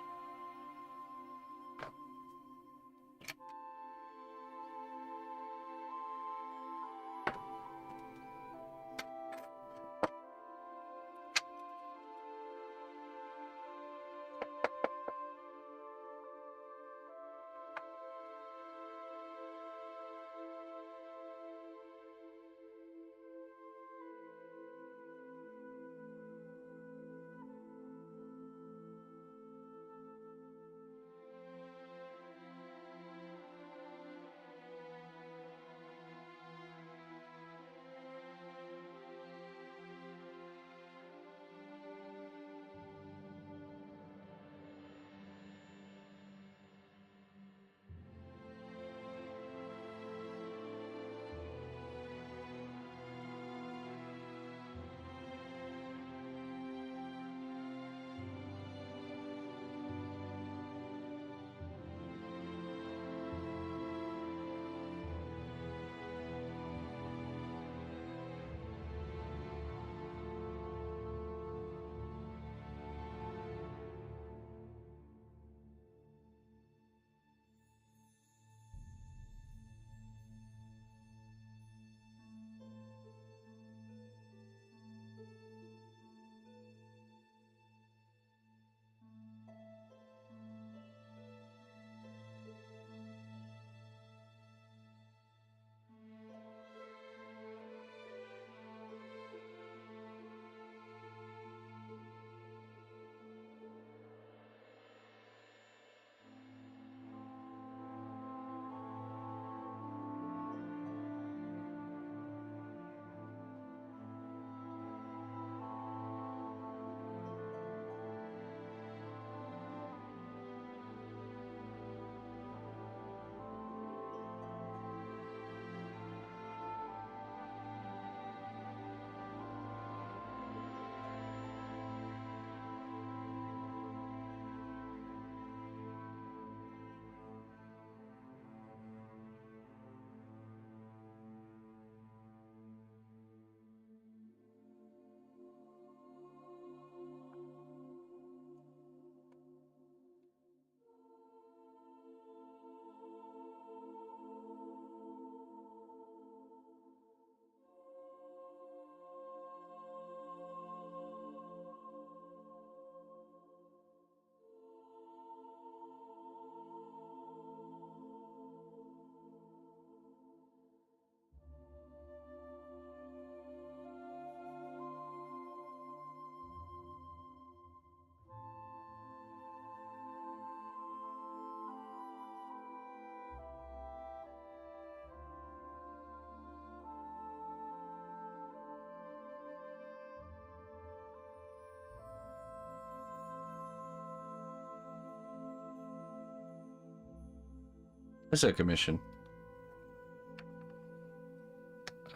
It's a commission.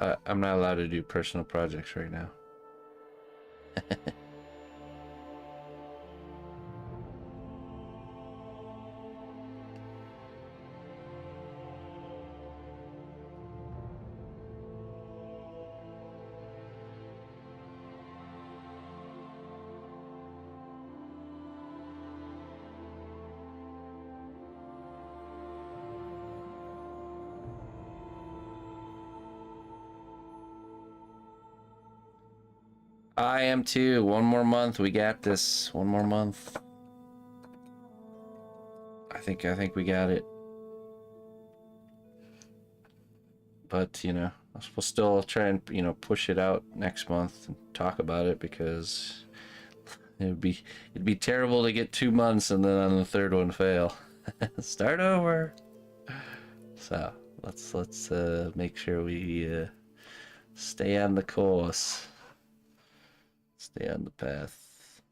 I'm not allowed to do personal projects right now. I am too. One more month. We got this. One more month. I think we got it. But, you know, we'll still try and, you know, push it out next month and talk about it, because it'd be terrible to get 2 months and then on the third one fail. Start over. So, let's make sure we stay on the course. Stay on the path.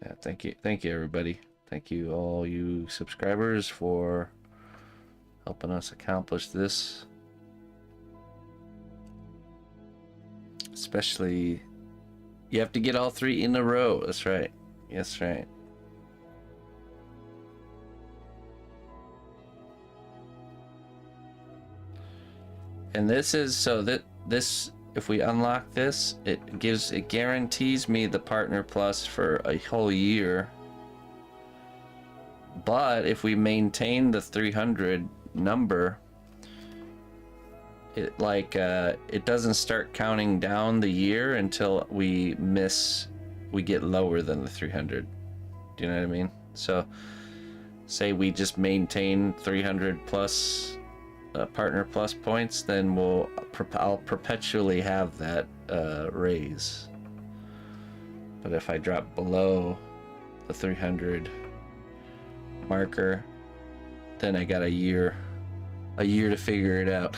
Yeah, thank you everybody. Thank you all you subscribers for helping us accomplish this. Especially, you have to get all 3 in a row. That's right. That's right. And this is so that this, if we unlock this, it guarantees me the partner plus for a whole year. But if we maintain the 300 number, it doesn't start counting down the year until we get lower than the 300. Do you know what I mean? So say we just maintain 300 plus partner plus points, then I'll perpetually have that raise. But if I drop below the 300 marker, then I got a year to figure it out.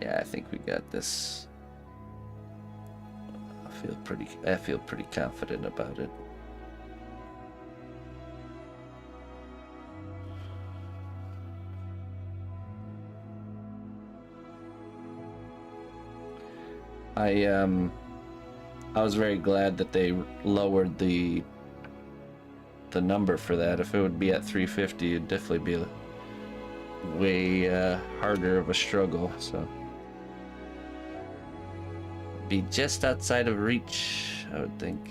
Yeah, I think we got this. I feel pretty confident about it. I was very glad that they lowered the number for that. If it would be at 350, it'd definitely be a way harder of a struggle. So be just outside of reach, I would think.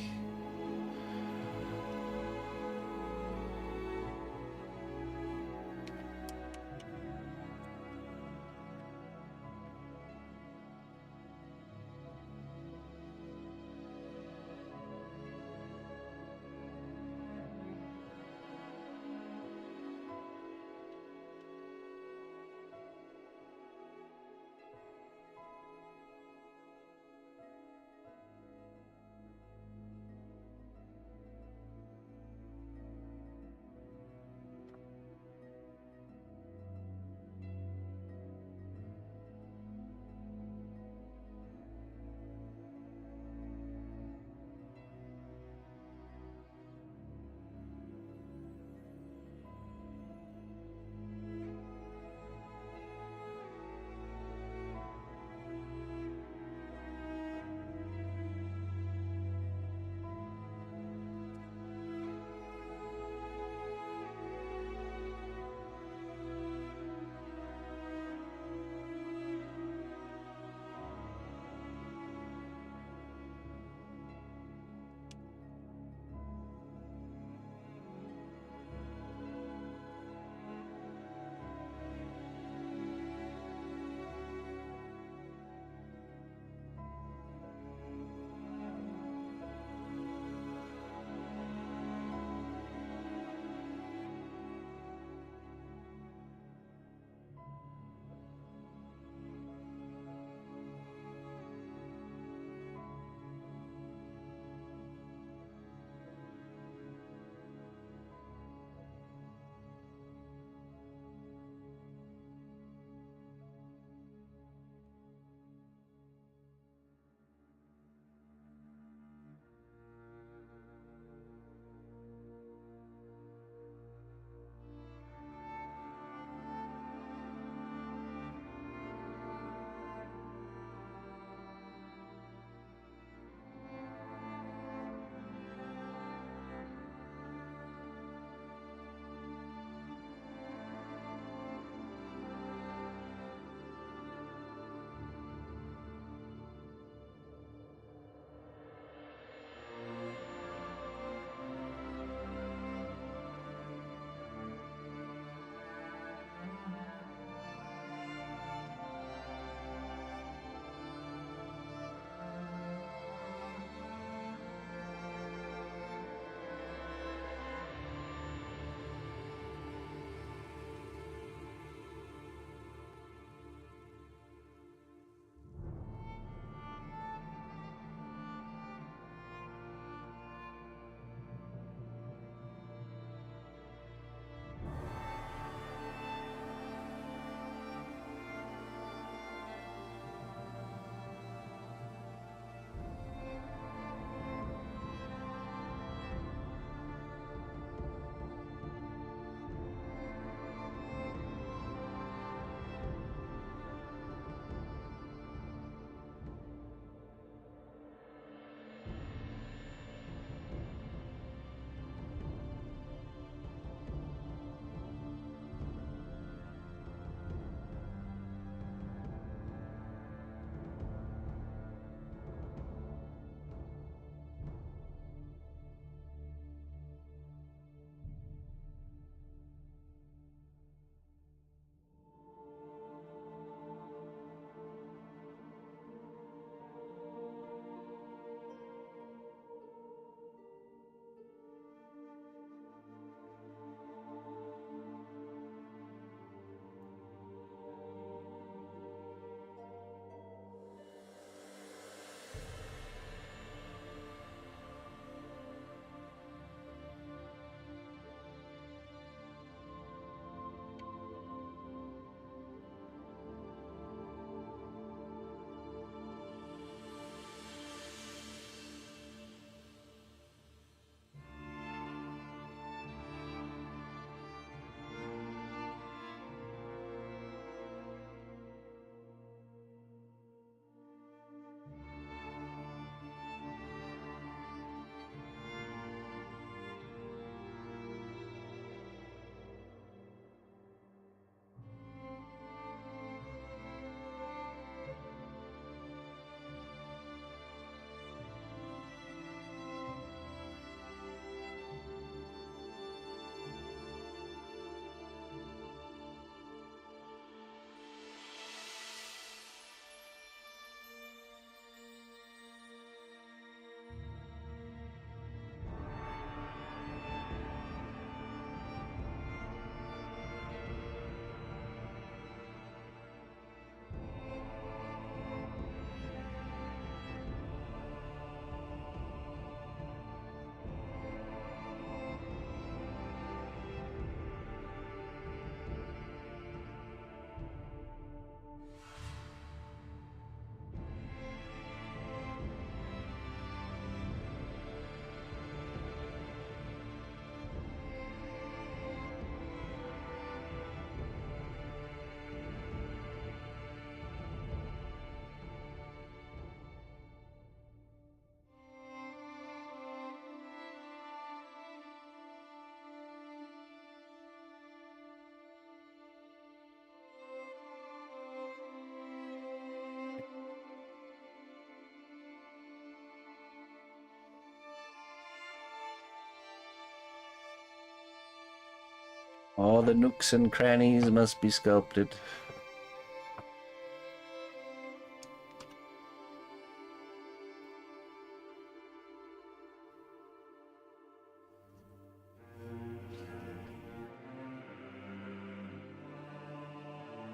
All the nooks and crannies must be sculpted.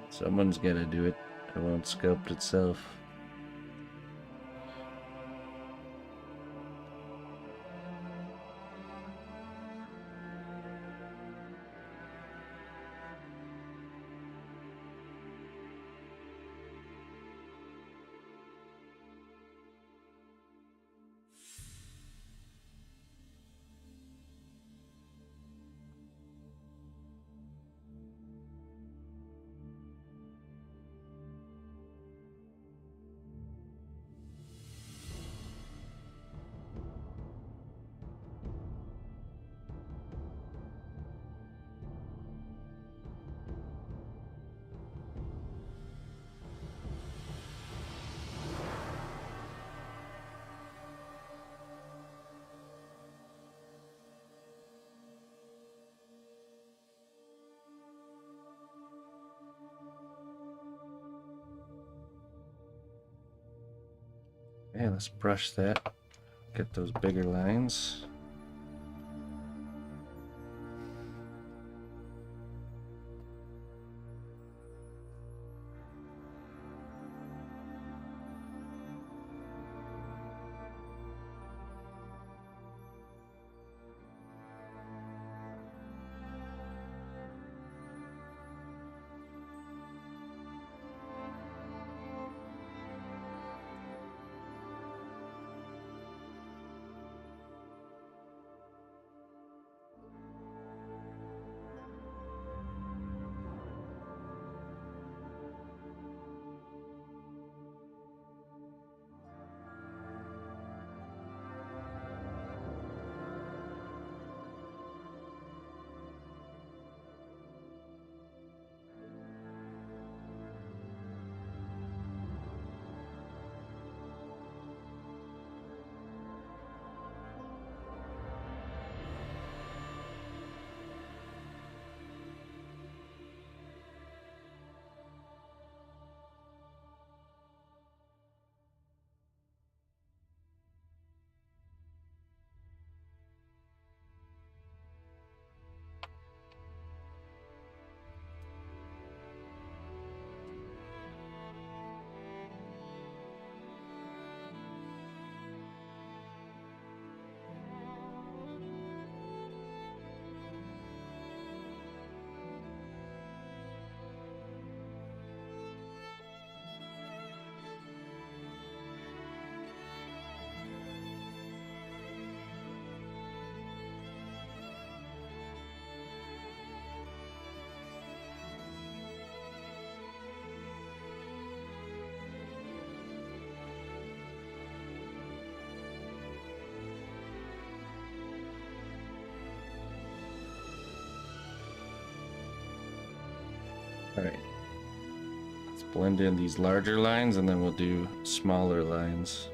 Someone's gotta do it. It won't sculpt itself. Okay, let's brush that. Get those bigger lines. Alright. Let's blend in these larger lines and then we'll do smaller lines.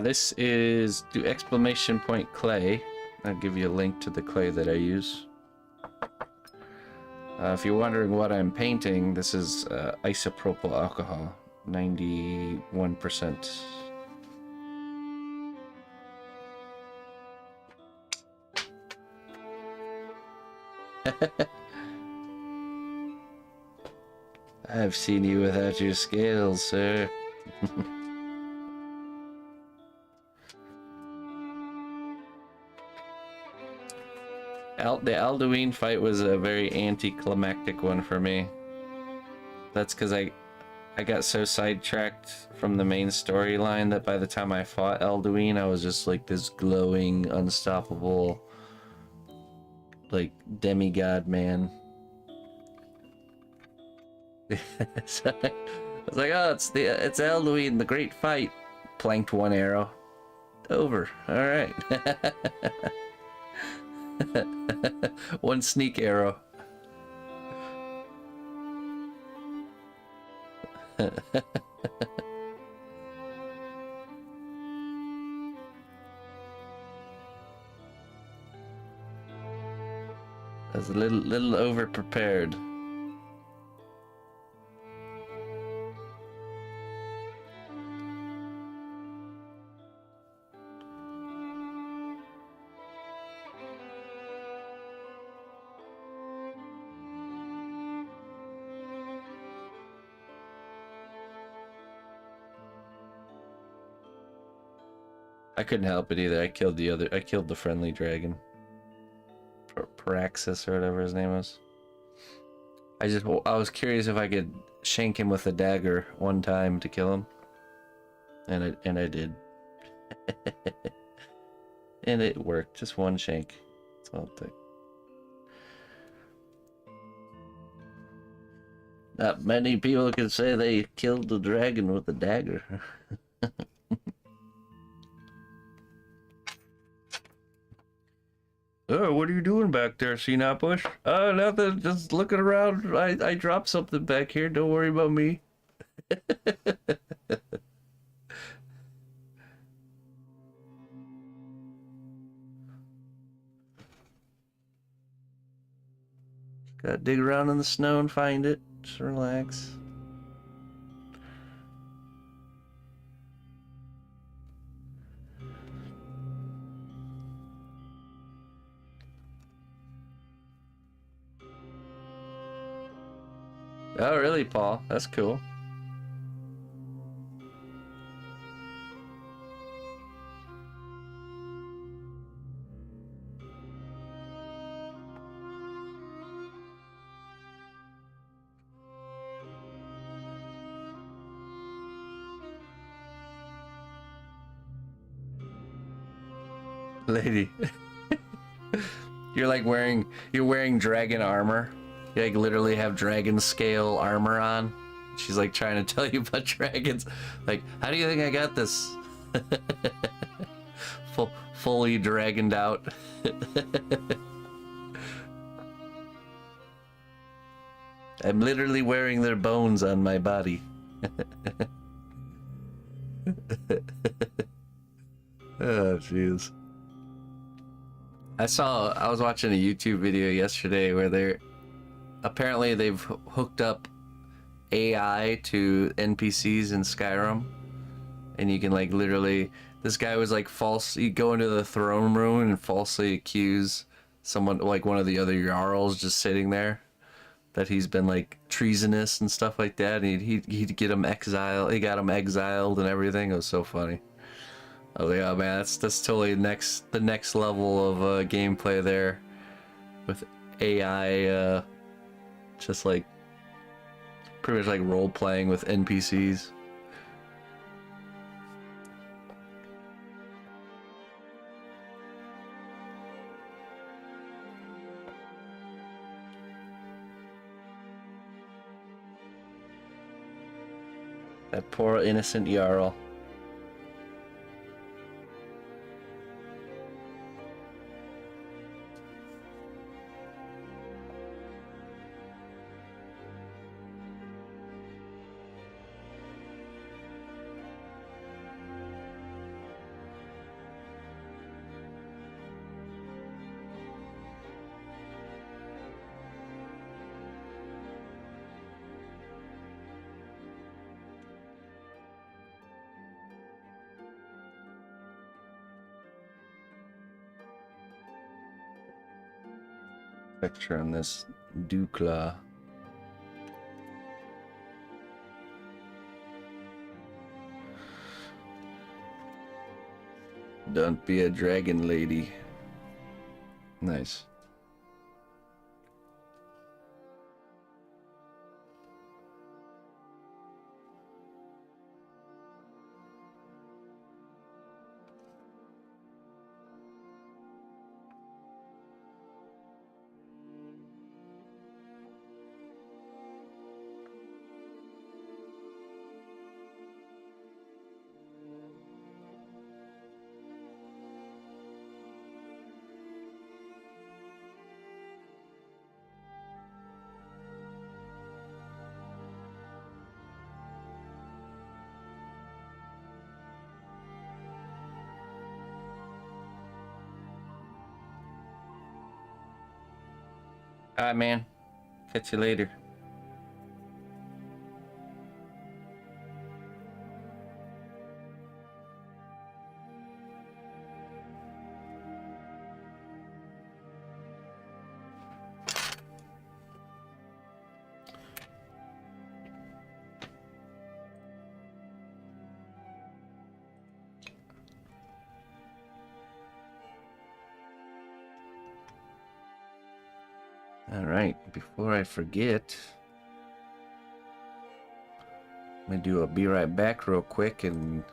This is do exclamation point clay. I'll give you a link to the clay that I use. If you're wondering what I'm painting, this is isopropyl alcohol, 91%. I've seen you without your scales, sir. The Alduin fight was a very anticlimactic one for me. That's because I got so sidetracked from the main storyline that by the time I fought Alduin, I was just like this glowing, unstoppable, like demigod man. So I was like, oh, it's Alduin, the great fight. Planked one arrow. Over. All right. One sneak arrow. I was a little over prepared. I couldn't help it either. I killed the friendly dragon. Paraxis or whatever his name was. I was curious if I could shank him with a dagger one time to kill him. And I did. And it worked. Just one shank. That's all it took. Not many people can say they killed the dragon with a dagger. Oh, what are you doing back there, cnotbusch? Oh, nothing. Just looking around. I dropped something back here. Don't worry about me. Gotta dig around in the snow and find it. Just relax. Oh, really, Paul? That's cool. Lady. You're wearing dragon armor. You like literally have dragon scale armor on. She's like trying to tell you about dragons. Like, how do you think I got this? Fully dragoned out. I'm literally wearing their bones on my body. Oh, jeez. I was watching a YouTube video yesterday where they've hooked up AI to NPCs in Skyrim, and you can like literally, this guy was like you go into the throne room and falsely accuse someone, like one of the other Jarls just sitting there, that he's been like treasonous and stuff like that, and he'd get him exiled. He got him exiled and everything. It was so funny. I was like, oh man, that's totally the next level of gameplay there, with AI. Just like pretty much like role playing with NPCs. That poor innocent Jarl. texture on this dew claw. Don't be a dragon lady. Nice. Alright, man. Catch you later. Alright, before I forget, I'm gonna do a be right back real quick and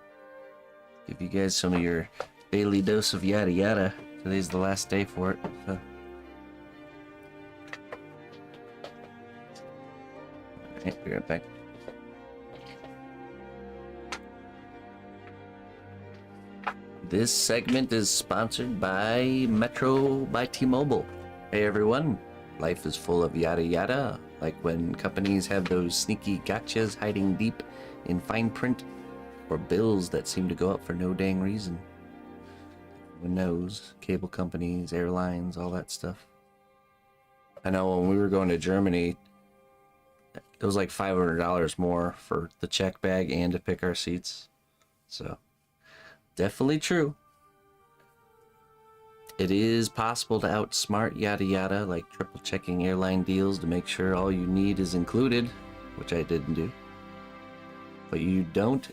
give you guys some of your daily dose of yada yada. Today's the last day for it. So. Alright, be right back. This segment is sponsored by Metro by T-Mobile. Hey everyone. Life is full of yada yada, like when companies have those sneaky gotchas hiding deep in fine print, or bills that seem to go up for no dang reason. Everyone knows, cable companies, airlines, all that stuff. I know when we were going to Germany, it was like $500 more for the check bag and to pick our seats. So, definitely true. It is possible to outsmart yada yada, like triple checking airline deals to make sure all you need is included, which I didn't do. But you don't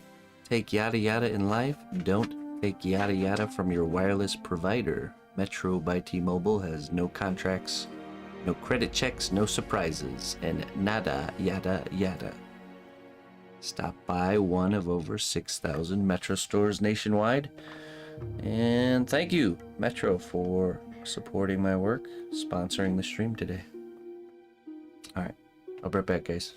take yada yada in life, don't take yada yada from your wireless provider. Metro by T-Mobile has no contracts, no credit checks, no surprises, and nada yada yada. Stop by one of over 6,000 Metro stores nationwide. And thank you, Metro, for supporting my work, sponsoring the stream today. Alright, I'll be right back, guys.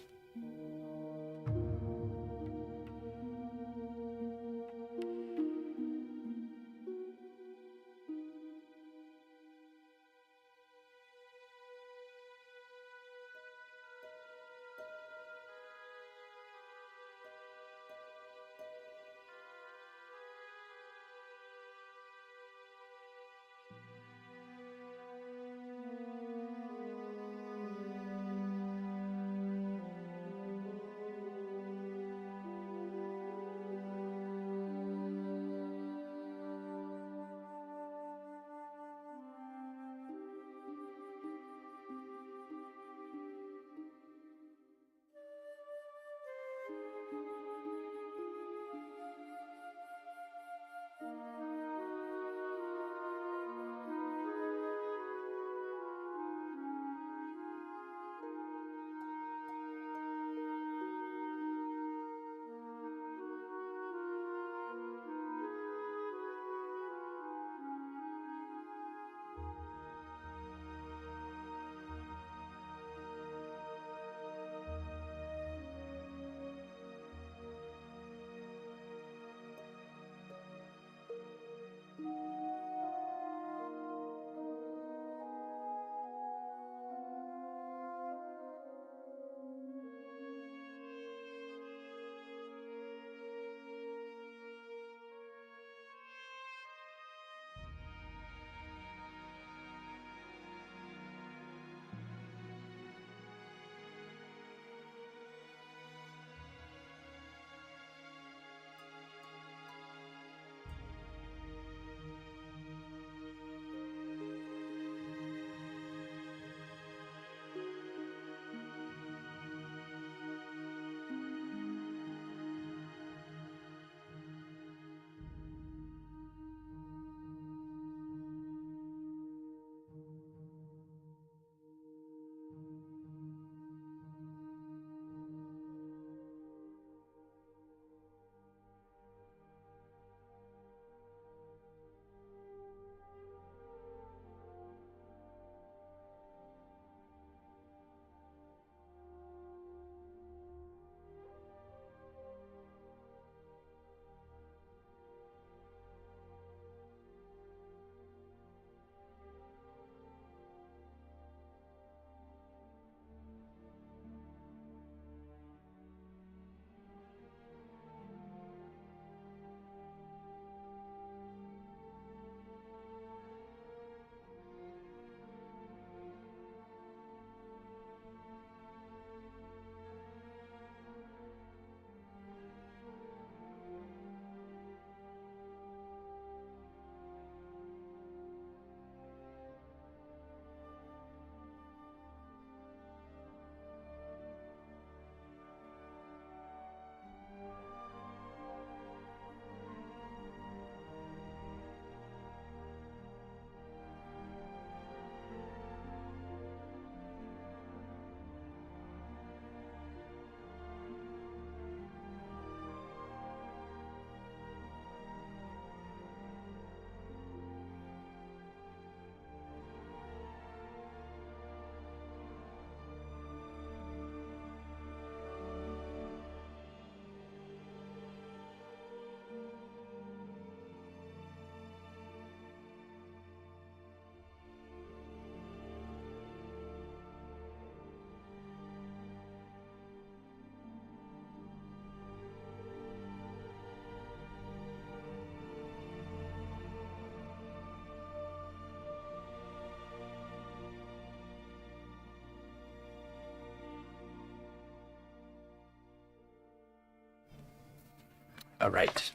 All right.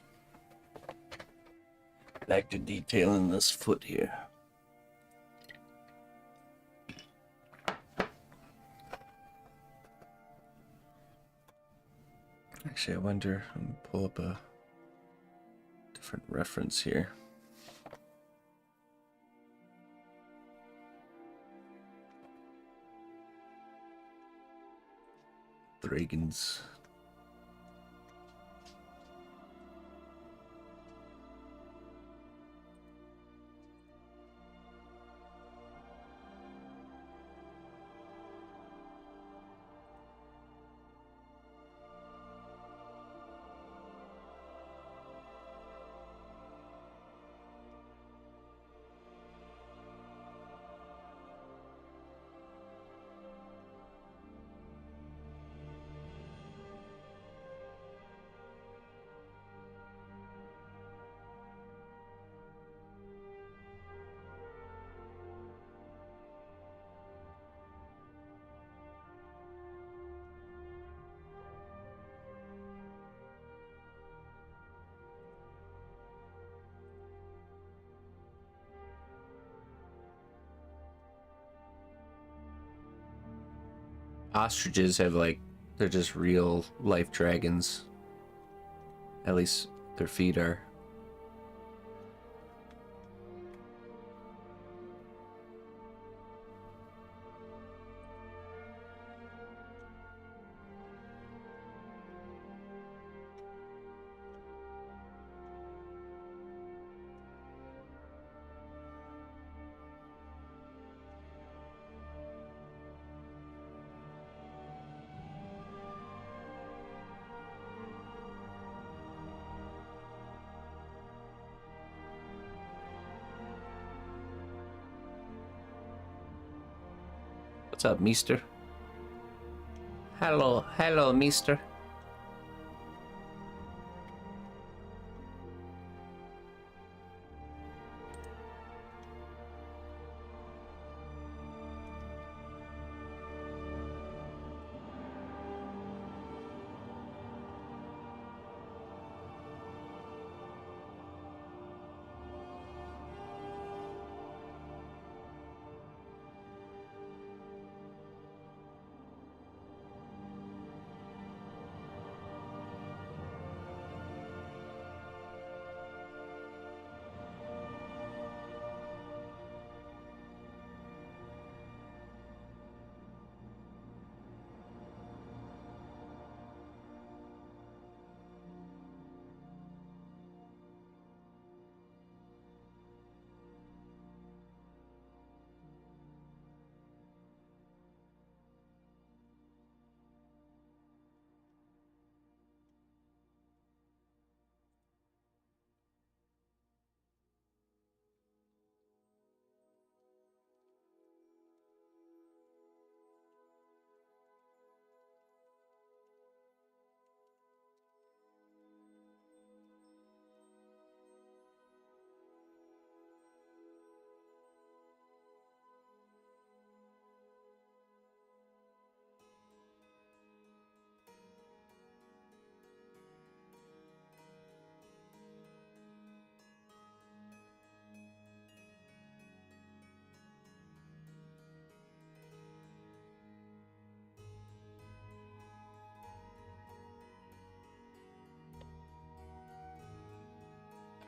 Back to detailing this foot here. Actually, I wonder, I'm gonna pull up a different reference here. Dragons. Ostriches have like, they're just real life dragons. At least their feet are. What's up, Meester? Hello, Meester.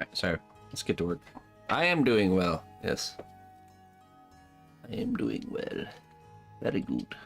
Alright, so let's get to work. I am doing well, yes. I am doing well. Very good.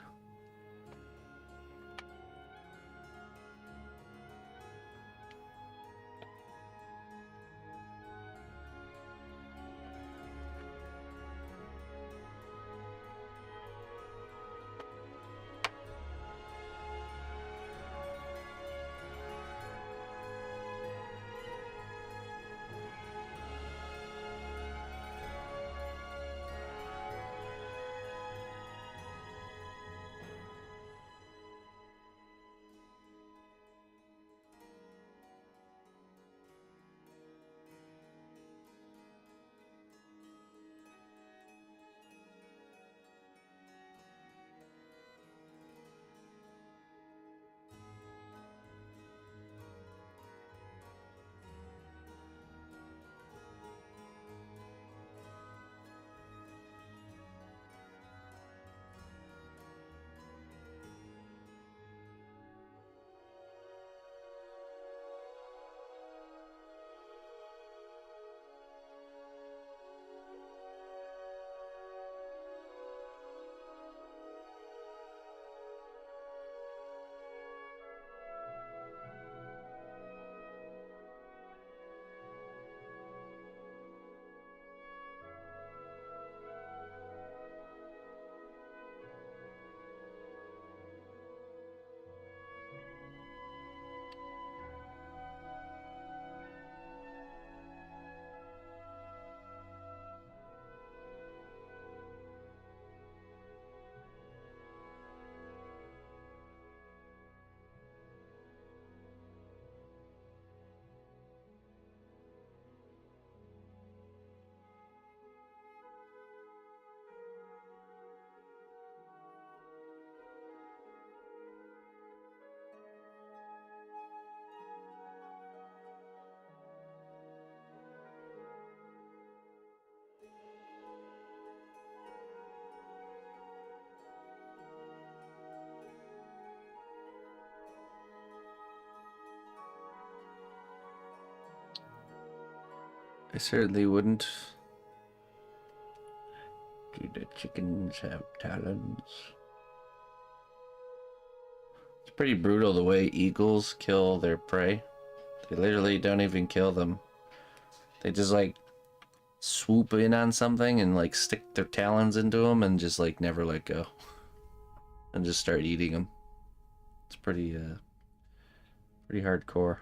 I certainly wouldn't. Do the chickens have talons? It's pretty brutal the way eagles kill their prey. They literally don't even kill them. They just like swoop in on something and like stick their talons into them and just like never let go. And just start eating them. It's pretty pretty hardcore.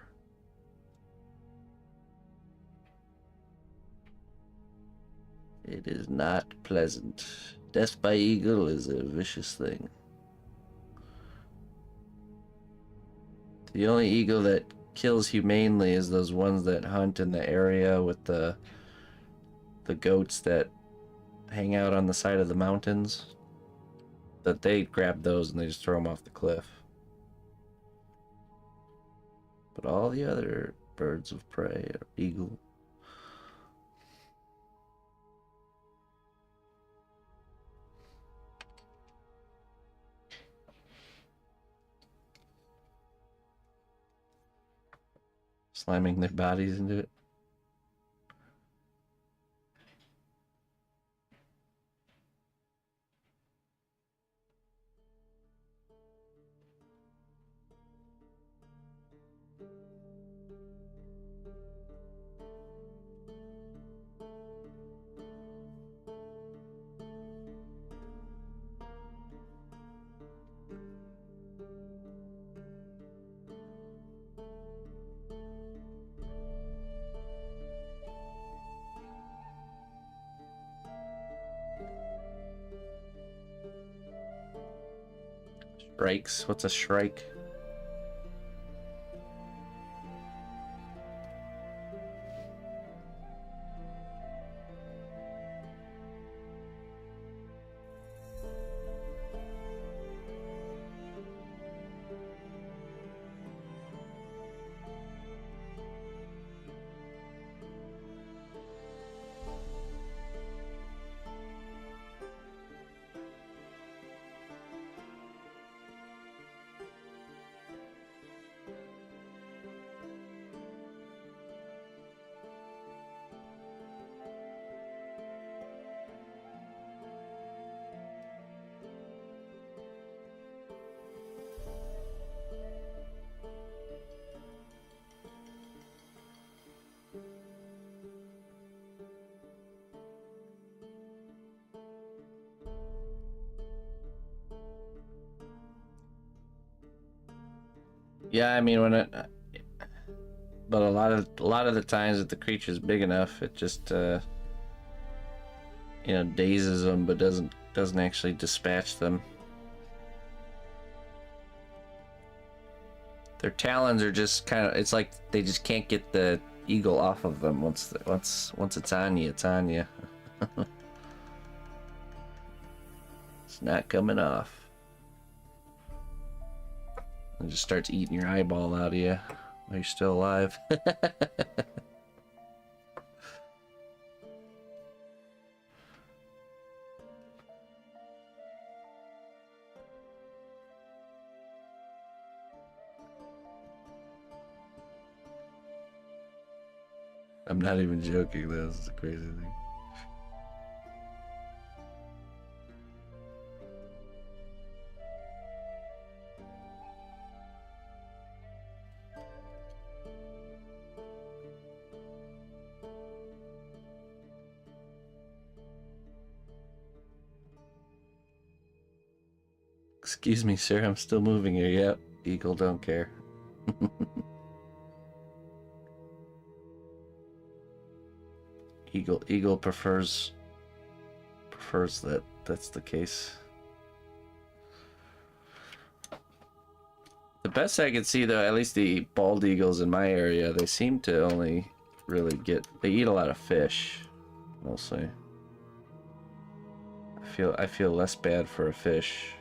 It is not pleasant. Death by eagle is a vicious thing. The only eagle that kills humanely is those ones that hunt in the area with the goats that hang out on the side of the mountains. That they grab those and they just throw them off the cliff. But all the other birds of prey are eagle. Slamming their bodies into it. Shrikes? What's a shrike? Yeah, I mean but a lot of the times if the creature's big enough, it just dazes them, but doesn't actually dispatch them. Their talons are just kind of, it's like they just can't get the eagle off of them. Once it's on you, it's on you. It's not coming off. It just starts eating your eyeball out of you while you're still alive. I'm not even joking, though. This is a crazy thing. Excuse me, sir, I'm still moving here. Yep, eagle don't care. Eagle prefers that's the case. The best I could see, though, at least the bald eagles in my area, they seem to only really they eat a lot of fish, mostly. I feel less bad for a fish.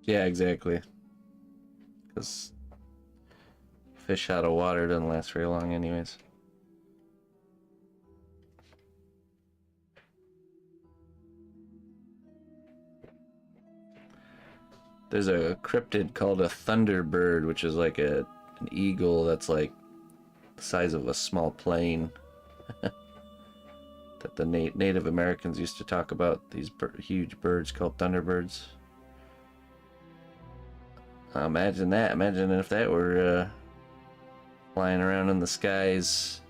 Yeah, exactly. Because fish out of water doesn't last very long anyways. There's a cryptid called a thunderbird, which is like an eagle that's like the size of a small plane. That the Native Americans used to talk about, these huge birds called thunderbirds. Imagine that. Imagine if that were flying around in the skies.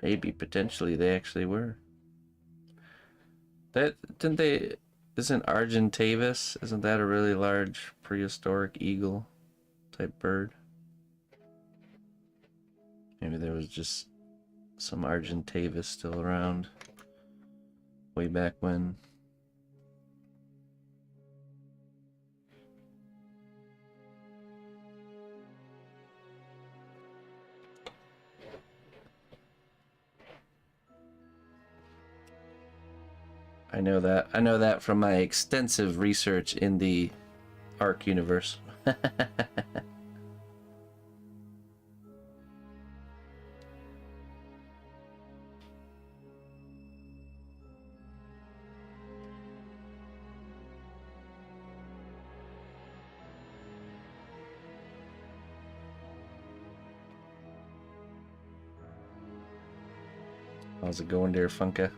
Maybe, potentially, they actually were. That, didn't they, isn't Argentavis, isn't that a really large prehistoric eagle type bird? Maybe there was just some Argentavis still around way back when. I know that. I know that from my extensive research in the Ark universe. How's it going there, Funka?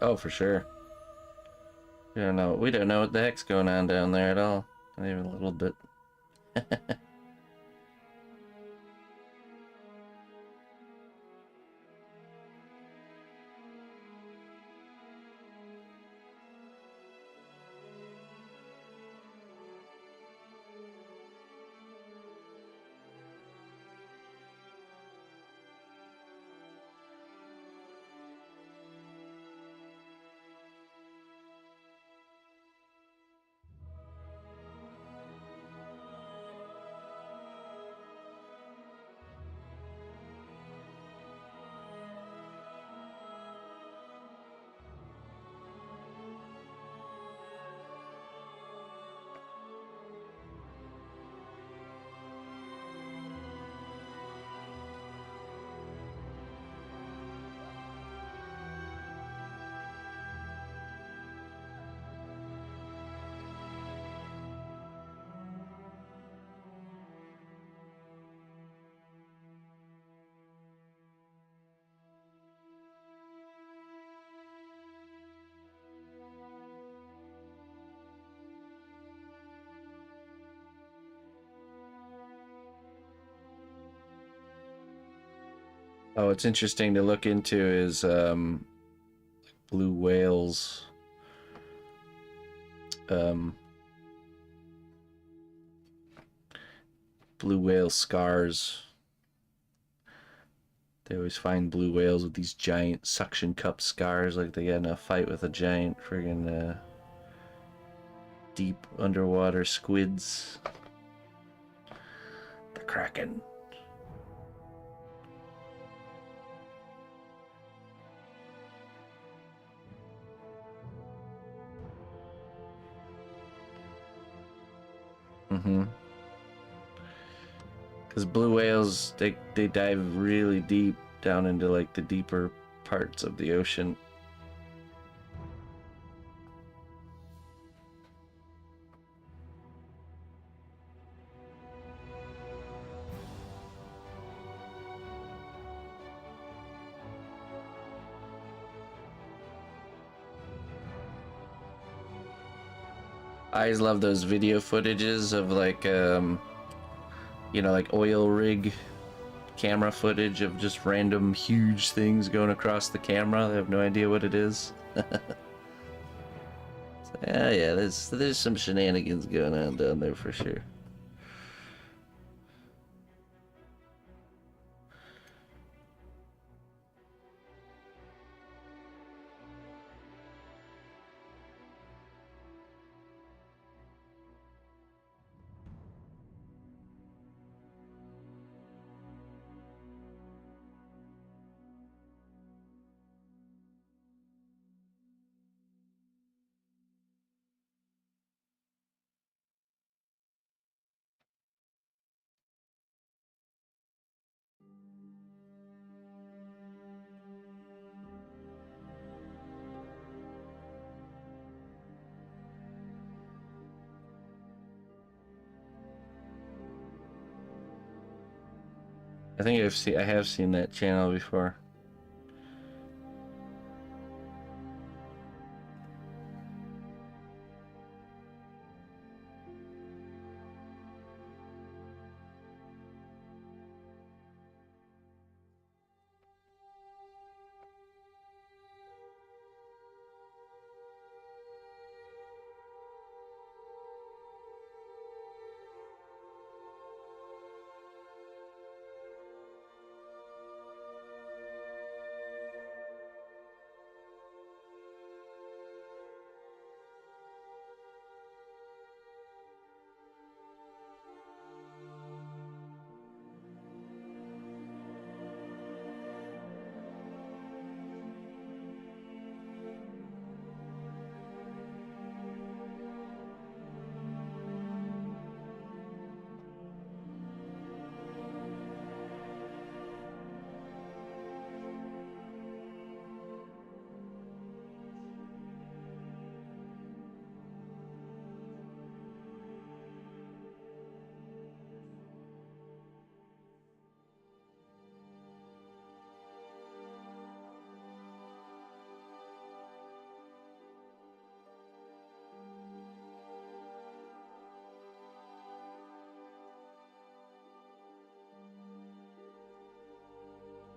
Oh, for sure. We don't know. We don't know what the heck's going on down there at all. Not even a little bit. Oh, it's interesting to look into is blue whales. Blue whale scars. They always find blue whales with these giant suction cup scars, like they got in a fight with a giant friggin' deep underwater squids. The Kraken. Mm-hmm. Because blue whales, they dive really deep down into like the deeper parts of the ocean. I always love those video footages of like, you know, like oil rig camera footage of just random huge things going across the camera. They have no idea what it is. So, yeah, there's some shenanigans going on down there for sure. I think I have seen that channel before.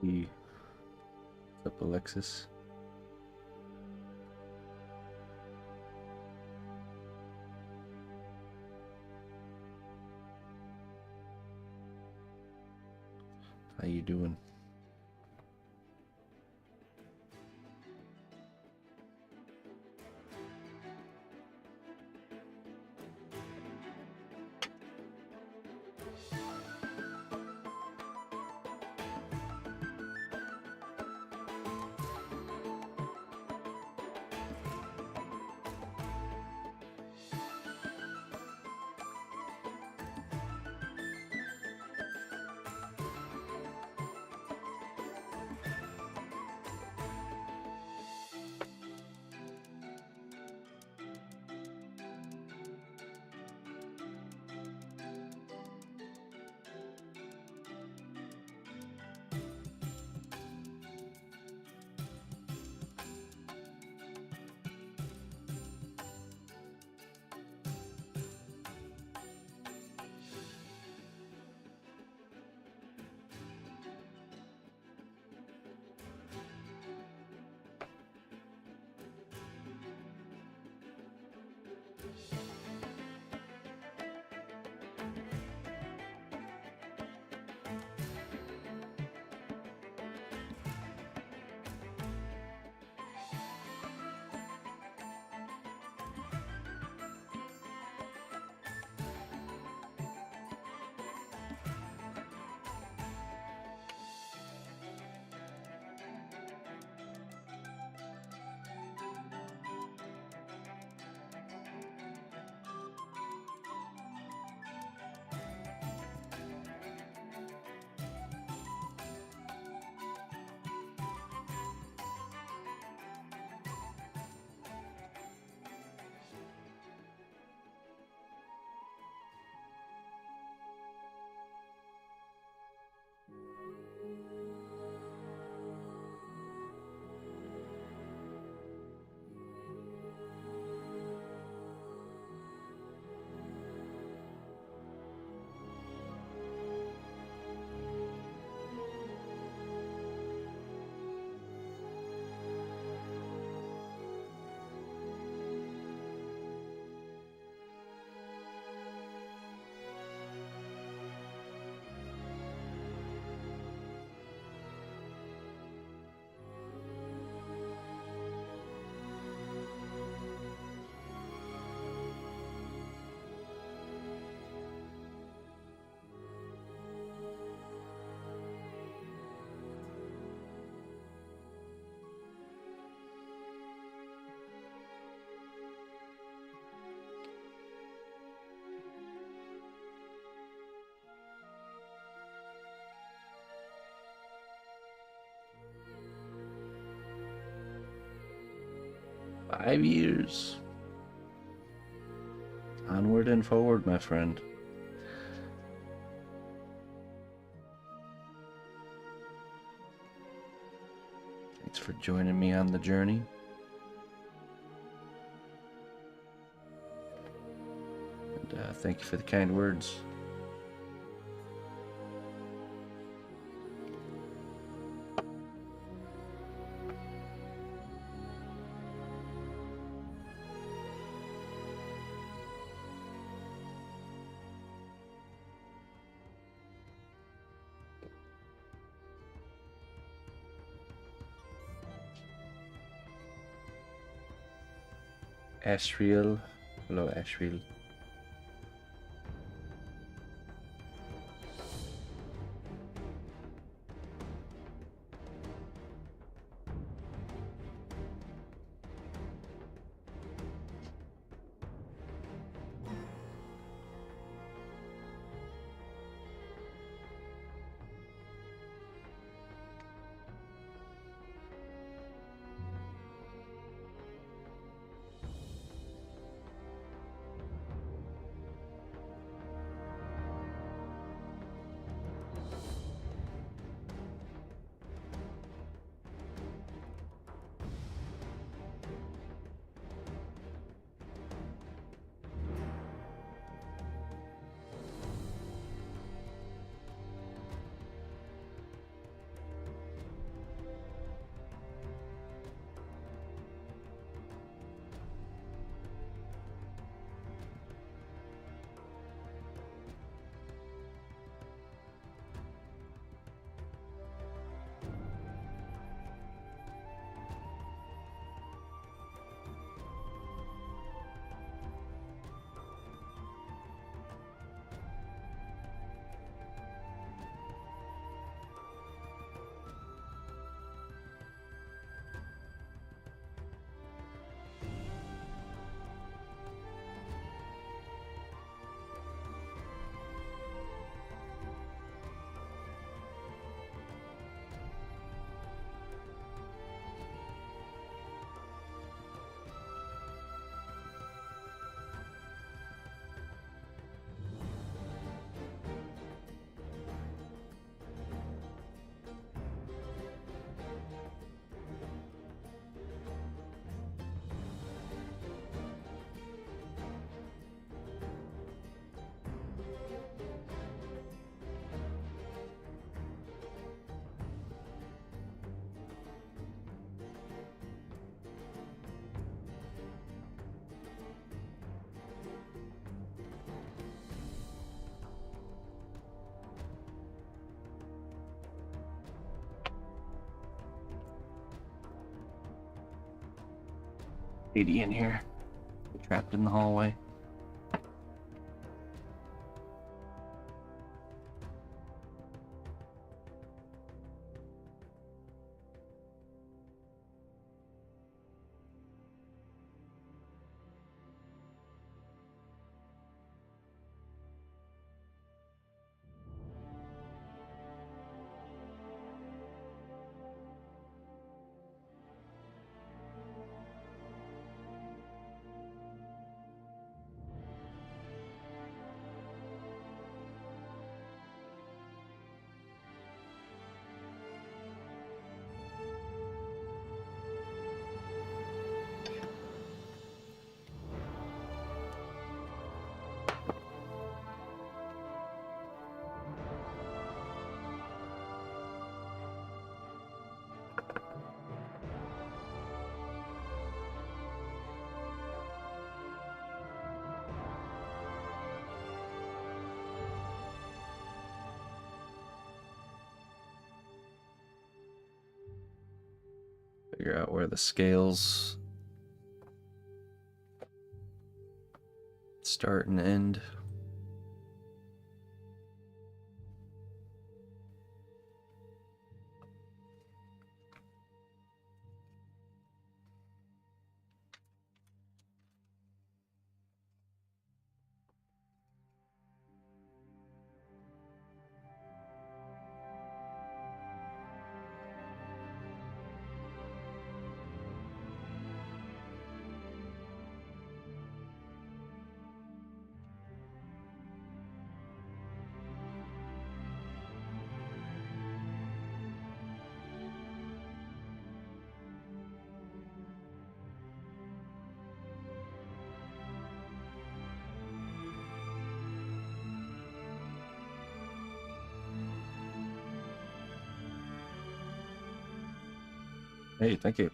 What's up, Alexis? How you doing? 5 years. Onward and forward, my friend. Thanks for joining me on the journey. And thank you for the kind words. Ashriel. Hello, Ashriel. Lady in here, trapped in the hallway. Figure out where the scales start and end. Hey, thank you.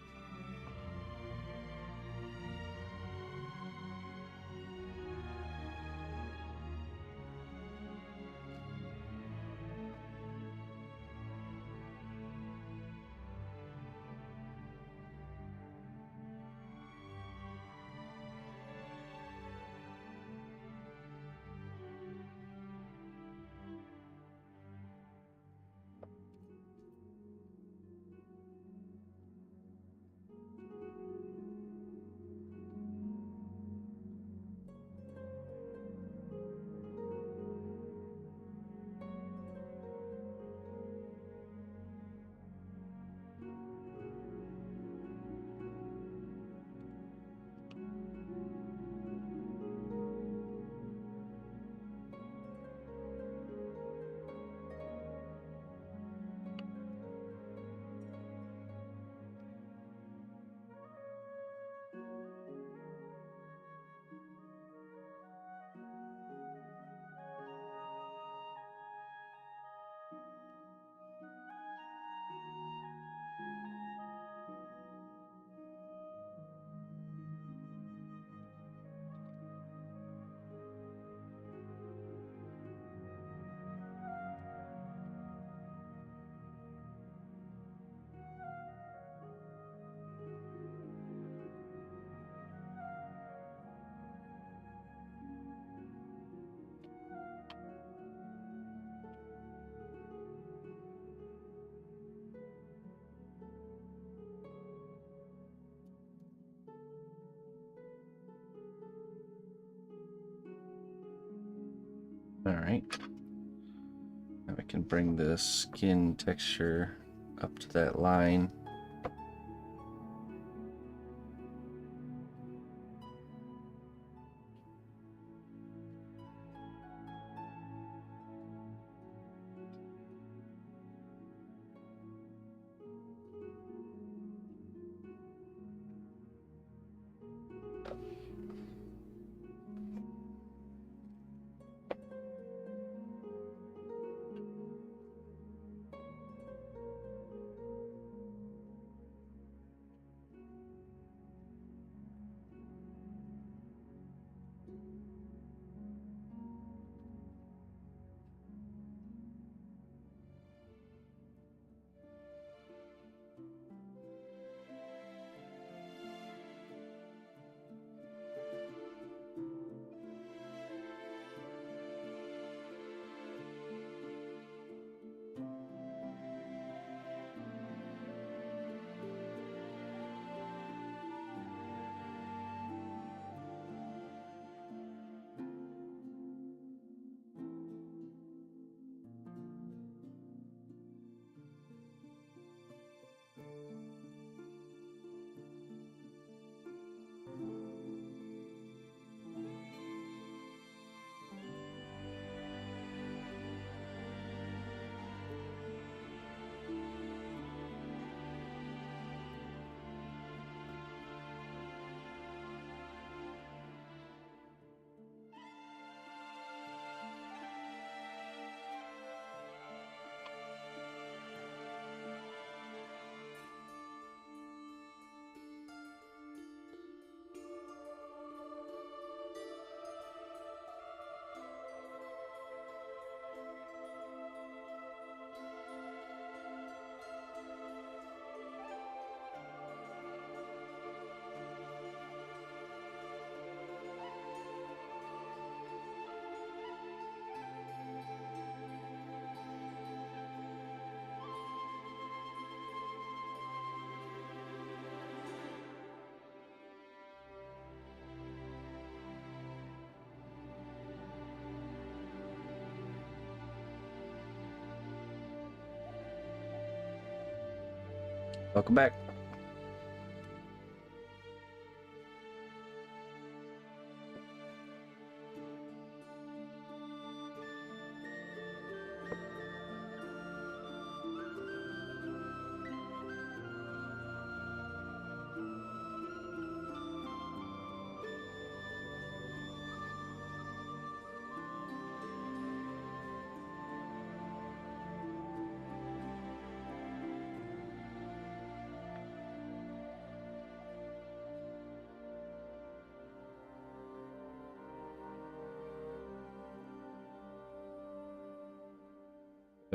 All right. Now I can bring the skin texture up to that line. Welcome back.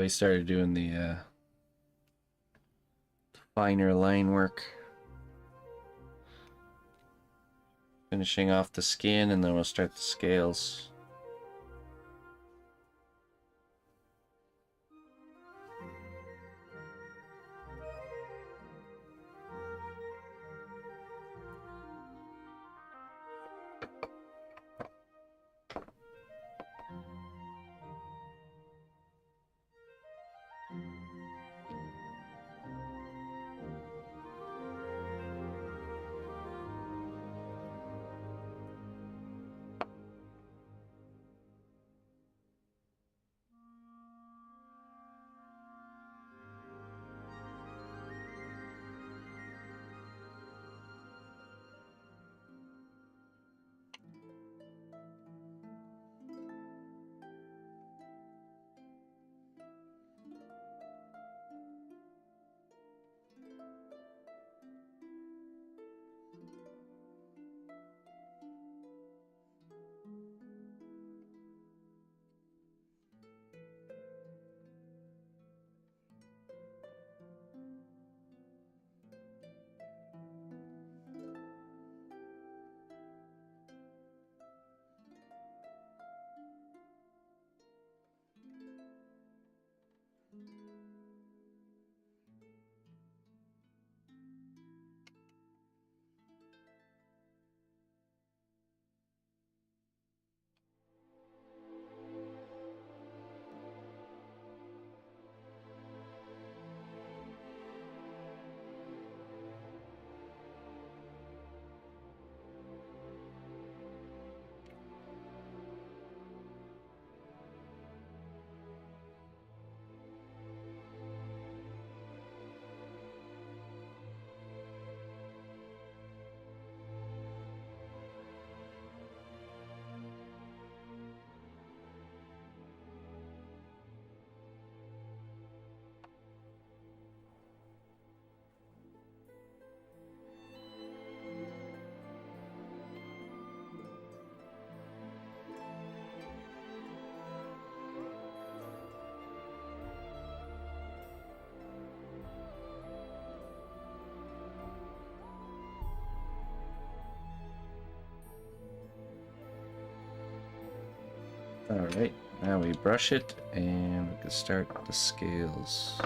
I started doing the finer line work. Finishing off the skin, and then we'll start the scales. Alright, now we brush it and we can start the scales.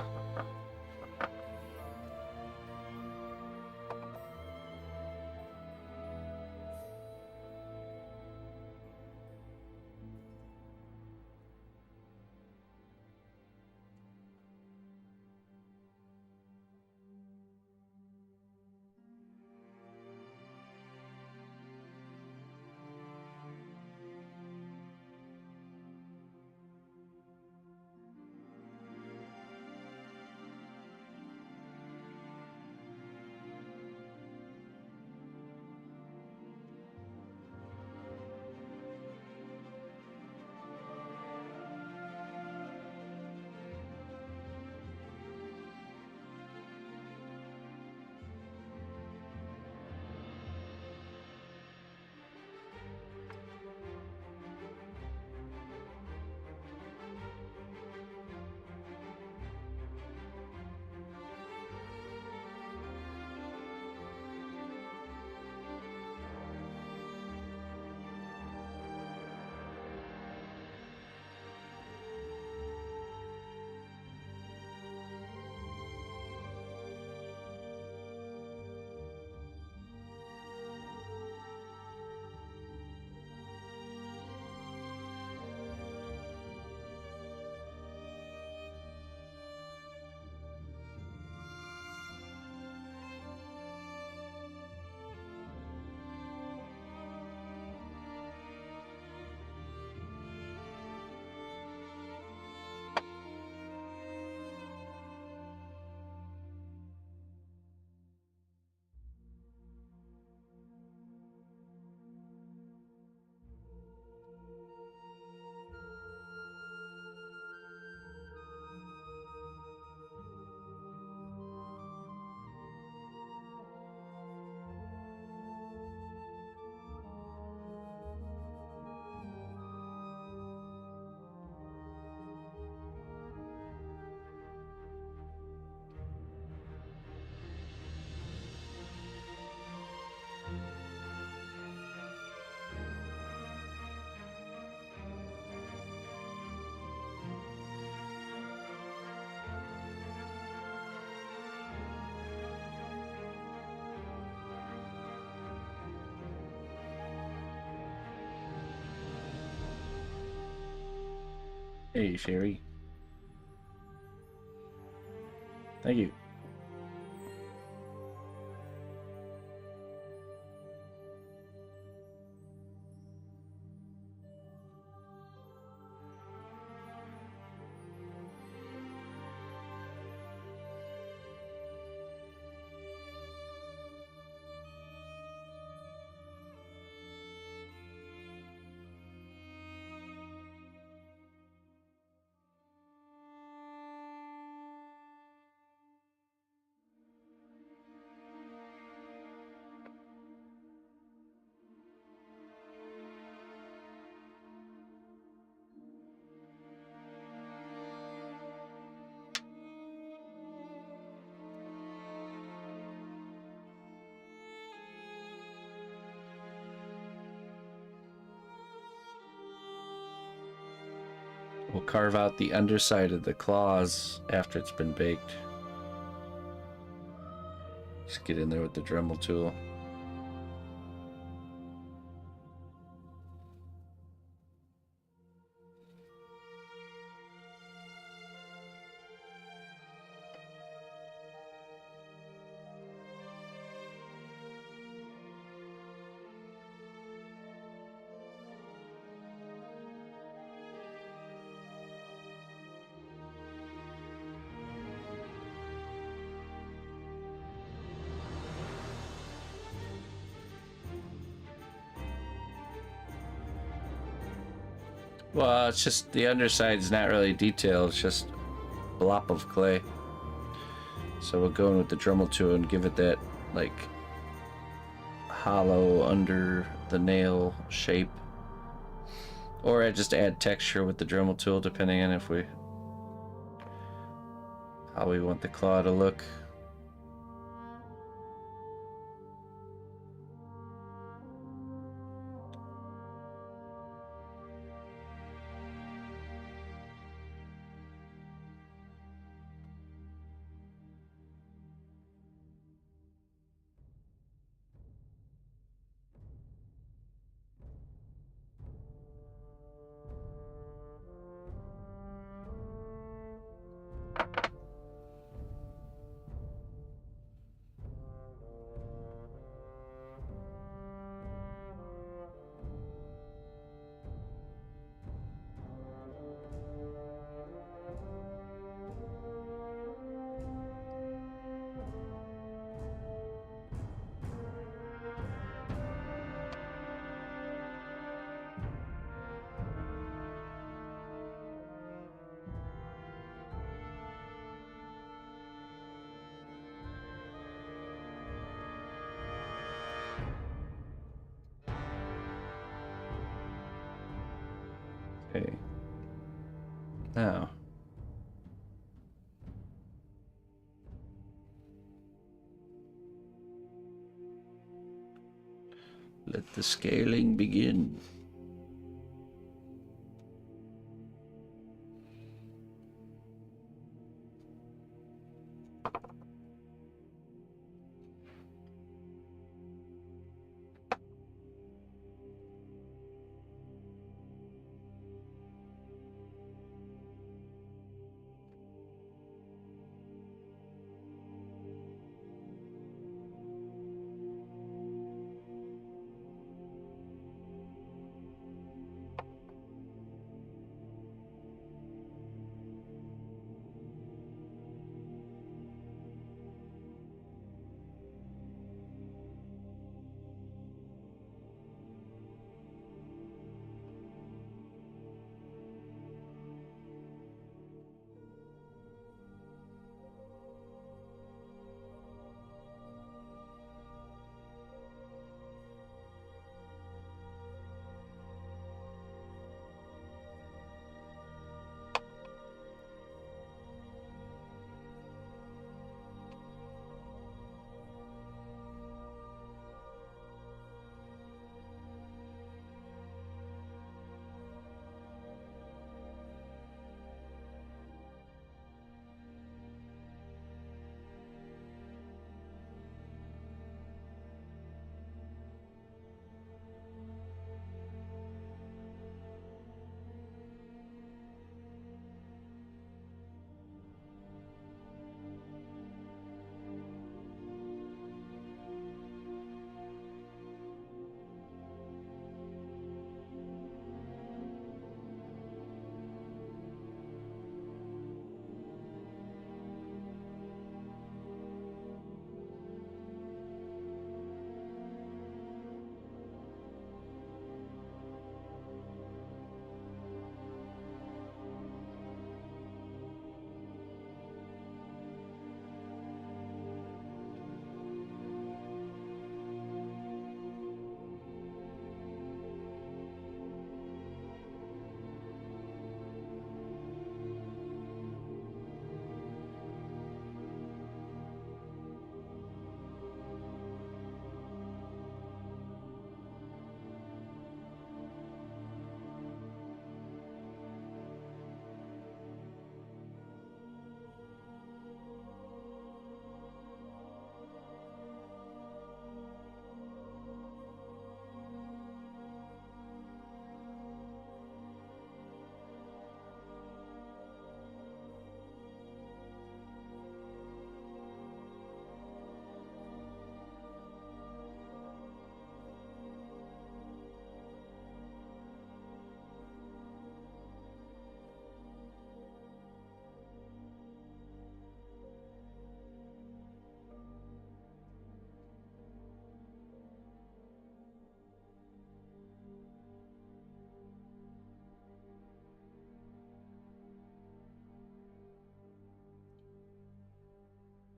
Hey, Sherry. Thank you. We'll carve out the underside of the claws after it's been baked. Just get in there with the Dremel tool. Well, it's just the underside's not really detailed, it's just a blob of clay. So we'll go in with the Dremel tool and give it that, like, hollow under the nail shape. Or I just add texture with the Dremel tool, depending on if how we want the claw to look. Okay. Now. Let the scaling begin.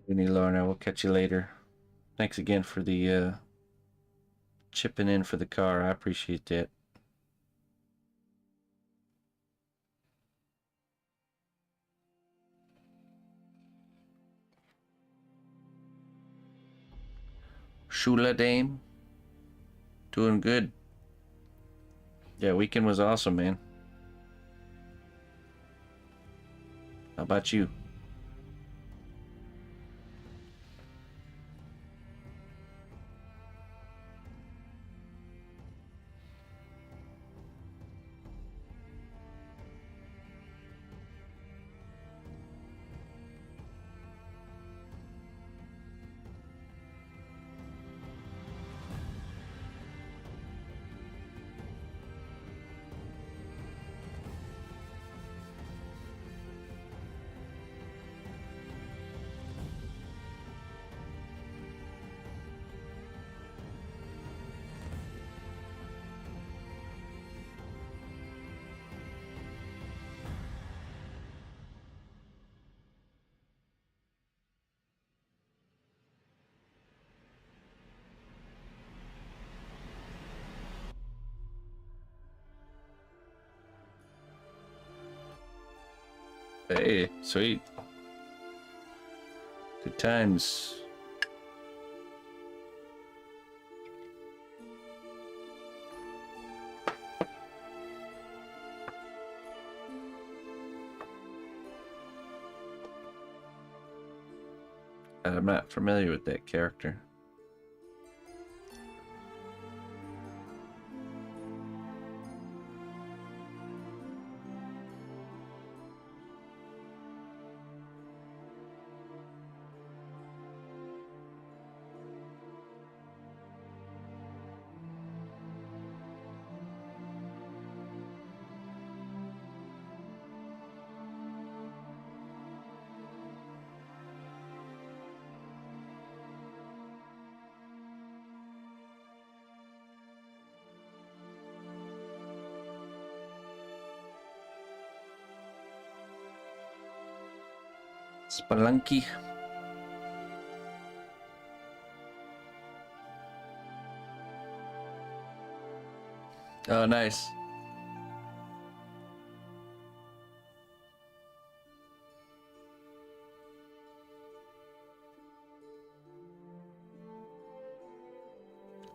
Winnie Lorna, we'll catch you later. Thanks again for the chipping in for the car. I appreciate that. Shula Dame. Doing good. Yeah, weekend was awesome, man. How about you? Hey, sweet. Good times. I'm not familiar with that character. Spelunky. Oh, nice.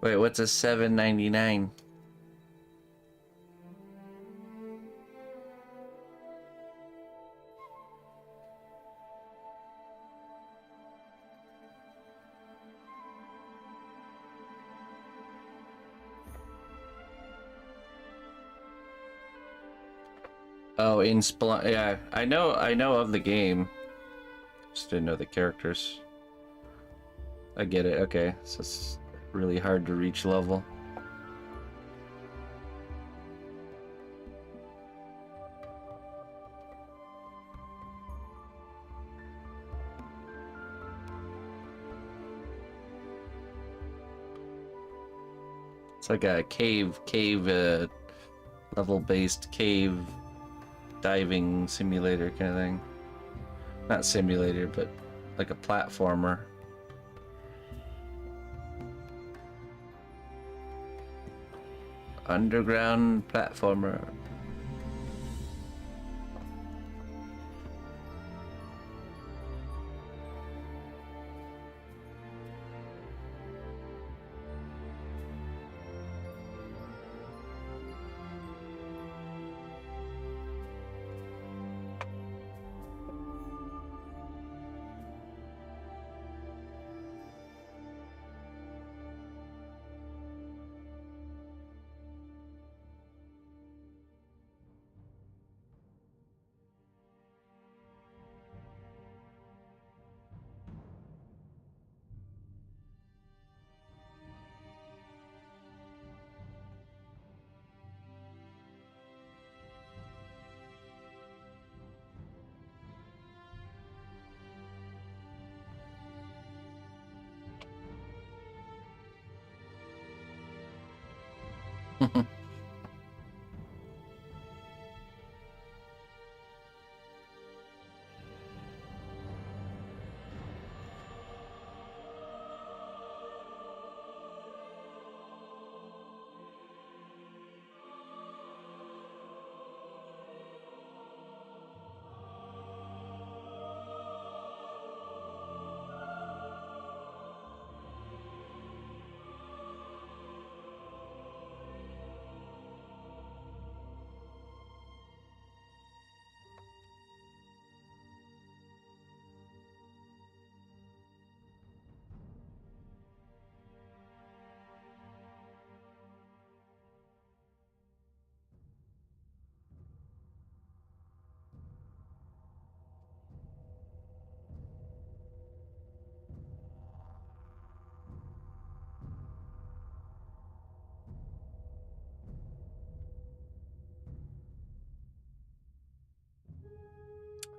Wait, what's a $7.99? Oh, in Splunk. Yeah, I know of the game. Just didn't know the characters. I get it. Okay, so it's really hard to reach level. It's like a cave level-based cave diving simulator kind of thing. Not simulator, but like a platformer. Underground platformer.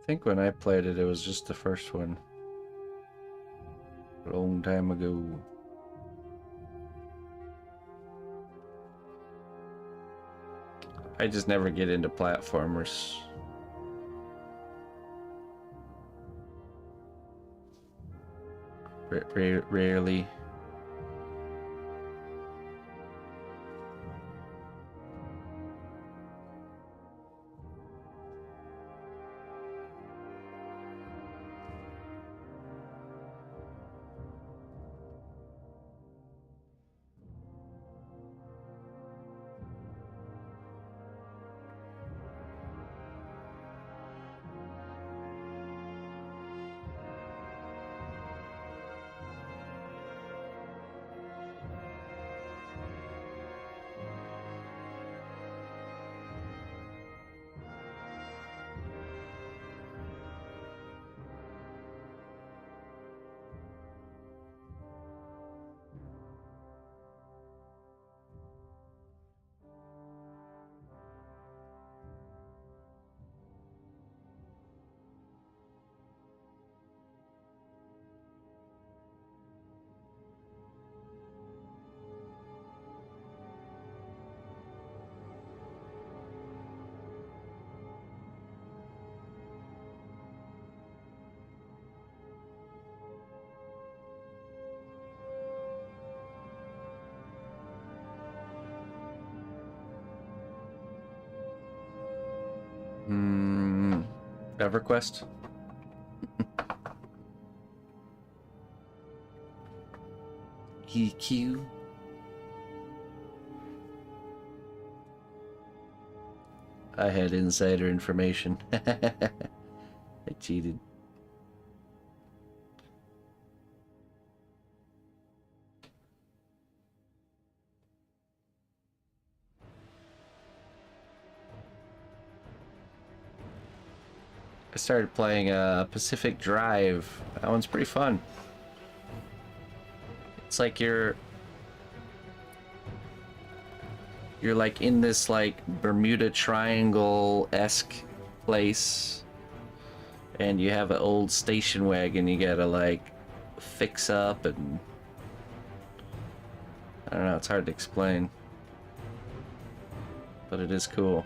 think when I played it, it was just the first one. A long time ago. I just never get into platformers. Rarely. EverQuest? EQ? I had insider information. I cheated. I started playing Pacific Drive. That one's pretty fun. It's like you're like in this like Bermuda Triangle-esque place, and you have an old station wagon you gotta like fix up, and I don't know, it's hard to explain, but it is cool.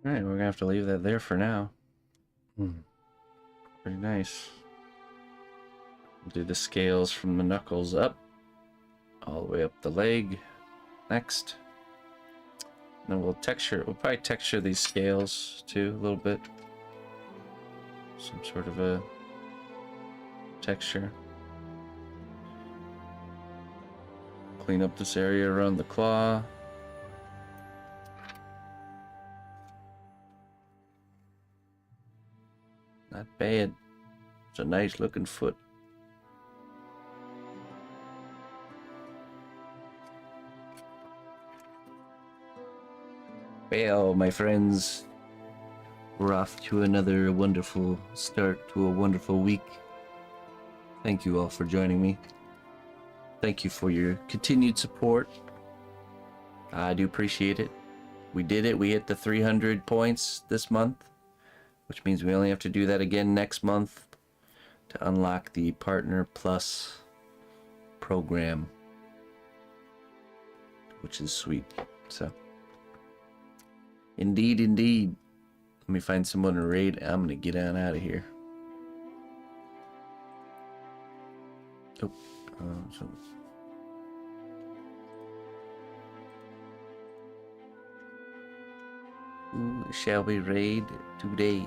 Alright, we're gonna have to leave that there for now. Pretty nice. Do the scales from the knuckles up, all the way up the leg. Next. And then we'll probably texture these scales too a little bit. Some sort of a texture. Clean up this area around the claw. Not bad. It's a nice looking foot. Well, my friends, we're off to another wonderful start to a wonderful week. Thank you all for joining me. Thank you for your continued support. I do appreciate it. We did it. We hit the 300 points this month, which means we only have to do that again next month to unlock the Partner Plus program, which is sweet. So, indeed, indeed. Let me find someone to raid. I'm gonna get on out of here. Oh, who shall we raid today?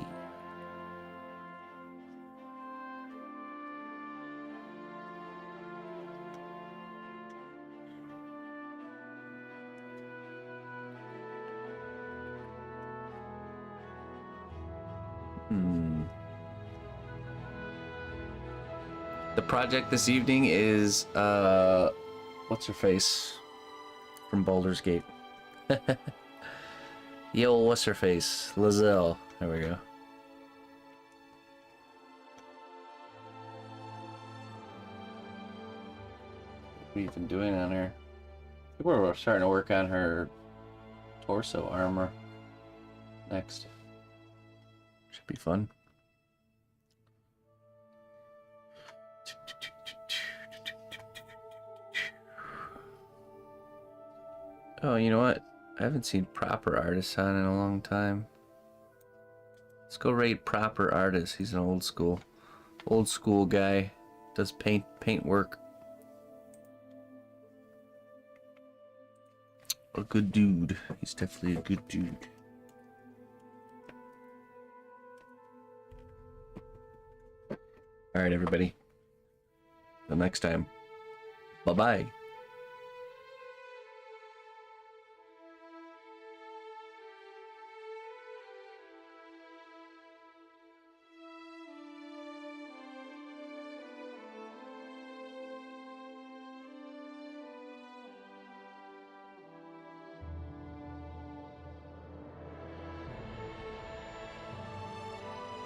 The project this evening is what's her face from Baldur's Gate. Yo, what's her face? Lizelle. There we go. What have you been doing on her? I think we're starting to work on her torso armor next. Should be fun. Oh, you know what? I haven't seen Proper Artist on in a long time. Let's go raid Proper Artist. He's an old school guy. Does paint work. A good dude. He's definitely a good dude. All right, everybody. Till next time. Bye-bye.